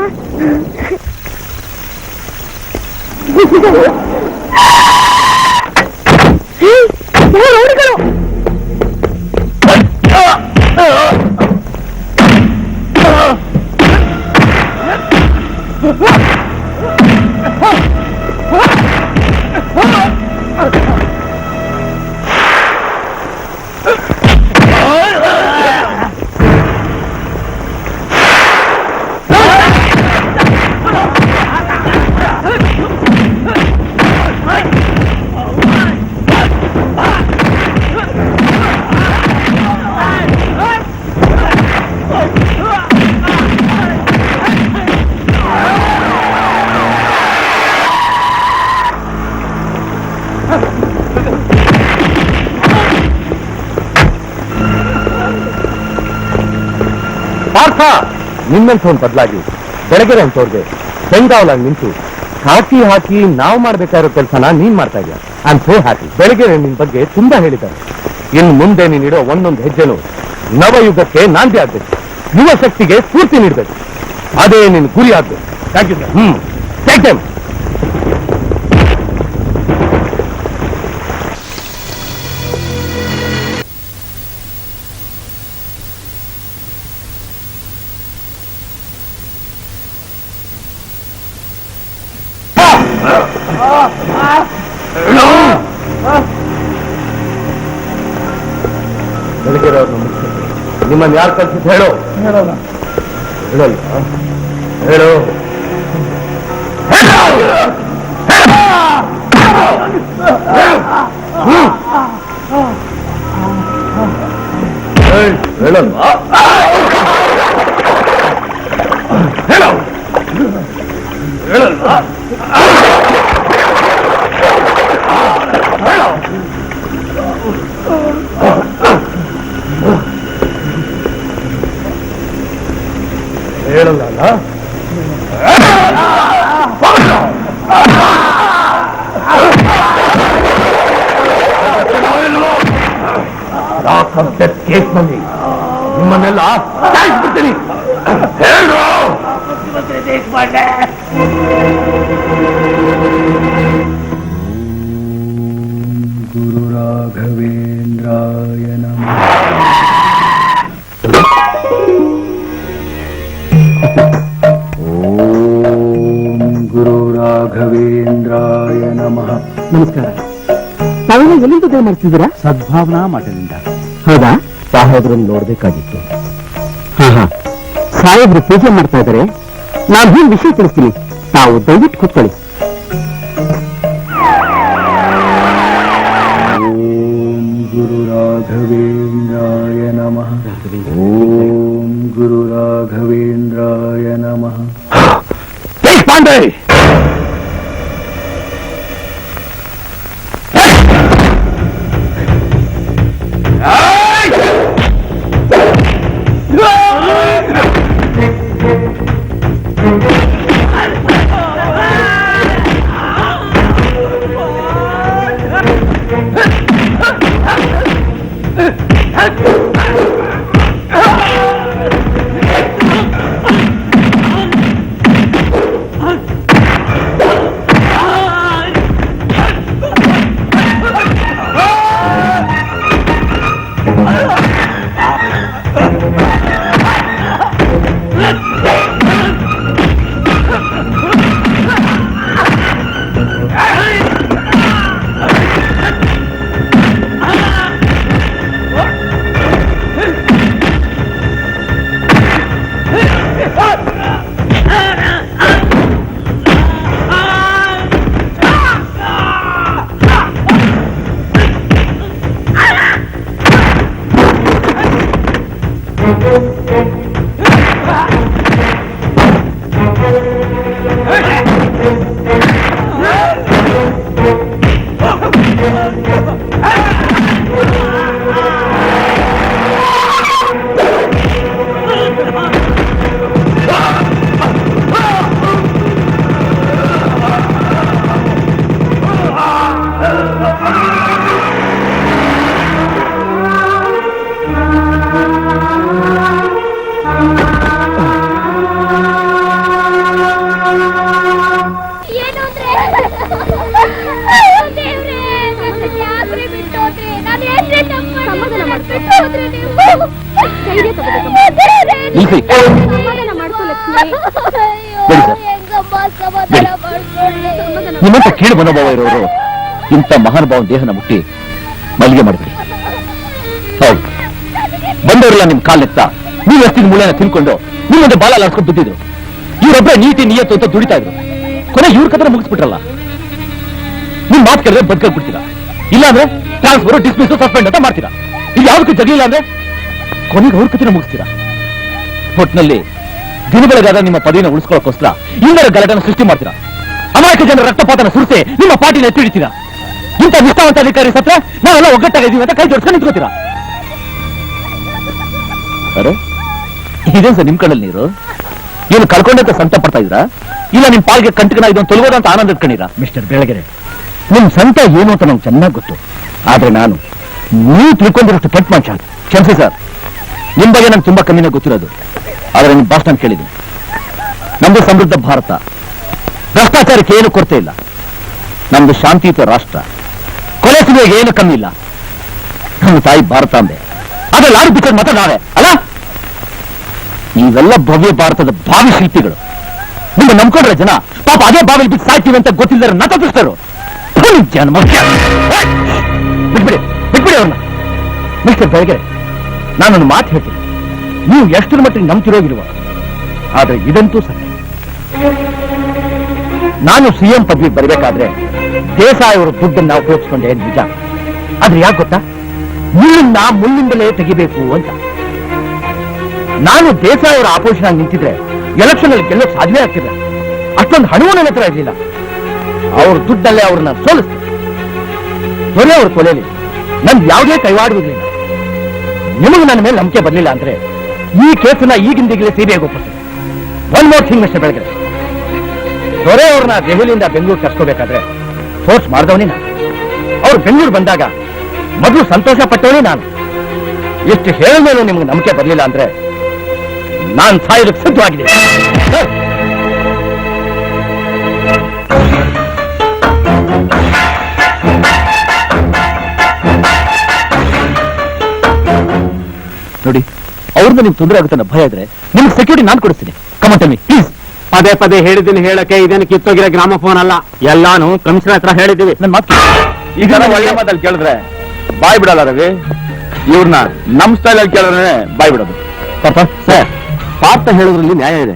ನಿನ್ನಂಥವ್ನು ಬದಲಾಗಿ ಬೆಳಗೆರೆ ಅಂತವ್ರಿಗೆ ಬೆಂಗಾವಲಾಗಿ ನಿಂತು ಹಾಕಿ ಹಾಕಿ ನಾವು ಮಾಡ್ಬೇಕಾಗಿರೋ ಕೆಲಸನ ನೀನ್ ಮಾಡ್ತಾ ಇದೀಯ. I am so happy. Belagere ನಿನ್ ಬಗ್ಗೆ ತುಂಬಾ ಹೇಳಿದ್ದಾರೆ. ಇನ್ನು ಮುಂದೆ ನೀನಿಡೋ ಒಂದೊಂದು ಹೆಜ್ಜೆನು ನವಯುಗಕ್ಕೆ ನಾಂದಿ ಆಗ್ಬೇಕು, ಯುವ ಶಕ್ತಿಗೆ ಸ್ಫೂರ್ತಿ ನೀಡಬೇಕು. ಅದೇ ನಿನ್ ಗುರಿ ಆಗ್ಬೇಕು. Thank you sir. Take time. ನಿಮ್ಮನ್ನು ಯಾರು ಕಲ್ಸಿದ್ ಹೇಳು ಹೇಳಲ್ಲ ಹೇಳು ಹೇಳಲ್ವಾ ಹೇಳು ಹೇಳಲ್ವಾ ಹೇಳಲ್ಲ ಕೇಸ್ನಲ್ಲಿ ನಿಮ್ಮನ್ನೆಲ್ಲ ಸಾಯಿಸ್ಬಿಡ್ತೀನಿ ಹೇಳು ಗುರು ರಾಘವೇಂದ್ರಾಯ ನಮಃ. ಓಂ ಗುರು ರಾಘವೇಂದ್ರಾಯ ನಮಃ. ನಮಸ್ಕಾರ. ತಾವೆಲ್ಲ ಎಲ್ಲಿಂದ ಉದಯ ಮಾಡ್ತಿದ್ದೀರಾ? ಸದ್ಭಾವನಾ ಮಠದಿಂದ. ಹೌದಾ? ಸಾಹೇಬ್ರನ್ನು ನೋಡ್ಬೇಕಾಗಿತ್ತು. ಹಾ ಸಾಹೇಬ್ರು ಪೂಜೆ ಮಾಡ್ತಾ ಇದ್ದಾರೆ. ನಾನು ಹೀಗೆ ವಿಷಯ ತಿಳಿಸ್ತೀನಿ, ತಾವು ದಯವಿಟ್ಟು ಕೂತ್ಕೊಳ್ಳಿ. ಓಂ ಗುರು ರಾಘವೇಂದ್ರಾಯ ನಮಃ. ಓಂ ಗುರು ರಾಘವೇಂದ್ರಾಯ ನಮಃ. ಪಾಂಡೆ ನಿಮ್ಮಂತ ಕೀಳು ಮನೋಭಾವ ಇರೋರು ಇಂಥ ಮಹಾನುಭಾವನ ದೇಹನ ಮುಟ್ಟಿ ಮಲ್ಲಿಗೆ ಮಾಡಬೇಡಿ. ಹೌದು, ಬಂದವರೆಲ್ಲ ನಿಮ್ ಕಾಲೆತ್ತ ನೀವು ಎಷ್ಟಿನ ಮೂಳೆನ ತಿನ್ಕೊಂಡು ನಿಮ್ಮಂತೆ ಬಾಲ ಲಾಡ್ಸ್ಕೊಂಡು ಬಿದ್ದಿದ್ರು. ಇವರೊಬ್ಬರೇ ನೀತಿ ನಿಯತ್ತು ಅಂತ ದುಡಿತಾ ಇದ್ರು. ಕೊನೆ ಇವ್ರ ಕತ್ರ ಮುಗಿಸ್ಬಿಟ್ರಲ್ಲ. ನಿಮ್ ಮಾತು ಕೇಳಿದ್ರೆ ಬದುಕಾಗ್ಬಿಡ್ತೀರಾ, ಇಲ್ಲಾಂದ್ರೆ ಟ್ರಾನ್ಸ್ಫರ್, ಡಿಸ್ಮಿಸ್, ಸಸ್ಪೆಂಡ್ ಅಂತ ಮಾಡ್ತೀರಾ. ಇಲ್ಲಿ ಯಾವ್ದಕ್ಕೂ ಜಗಲಿಲ್ಲ ಅಂದ್ರೆ ಕೊನೆಗೆ ಅವ್ರ ಕತ್ತಿನ ಮುಗಿಸ್ತೀರಾ. ಒಟ್ಟಿನಲ್ಲಿ ದಿನಗಳಿಗಾದ ನಿಮ್ಮ ಪದವಿನ ಉಳಿಸ್ಕೊಳ್ಳೋಕ್ಕೋಸ್ಕರ ಇನ್ನರ ಗಲಾಟೆನ ಸೃಷ್ಟಿ ಮಾಡ್ತೀರಾ. ಅಮಾಯಕ ಜನರ ರಕ್ತಪಾತನ ಸುರಿಸಿ ನಿಮ್ಮ ಪಾರ್ಟಿನ ಎತ್ತಿಡ್ತೀರಾ. ಇಂಥ ನಿಷ್ಠಾವಂತ ಅಧಿಕಾರಿ ಸತ್ರ ನಾವೆಲ್ಲ ಒಗ್ಗಟ್ಟಾಗಿದ್ದೀವಿ ಅಂತ ಕೈ ಜೋಡಿಸ್ಕೊಂಡು ನಿಂತ್ಕೋತೀರಾ. ಅರೆ ಇದೇನ್ ಸರ್ ನಿಮ್ ಕಣ್ಣಲ್ಲಿ ನೀರು? ಏನು ಕಳ್ಕೊಂಡಂತ ಸಂತ ಪಡ್ತಾ ಇದ್ರಾ, ಇಲ್ಲ ನಿಮ್ ಪಾಲ್ಗೆ ಕಂಟಕನ ಇದೊಂದು ತೊಲಗೋದಂತ ಆನಂದ ಇಟ್ಕೊಂಡಿರಾ? ಮಿಸ್ಟರ್ ಬೆಳಗೆರೆ, ನಿಮ್ ಸಂತ ಏನು ಅಂತ ನಮ್ಗೆ ಚೆನ್ನಾಗಿ ಗೊತ್ತು. ಆದ್ರೆ ನಾನು ನೀವು ತಿಳ್ಕೊಂಡಿರೋಷ್ಟು ಕೆಟ್ಟ ಮನುಷ್ಯ. ಕ್ಷಮಿಸಿ ಸರ್, ನಿಮ್ ಬಗ್ಗೆ ನಂಗೆ ತುಂಬಾ ಕಮ್ಮಿನ ಗೊತ್ತಿರೋದು. ಆದ್ರೆ ನಿಮ್ ಭಾಷಣ ಕೇಳಿದ್ದೀನಿ. ನಮ್ದು ಸಮೃದ್ಧ ಭಾರತ, ಭ್ರಷ್ಟಾಚಾರಕ್ಕೆ ಏನು ಕೊರತೆ ಇಲ್ಲ. ನಮ್ದು ಶಾಂತಿಯುತ ರಾಷ್ಟ್ರ, ಕೊಲೆ ಸುಲಿಗೆ ಏನು ಕಮ್ಮಿ ಇಲ್ಲ. ನಮ್ಮ ತಾಯಿ ಭಾರತಾಂಬೆ, ಅದ್ರಲ್ಲಿ ಯಾರು ಬಿಟ್ಟರೆ ಮಾತ್ರ ನಾವೇ ಅಲ್ಲ. ನೀವೆಲ್ಲ ಭವ್ಯ ಭಾರತದ ಭಾವಿ ಶಿಲ್ಪಿಗಳು. ನಿಮ್ಮ ನಂಬ್ಕೊಂಡ್ರೆ ಜನ ಪಾಪ ಅದೇ ಬಾವಿಲಿ ಬಿಟ್ಟು ಸಾಯ್ತೀವಿ ಅಂತ ಗೊತ್ತಿಲ್ಲದ್ರೆ ನತದೃಷ್ಟರು. ಬಿಟ್ಬಿಡಿ ಬಿಟ್ಬಿಡಿ ಅವ್ರನ್ನ. ಮಿಸ್ಟರ್ ಬೆಳಗ್ಗೆ, ನಾನೊಂದು ಮಾತು ಹೇಳ್ತೀನಿ, ನೀವು ಎಷ್ಟರ ಮಟ್ಟಿಗೆ ನಂಬ್ತಿರೋಗಿರುವ, ಆದ್ರೆ ಇದಂತೂ ಸತ್ಯ. ನಾನು ಸಿಎಂ ಪದವಿ ಬರಬೇಕಾದ್ರೆ ದೇಸಾಯಿ ಅವರ ದುಡ್ಡನ್ನ ಉಪಯೋಗಿಸ್ಕೊಂಡೆ ನಿಜ. ಆದ್ರೆ ಯಾಕೆ ಗೊತ್ತಾ, ಮುಳ್ಳನ್ನ ಮುಳ್ಳಿಂದಲೇ ತೆಗಿಬೇಕು ಅಂತ. ನಾನು ದೇಸಾಯಿ ಅವರ ಆಪೋಸಿಷನ್ ಆಗಿ ನಿಂತಿದ್ರೆ ಎಲೆಕ್ಷನ್ ಅಲ್ಲಿ ಗೆಲ್ಲೋಕ್ ಸಾಧ್ಯವೇ ಆಗ್ತಿಲ್ಲ. ಅಷ್ಟೊಂದು ಹಣವೂ ನನ್ನ ಹತ್ರ ಇರಲಿಲ್ಲ. ಅವ್ರ ದುಡ್ಡಲ್ಲೇ ಅವ್ರನ್ನ ಸೋಲಿಸ್ತಾರೆ. ದೊರೆ ಅವ್ರ ಕೊಲೆಯಲ್ಲಿ ನನ್ಗೆ ಯಾವುದೇ ಕೈವಾಡುವುದಿಲ್ಲ. ನಿಮಗೆ ನನ್ನ ಮೇಲೆ ನಂಬಿಕೆ ಬರಲಿಲ್ಲ ಅಂದ್ರೆ ಈ ಕೇಸನ್ನ ಈಗಿಂದೀಗಲೇ ಸಿಬಿಐಗೆ ಒಪ್ಪಿಸ್ತೀನಿ. ಒನ್ ಮೋರ್ ಥಿಂಗ್ ಮಿಸ್ಟರ್ ಬೆಳಗ್ಗೆ, ದೊರೆ ಅವ್ರನ್ನ ದೆಹಲಿಯಿಂದ ಬೆಂಗಳೂರು ಕರ್ಸ್ಕೋಬೇಕಾದ್ರೆ ಫೋರ್ಸ್ ಮಾಡಿದವನೇ ನಾನು. ಅವ್ರು ಬೆಂಗಳೂರು ಬಂದಾಗ ಮೊದಲು ಸಂತೋಷ ಪಟ್ಟವನೇ ನಾನು. ಎಷ್ಟು ಹೇಳಿದ್ಮೇಲೂ ನಿಮ್ಗೆ ನಂಬಿಕೆ ಬರಲಿಲ್ಲ ಅಂದ್ರೆ ನಾನು ಸಾಯೋದಕ್ಕೆ ಸಿದ್ಧವಾಗಿದೆ. ನೋಡಿ, ಅವ್ರಿಂದ ನಿಮ್ಗೆ ತೊಂದರೆ ಆಗುತ್ತೆ ಅನ್ನೋ ಭಯ ಇದ್ರೆ ನಿಮ್ಗೆ ಸೆಕ್ಯೂರಿಟಿ ನಾನು ಕೊಡಿಸ್ತೀನಿ. ಕಮಂಟಮಿ ಪ್ಲೀಸ್. ಪದೇ ಪದೇ ಹೇಳಿದ್ದೀನಿ ಹೇಳಕ್ಕೆ ಇದೇನು ಕಿತ್ತೋಗಿರೋ ಗ್ರಾಮಫೋನ್ ಅಲ್ಲ, ಎಲ್ಲಾನು ಕಮಿಷನರ್ ಹತ್ರ ಹೇಳಿದ್ದೀವಿ. ನನ್ನ ಮಾತು ಈಗ ಒಳ್ಳೆ ಮಾತಲ್ಲಿ ಕೇಳಿದ್ರೆ ಬಾಯ್ ಬಿಡಲ್ಲ ರವಿ. ಇವ್ರನ್ನ ನಮ್ ಸ್ಟೈಲ್ ಅಲ್ಲಿ ಕೇಳಿದ್ರೆ ಬಾಯ್ ಬಿಡೋದು. ಸರ್, ಪಾರ್ಥ ಹೇಳೋದ್ರಲ್ಲಿ ನ್ಯಾಯ ಇದೆ.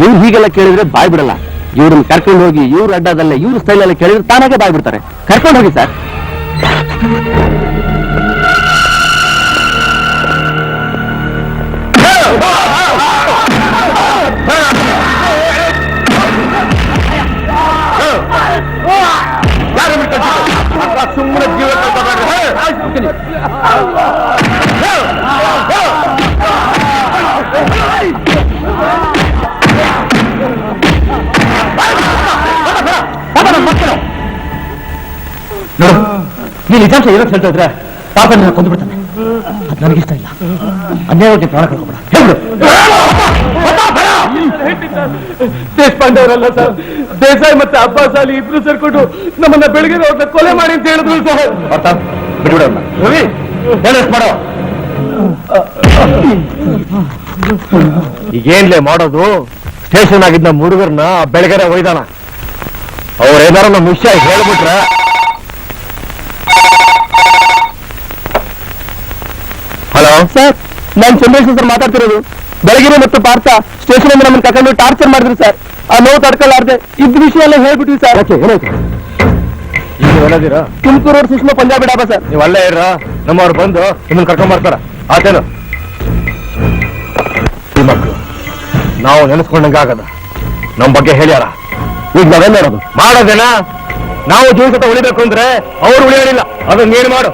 ಇವ್ರು ಹೀಗೆಲ್ಲ ಕೇಳಿದ್ರೆ ಬಾಯ್ ಬಿಡಲ್ಲ. ಇವ್ರನ್ನ ಕರ್ಕೊಂಡು ಹೋಗಿ ಇವ್ರ ಅಡ್ಡದಲ್ಲ ಇವ್ರ ಸ್ಟೈಲ್ ಅಲ್ಲಿ ಕೇಳಿದ್ರೆ ತಾನಾಗೆ ಬಾಯ್ ಬಿಡ್ತಾರೆ. ಕರ್ಕೊಂಡು ಹೋಗಿ ಸರ್. ಸುಮ್ಮನೆ ಜೀವ ನೋಡು, ನೀನ್ ನಿಜಾಂಶ ಏನಕ್ಕೆ ಹೇಳ್ತಾ ಇದ್ರೆ ಪಾಪ ನನ್ನ ಕೊಂದು ಬಿಡ್ತಾನೆ. ಅದು ನನಗಿಷ್ಟ ಇಲ್ಲ. ಅನ್ಯಾಯವಾಗಿ ಪ್ರಾಣ ಕಳ್ಕೊಬೇಡ. ಹೇಳ್ಬಿಡು. ದೇಶಪಾಂಡೆ ಅವರಲ್ಲ ಸರ್, ದೇಸಾಯಿ ಮತ್ತೆ ಅಬ್ಬಾಸ್ ಅಲಿ ಇಬ್ರು ಸೇರ್ಕೊಂಡು ನಮ್ಮನ್ನ ಬೆಳಗ್ಗೆ ಅವ್ರನ್ನ ಕೊಲೆ ಮಾಡಿ ಅಂತ ಹೇಳಿದ್ರು ಸರ್. ಬಿಟ್ಬಿಡೋಣ ರವಿ ಹೇಳಷ್ಟು ಮಾಡೋ. ಈಗೇನ್ಲೇ ಮಾಡೋದು? ಸ್ಟೇಷನ್ ಆಗಿದ್ದ ಹುಡುಗರನ್ನ ಬೆಳಗ್ಗೆ ಒಯ್ದಾನ. ಅವ್ರೇನಾರು ನಮ್ಮ ವಿಷಯ ಹೇಳ್ಬಿಟ್ರೆ ಹಲೋ ಸರ್, ನಾನು ಚಂದ್ರೇಶ್ವರ ಸರ್ ಮಾತಾಡ್ತಿರೋದು. ಬೆಳಗ್ಗೆ ಮತ್ತು ಪಾರ್ಥ ಸ್ಟೇಷನ್ ಅಂದ್ರೆ ನಮ್ಮನ್ನು ಕರ್ಕೊಂಡು ಟಾರ್ಚರ್ ಮಾಡಿದ್ರು ಸರ್. ಆ ನೋವು ತಡ್ಕೊಳ್ಳಾರ್ದೆ ಇದ್ದ ವಿಷಯ ಎಲ್ಲ ಹೇಳ್ಬಿಟ್ವಿ ಸರ್. ಈಗ ಒಳ್ಳೇದಿರಾ? Tumakuru road Sushma Punjabi dhaba sir. ನೀವು ಅಲ್ಲೇ ಇರ, ನಮ್ಮವ್ರು ಬಂದು ನಿಮ್ಮನ್ನ ಕರ್ಕೊಂಡ್ ಬರ್ತಾರ. ಆತೇನು ಈ ಮಕ್ಕಳು ನಾವು ನೆನೆಸ್ಕೊಂಡಂಗಾಗದ ನಮ್ ಬಗ್ಗೆ ಹೇಳ್ಯಾರ. ಈಗ ನಾವೆಲ್ಲ ಮಾಡೋದೇನ? ನಾವು ಜೀವಿತ ಉಳಿಬೇಕು ಅಂದ್ರೆ ಅವ್ರು ಉಳಿಯೋದಿಲ್ಲ. ಅದನ್ನ ನೀನು ಮಾಡು.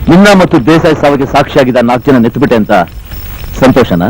ನಿನ್ನ ಮತ್ತು ದೇಸಾಯಿ ಸಾವಿಗೆ ಸಾಕ್ಷಿಯಾಗಿದ್ದ 4 ಜನ ನೆತ್ತುಬಿಟ್ಟೆ ಅಂತ ಸಂತೋಷನಾ?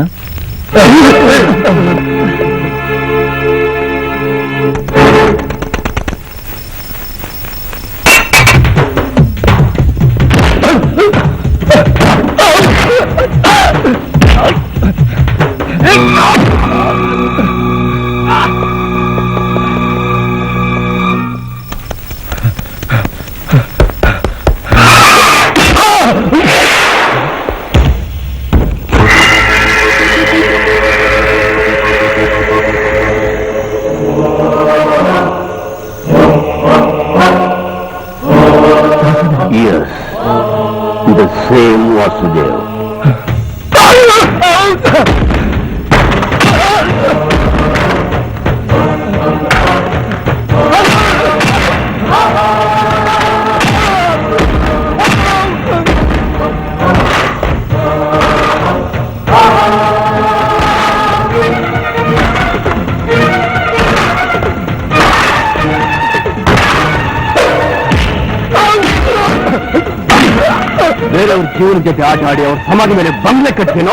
Yes, the same Vasudev. ಬೇರೆಯವ್ರ ಜೀವನ ಜೊತೆ ಆಟ ಆಡಿ ಅವ್ರ ಸಮಾಜ ಮೇಲೆ ಬಂಗ್ಲೆ ಕಟ್ಟೇನೋ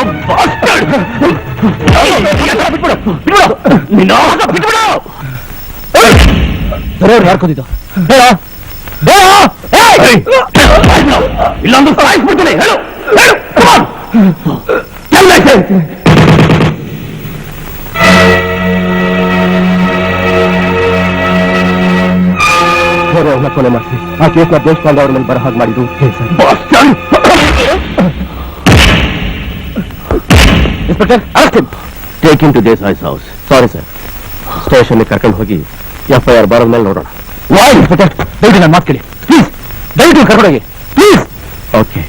ಯಾರ್ಕೋದಿದ್ದು ಇಲ್ಲೊಂದು ಸಾಯಿಸ್ಬಿಡ್ತೀನಿ. ಹೇಳು ಬೇರೆ ಅವ್ರನ್ನ ಕೊಲೆ ಮಾಡಿಸಿ ಆ ಕೇಸ್ನ ದೇಶಪಾಂಡೆ ಅವ್ರ ಮೇಲೆ ಬರ ಹಾಗೆ ಮಾಡಿದ್ದು inspector arrest take into Desai's house. Sorry sir, station ಕರ್ಕೊಂಡು ಹೋಗಿ FIR ಬರೋದ ಮೇಲೆ ನೋಡೋಣ. ಇನ್ಸ್ಪೆಕ್ಟರ್ ದಯವಿಟ್ಟು ನನ್ನ ಮಾತು ಕೇಳಿ ಪ್ಲೀಸ್, ದಯವಿಟ್ಟು ಕರ್ಕೊಂಡೋಗಿ ಪ್ಲೀಸ್. ಓಕೆ.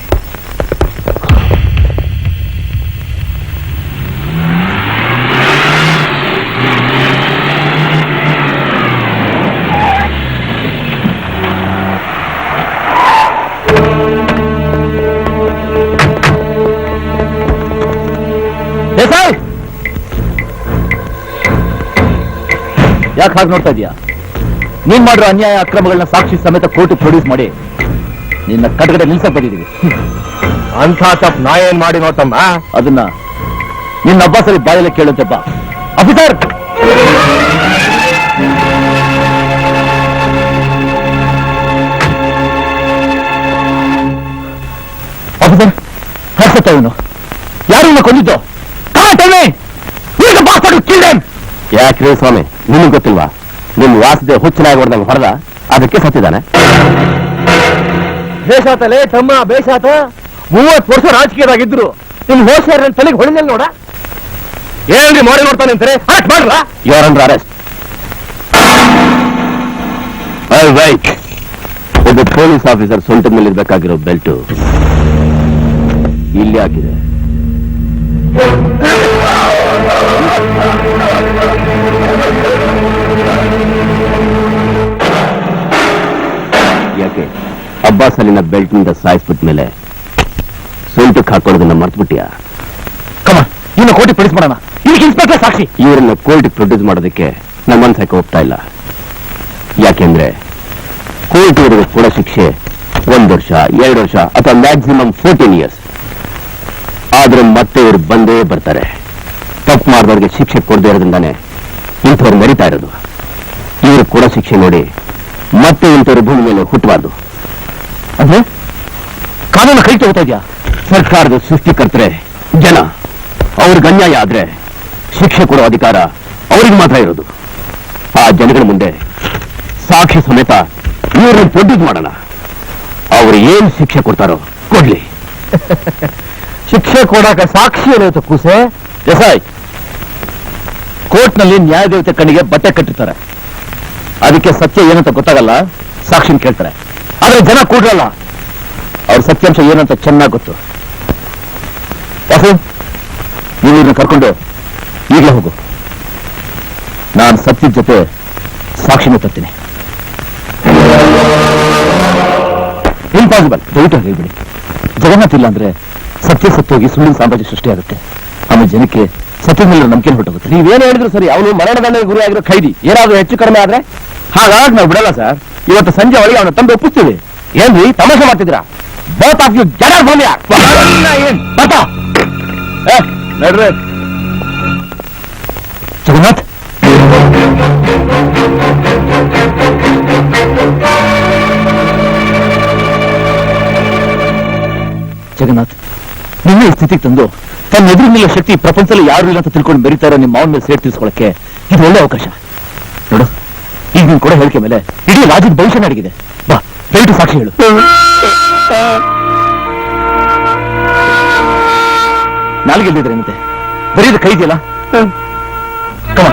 ದೇಸಾಯಿ, ಯಾಕೆ ಹಾಗೆ ನೋಡ್ತಾ ಇದೀಯಾ? ನೀನ್ ಮಾಡಿರೋ ಅನ್ಯಾಯ ಅಕ್ರಮಗಳನ್ನ ಸಾಕ್ಷಿ ಸಮೇತ ಕೋರ್ಟ್ ಪ್ರೊಡ್ಯೂಸ್ ಮಾಡಿ ನಿನ್ನ ಕಟಕಡೆ ನಿಲ್ಸಕ್ ಬಂದಿದ್ದೀವಿ. ಅಂಥ ತಪ್ಪು ನಾ ಏನ್ ಮಾಡಿ ನೋಡ್ತಮ್ಮ? ಅದನ್ನ ನಿನ್ನ ಅಬ್ಬಾಸರಿ ಬಾಯಲ್ಲಿ ಕೇಳುತ್ತೆ ಬಾ. ಆಫೀಸರ್, ಆಫೀಸರ್, ಹರ್ಸತ್ತ ಇವನು ಯಾರು ಇವನ್ನ ಕೊಂದಿದ್ದು? ಯಾಕ್ರಿ ಸ್ವಾಮಿ, ನಿಮಗೆ ಗೊತ್ತಿಲ್ವಾ? ನಿಮ್ ವಾಸದೆ ಹುಚ್ಚನಾಗಿ ಹೊಡೆದಂಗೆ ಹೊಡೆದ, ಅದಕ್ಕೆ ಸತ್ತಿದ್ದಾನೆ. ಬೇಷಾತಲೇ ತಮ್ಮ, ಬೇಷಾತ. 30 ವರ್ಷ ರಾಜಕೀಯದಾಗಿದ್ರು ನಿಮ್ ಹೋಶ ನನ್ನ ತಲೆಗೆ ಹೊಳಿನಲ್ಲಿ ನೋಡ. ಏನ್ರಿ ಮಾಡಿ ನೋಡ್ತಾನೆ ಅಂತಾರೆ? ಅರೆಸ್ಟ್ ಮಾಡ್ರ? You are under arrest. Right. ಒಬ್ಬ ಪೊಲೀಸ್ ಆಫೀಸರ್ ಸೊಂಟದ ಮೇಲೆ ಇರ್ಬೇಕಾಗಿರೋ ಬೆಲ್ಟು ಇಲ್ಲಿ ಹಾಕಿದೆ. ಯಾಕೆ ಅಬ್ಬಾಸ್ ಅಲ್ಲಿನ ಬೆಲ್ಟ್ ನಿಂದ ಸಾಯಿಸ್ಬಿಟ್ಟ ಮೇಲೆ ಸೊಂಟಕ್ಕೆ ಹಾಕೊಳ್ಳೋದನ್ನ ಮರ್ತ್ಬಿಟ್ಟಿಯಾ? ಕಮ, ಇನ್ನು ಕೋರ್ಟ್ ಪ್ರೊಡ್ಯೂಸ್ ಮಾಡೋಣ. ಇದಕ್ಕೆ ಇನ್ಸ್ಪೆಕ್ಟರ್ ಸಾಕ್ಷಿ. ಇವರನ್ನ ಕೋರ್ಟ್ ಪ್ರೊಡ್ಯೂಸ್ ಮಾಡೋದಕ್ಕೆ ನಮ್ಮ ಮನಸ್ಸಕ್ಕೆ ಹೋಗ್ತಾ ಇಲ್ಲ. ಯಾಕೆಂದ್ರೆ ಕೋರ್ಟ್ ಇವರಿಗೆ ಕೊಡೋ ಶಿಕ್ಷೆ 1 ವರ್ಷ, 2 ವರ್ಷ ಅಥವಾ ಮ್ಯಾಕ್ಸಿಮಮ್ 14 ಇಯರ್ಸ್. ಆದ್ರೆ ಮತ್ತೆ ಇವ್ರು ಬಂದೇ ಬರ್ತಾರೆ. ತಪ್ಪು ಮಾಡಿದವ್ರಿಗೆ ಶಿಕ್ಷೆ ಕೊಡದೇ ಇರೋದ್ರಿಂದಾನೆ ಇಂಥವ್ರು ಮರಿತಾ ಇರೋದು. ಇವ್ರು ಕೊಡೋ ಶಿಕ್ಷೆ ನೋಡಿ ಮತ್ತೆ ಇಂಥವ್ರು ಭೂಮಿ ಮೇಲೆ ಹುಟ್ಟಬಾರ್ದು. ಅಂದ್ರೆ ಕಾನೂನು ಕೈ ತಗೋತಾ ಇದೆಯಾ? ಸರ್ಕಾರದ ಸೃಷ್ಟಿಕರ್ತರೆ ಜನ. ಅವ್ರಿಗೆ ಅನ್ಯಾಯ ಆದ್ರೆ ಶಿಕ್ಷೆ ಕೊಡೋ ಅಧಿಕಾರ ಅವ್ರಿಗೆ ಮಾತ್ರ ಇರೋದು. ಆ ಜನಗಳ ಮುಂದೆ ಸಾಕ್ಷಿ ಸಮೇತ ಇವ್ರನ್ನ ಪ್ರೊಡ್ಯೂಸ್ ಮಾಡೋಣ. ಅವ್ರು ಏನ್ ಶಿಕ್ಷೆ ಕೊಡ್ತಾರೋ ಕೊಡ್ಲಿ. ಶಿಕ್ಷೆ ಕೊಡಾಕ ಸಾಕ್ಷಿ ಏನಾಯ್ತು ಕೂಸೆ? ದೇಸಾಯಿ, ಕೋರ್ಟ್ನಲ್ಲಿ ನ್ಯಾಯದೇವತೆ ಕಣ್ಣಿಗೆ ಬಟ್ಟೆ ಕಟ್ಟಿರ್ತಾರೆ. ಅದಕ್ಕೆ ಸತ್ಯ ಏನಂತ ಗೊತ್ತಾಗಲ್ಲ, ಸಾಕ್ಷಿನ ಕೇಳ್ತಾರೆ. ಆದ್ರೆ ಜನ ಕೂಡ್ರಲ್ಲ, ಅವ್ರ ಸತ್ಯಾಂಶ ಏನಂತ ಚೆನ್ನಾಗಿ ಗೊತ್ತು. ವಾಸು, ಇವ್ರನ್ನ ಕರ್ಕೊಂಡು ಈಗಲೇ ಹೋಗು. ನಾನು ಸತ್ಯದ ಜೊತೆ ಸಾಕ್ಷಿನ ತರ್ತೀನಿ. ಇಂಪಾಸಿಬಲ್, ದಯವಿಟ್ಟು ಹೇಳ್ಬಿಡಿ. ಜಗನ್ನಾಥ್ ಇಲ್ಲ ಅಂದ್ರೆ ಸತ್ಯ ಸತ್ಯೋಗಿ ಸುಳ್ಳಿನ ಸಾಮ್ರಾಜ್ಯ ಸೃಷ್ಟಿ ಆಗುತ್ತೆ. ಆಮೇಲೆ ಜನಕ್ಕೆ ಸತ್ಯದ ಮೇಲೆ ನಂಬಿಕೆ ಹೊರಟೋಗುತ್ತೆ. ನೀವೇನು ಹೇಳಿದ್ರು ಸರಿ, ಅವನು ಮರಣದಂಡನೆ ಗುರಿ ಆಗಿರೋ ಖೈದಿ. ಏನಾದ್ರೂ ಹೆಚ್ಚು ಕಡಿಮೆ ಆದ್ರೆ ಹಾಗಾಗಿ ನಾವು ಬಿಡಲ್ಲ ಸರ್. ಇವತ್ತು ಸಂಜೆ ಒಳಗೆ ಅವನ ತಂದು ಒಪ್ಪಿಸ್ತೀವಿ. ಏನ್ರಿ ತಮಾಷೆ ಮಾಡ್ತಿದ್ರಾ? ಬೋತ್ ಆಫ್ ಯು ಜನ ಏನ್ ಬರ್ತಾ ನೋಡ್ರಿ. ಜಗನ್ನಾಥ್, ಜಗನ್ನಾಥ್, ನಿಮ್ಮ ಈ ಸ್ಥಿತಿಗೆ ತಂದು ತನ್ನ ಎದುರಿನ ಶಕ್ತಿ ಪ್ರಪಂಚದಲ್ಲಿ ಯಾರು ಇಲ್ಲ ಅಂತ ತಿಳ್ಕೊಂಡು ಬೆರೀತಾ ಇರೋ ನಿಮ್ಮ ಮಾವನ ಮೇಲೆ ಸೇರ್ ತಿಳಿಸ್ಕೊಳ್ಳಕ್ಕೆ ಇದು ಒಳ್ಳೆ ಅವಕಾಶ. ನೋಡು, ಈಗ ನೀನು ಕೊಡೋ ಹೇಳಿಕೆ ಮೇಲೆ ಇಡೀ ರಾಜ್ಯದ ಭವಿಷ್ಯ ನಡಗಿದೆ. ಬಾ, ದಯವಿಟ್ಟು ಸಾಕ್ಷಿ ಹೇಳು. ನಾಲ್ಗೆ ಇಲ್ದಿದ್ರೆ ಏನಂತೆ? ಬರೀದ ಕೈ ಇದೆಯಲ್ಲ. ಕಮ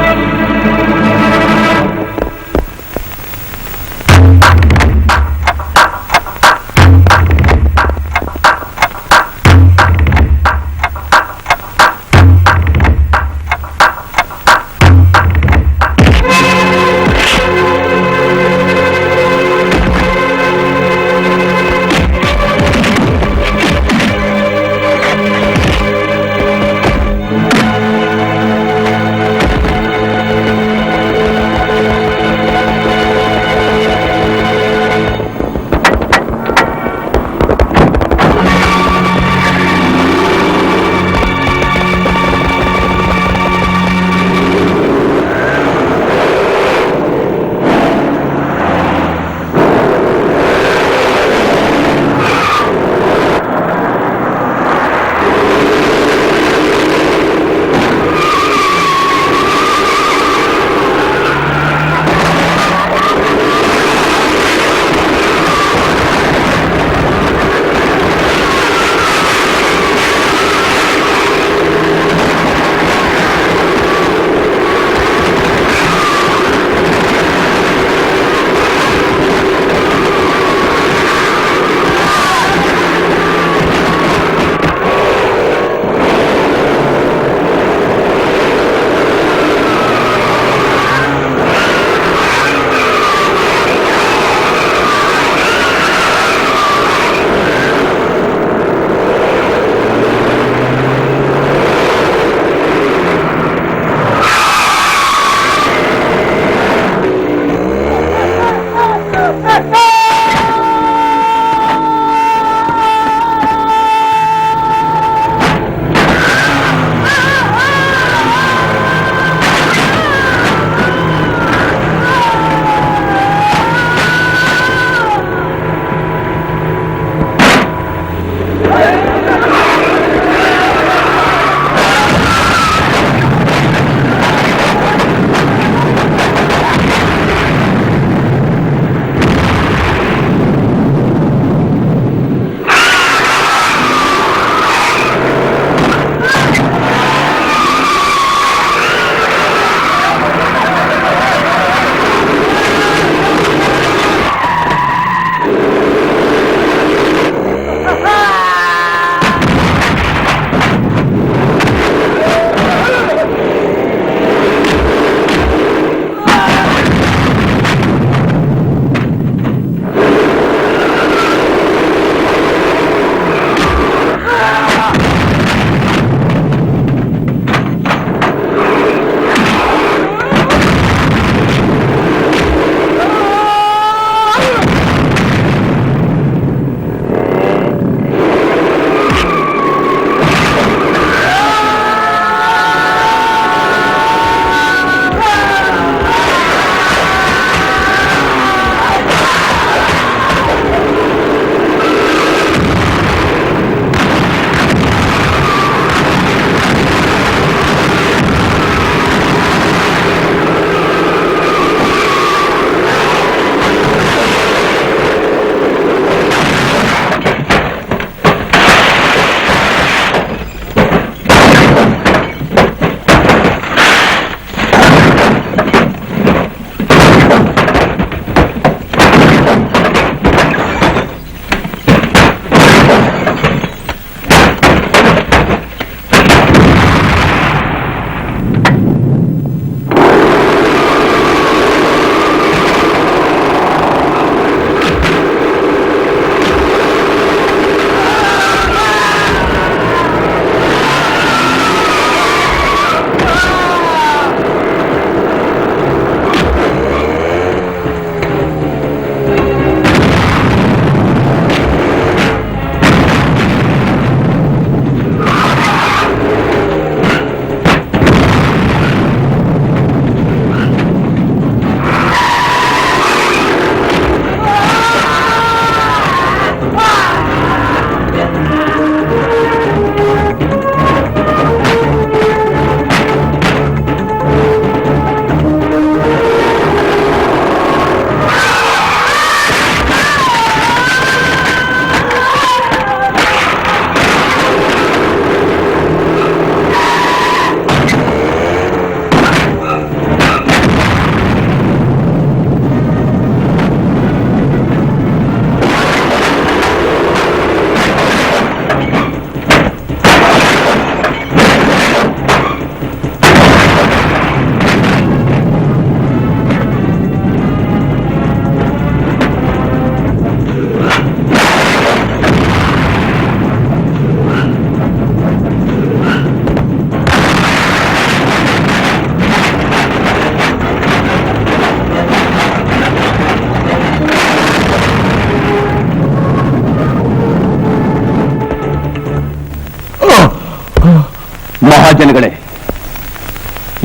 ಜನಗಳೇ,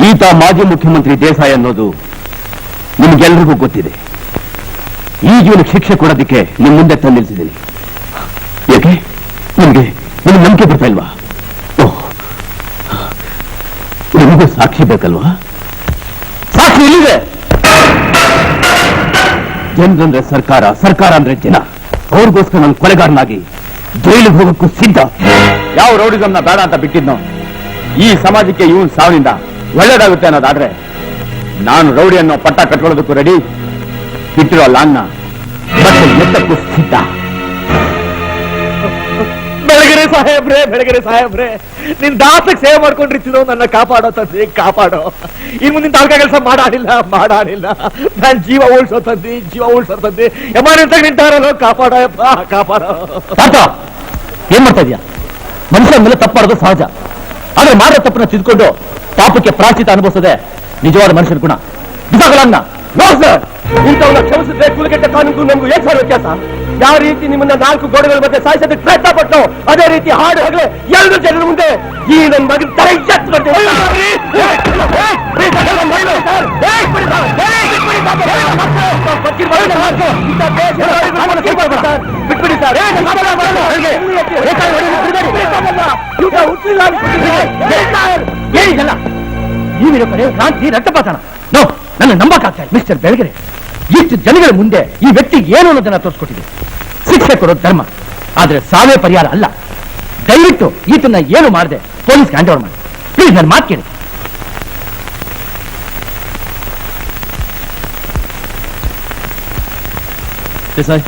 ಈತ ಮಾಜಿ ಮುಖ್ಯಮಂತ್ರಿ ದೇಸಾಯಿ ಅನ್ನೋದು ನಿಮ್ಗೆಲ್ರಿಗೂ ಗೊತ್ತಿದೆ. ಈಗ ಇವನಿಗೆ ಶಿಕ್ಷೆ ಕೊಡೋದಕ್ಕೆ ನಿಮ್ ಮುಂದೆ ತಂದು ನಿಲ್ಸಿದ್ದೀನಿ. ಯಾಕೆ ನಿಮ್ಗೆ ನಂಬಿಕೆ ಬರ್ತಾ ಇಲ್ವಾ? ಓಹ್, ನಿಮಗೆ ಸಾಕ್ಷಿ ಬೇಕಲ್ವಾ? ಸಾಕ್ಷಿ ಇಲ್ಲಿದೆ. ಜನರಂದ್ರೆ ಸರ್ಕಾರ, ಸರ್ಕಾರ ಅಂದ್ರೆ ಜನ. ಅವ್ರಿಗೋಸ್ಕರ ನಾನು ಕೊಲೆಗಾರನಾಗಿ ಜೈಲಿಗೆ ಹೋಗಕ್ಕೂ ಸಿದ್ಧ. ಯಾವ ರೌಡಿಸಮ್ನ ಬೇಡ ಅಂತ ಬಿಟ್ಟಿದ್ನೋ, ಈ ಸಮಾಜಕ್ಕೆ ಇವನ್ ಸಾವಿನಿಂದ ಒಳ್ಳೇದಾಗುತ್ತೆ ಅನ್ನೋದಾದ್ರೆ ನಾನು ರೌಡಿ ಅನ್ನೋ ಪಟ್ಟ ಕಟ್ಕೊಳ್ಳೋದಕ್ಕೂ ರೆಡಿ, ಬಿಟ್ಟಿರೋ ಲಾನ್ನ ಮತ್ತೆ ಎತ್ತಕ್ಕೂ ಸಿದ್ಧ. ಬೆಳಗೆರೆ ಸಾಹೇಬ್ರೆ, ನಿನ್ ದಾಸಕ್ಕೆ ಸೇವೆ ಮಾಡ್ಕೊಂಡಿರ್ತಿರೋ ನನ್ನ ಕಾಪಾಡೋ ತಂದೆ, ಕಾಪಾಡೋ. ಇನ್ ಮುಂದಿನ ತಾಲ್ಕ ಕೆಲಸ ಮಾಡಾಡಿಲ್ಲ. ನಾನ್ ಜೀವ ಉಳ್ಸೋ ತಂದೆ ಎಮಾನೆಂತ ನಿಂತಾರಲ್ಲೋ, ಕಾಪಾಡೋ ಕಾಪಾಡೋ. ತಾತ, ಏನ್ ಮಾಡ್ತಾ ಇದೀಯ? ಮನುಷ್ಯನ ಮೇಲೆ ತಪ್ಪು ಮಾಡೋದು ಸಹಜ, ಆದ್ರೆ ಮಾಡೋ ತಪ್ಪನ್ನ ತಿದ್ಕೊಂಡು ಪಾಪಕ್ಕೆ ಪ್ರಾಚಿತ ಅನುಭವಿಸದೆ ನಿಜವಾದ ಮನುಷ್ಯನ ಗುಣ. ಬಿಸಾಕಲಾಂಗ ಇಂಥವನ್ನ ಕ್ಷಮಿಸಿದ್ರೆ ಕುಲಗೆಟ್ಟ ಕಾನೂನಿಗೂ ನಮಗೂ ಏನ್ ಸರ್ ವ್ಯತ್ಯಾಸ? ಯಾವ ರೀತಿ ನಿಮ್ಮನ್ನ 4 ಗೋಡೆಗಳ ಮಧ್ಯೆ ಸಾಯಿಸೋದಕ್ಕೆ ಪ್ರಯತ್ನ ಪಟ್ಟು, ಅದೇ ರೀತಿ ಹಾಡು ಹಗಲೇ 2 ಜನರ ಮುಂದೆ ಈ ನನ್ನ ಮಗನ ತಲೆ ಬಿಟ್ಬಿಡಿ ಸರ್. ಏನಿದಲ್ಲ ನೀವಿರೋ ಕಡೆ ಕ್ರಾಂತಿ ರಕ್ತಪಾತನ. ನೋ, ನನ್ನ ನಂಬಕ್ಕಾಗ್ತಾ ಇಲ್ಲ ಮಿಸ್ಟರ್ ಬೆಳಗೆರೆ. ಇಷ್ಟು ಜನಗಳ ಮುಂದೆ ಈ ವ್ಯಕ್ತಿ ಏನು ಅನ್ನೋದನ್ನ ತೋರಿಸ್ಕೊಟ್ಟಿದೆ. ಶಿಕ್ಷೆ ಕೊಡೋದು ಧರ್ಮ, ಆದ್ರೆ ಸಾವೇ ಪರಿಹಾರ ಅಲ್ಲ. ದಯವಿಟ್ಟು ಈತನ್ನ ಏನು ಮಾಡದೆ ಪೊಲೀಸ್ಗೆ ಹ್ಯಾಂಡ್ ಓವರ್ ಮಾಡಿ ಪ್ಲೀಸ್. ನನ್ನ ಮಾತು ಕೇಳಿ. ದೇಸಾಯಿ,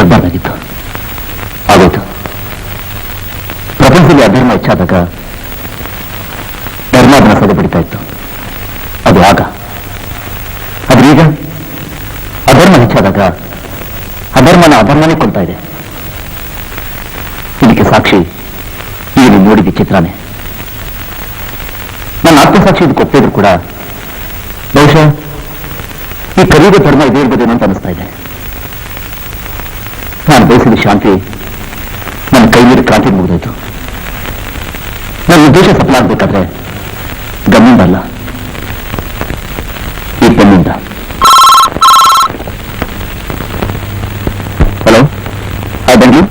ಆಗಬಾರ್ದಾಗಿತ್ತು, ಆಗೋಯ್ತು. ಪ್ರಪಂಚದಲ್ಲಿ ಅಧರ್ಮ ಹೆಚ್ಚಾದಾಗ ಧರ್ಮ ಅದನ್ನ ಸದೆ ಬಿಡ್ತಾ ಇತ್ತು. ಅದು ಆಗ. ಆದ್ರೆ ಈಗ ಅಧರ್ಮ ಹೆಚ್ಚಾದಾಗ ಅಧರ್ಮನ ಅಧರ್ಮನೇ ಕೊಲ್ತಾ ಇದೆ. ಇದಕ್ಕೆ ಸಾಕ್ಷಿ ಈಗ ನೀವು ನೋಡಿದ ಚಿತ್ರನೇ. ನನ್ನ ಆತ್ಮಸಾಕ್ಷಿ ಇದಕ್ಕೆ ಒಪ್ಪಿದ್ರು ಕೂಡ ಬಹುಶಃ ಈ ಕಲಿಯುಗ ಧರ್ಮ ಇದೇ ಇರ್ಬೋದೇನೋ ಅಂತ ಅನಿಸ್ತಾ ಇದೆ. ನಾನು ಬಯಸಿದ ಶಾಂತಿ ನನ್ನ ಕೈ ಮೀರಿ ಕ್ರಾಂತಿ ಮುಗಿದೋಯ್ತು. ನನ್ನ ಉದ್ದೇಶ ಸಫಲ ಆಗ್ಬೇಕಾದ್ರೆ ಗಮ್ಮಿಂದ ಅಲ್ಲ, ಈ ಪೆನ್ನಿಂದ. Hello, I thank you.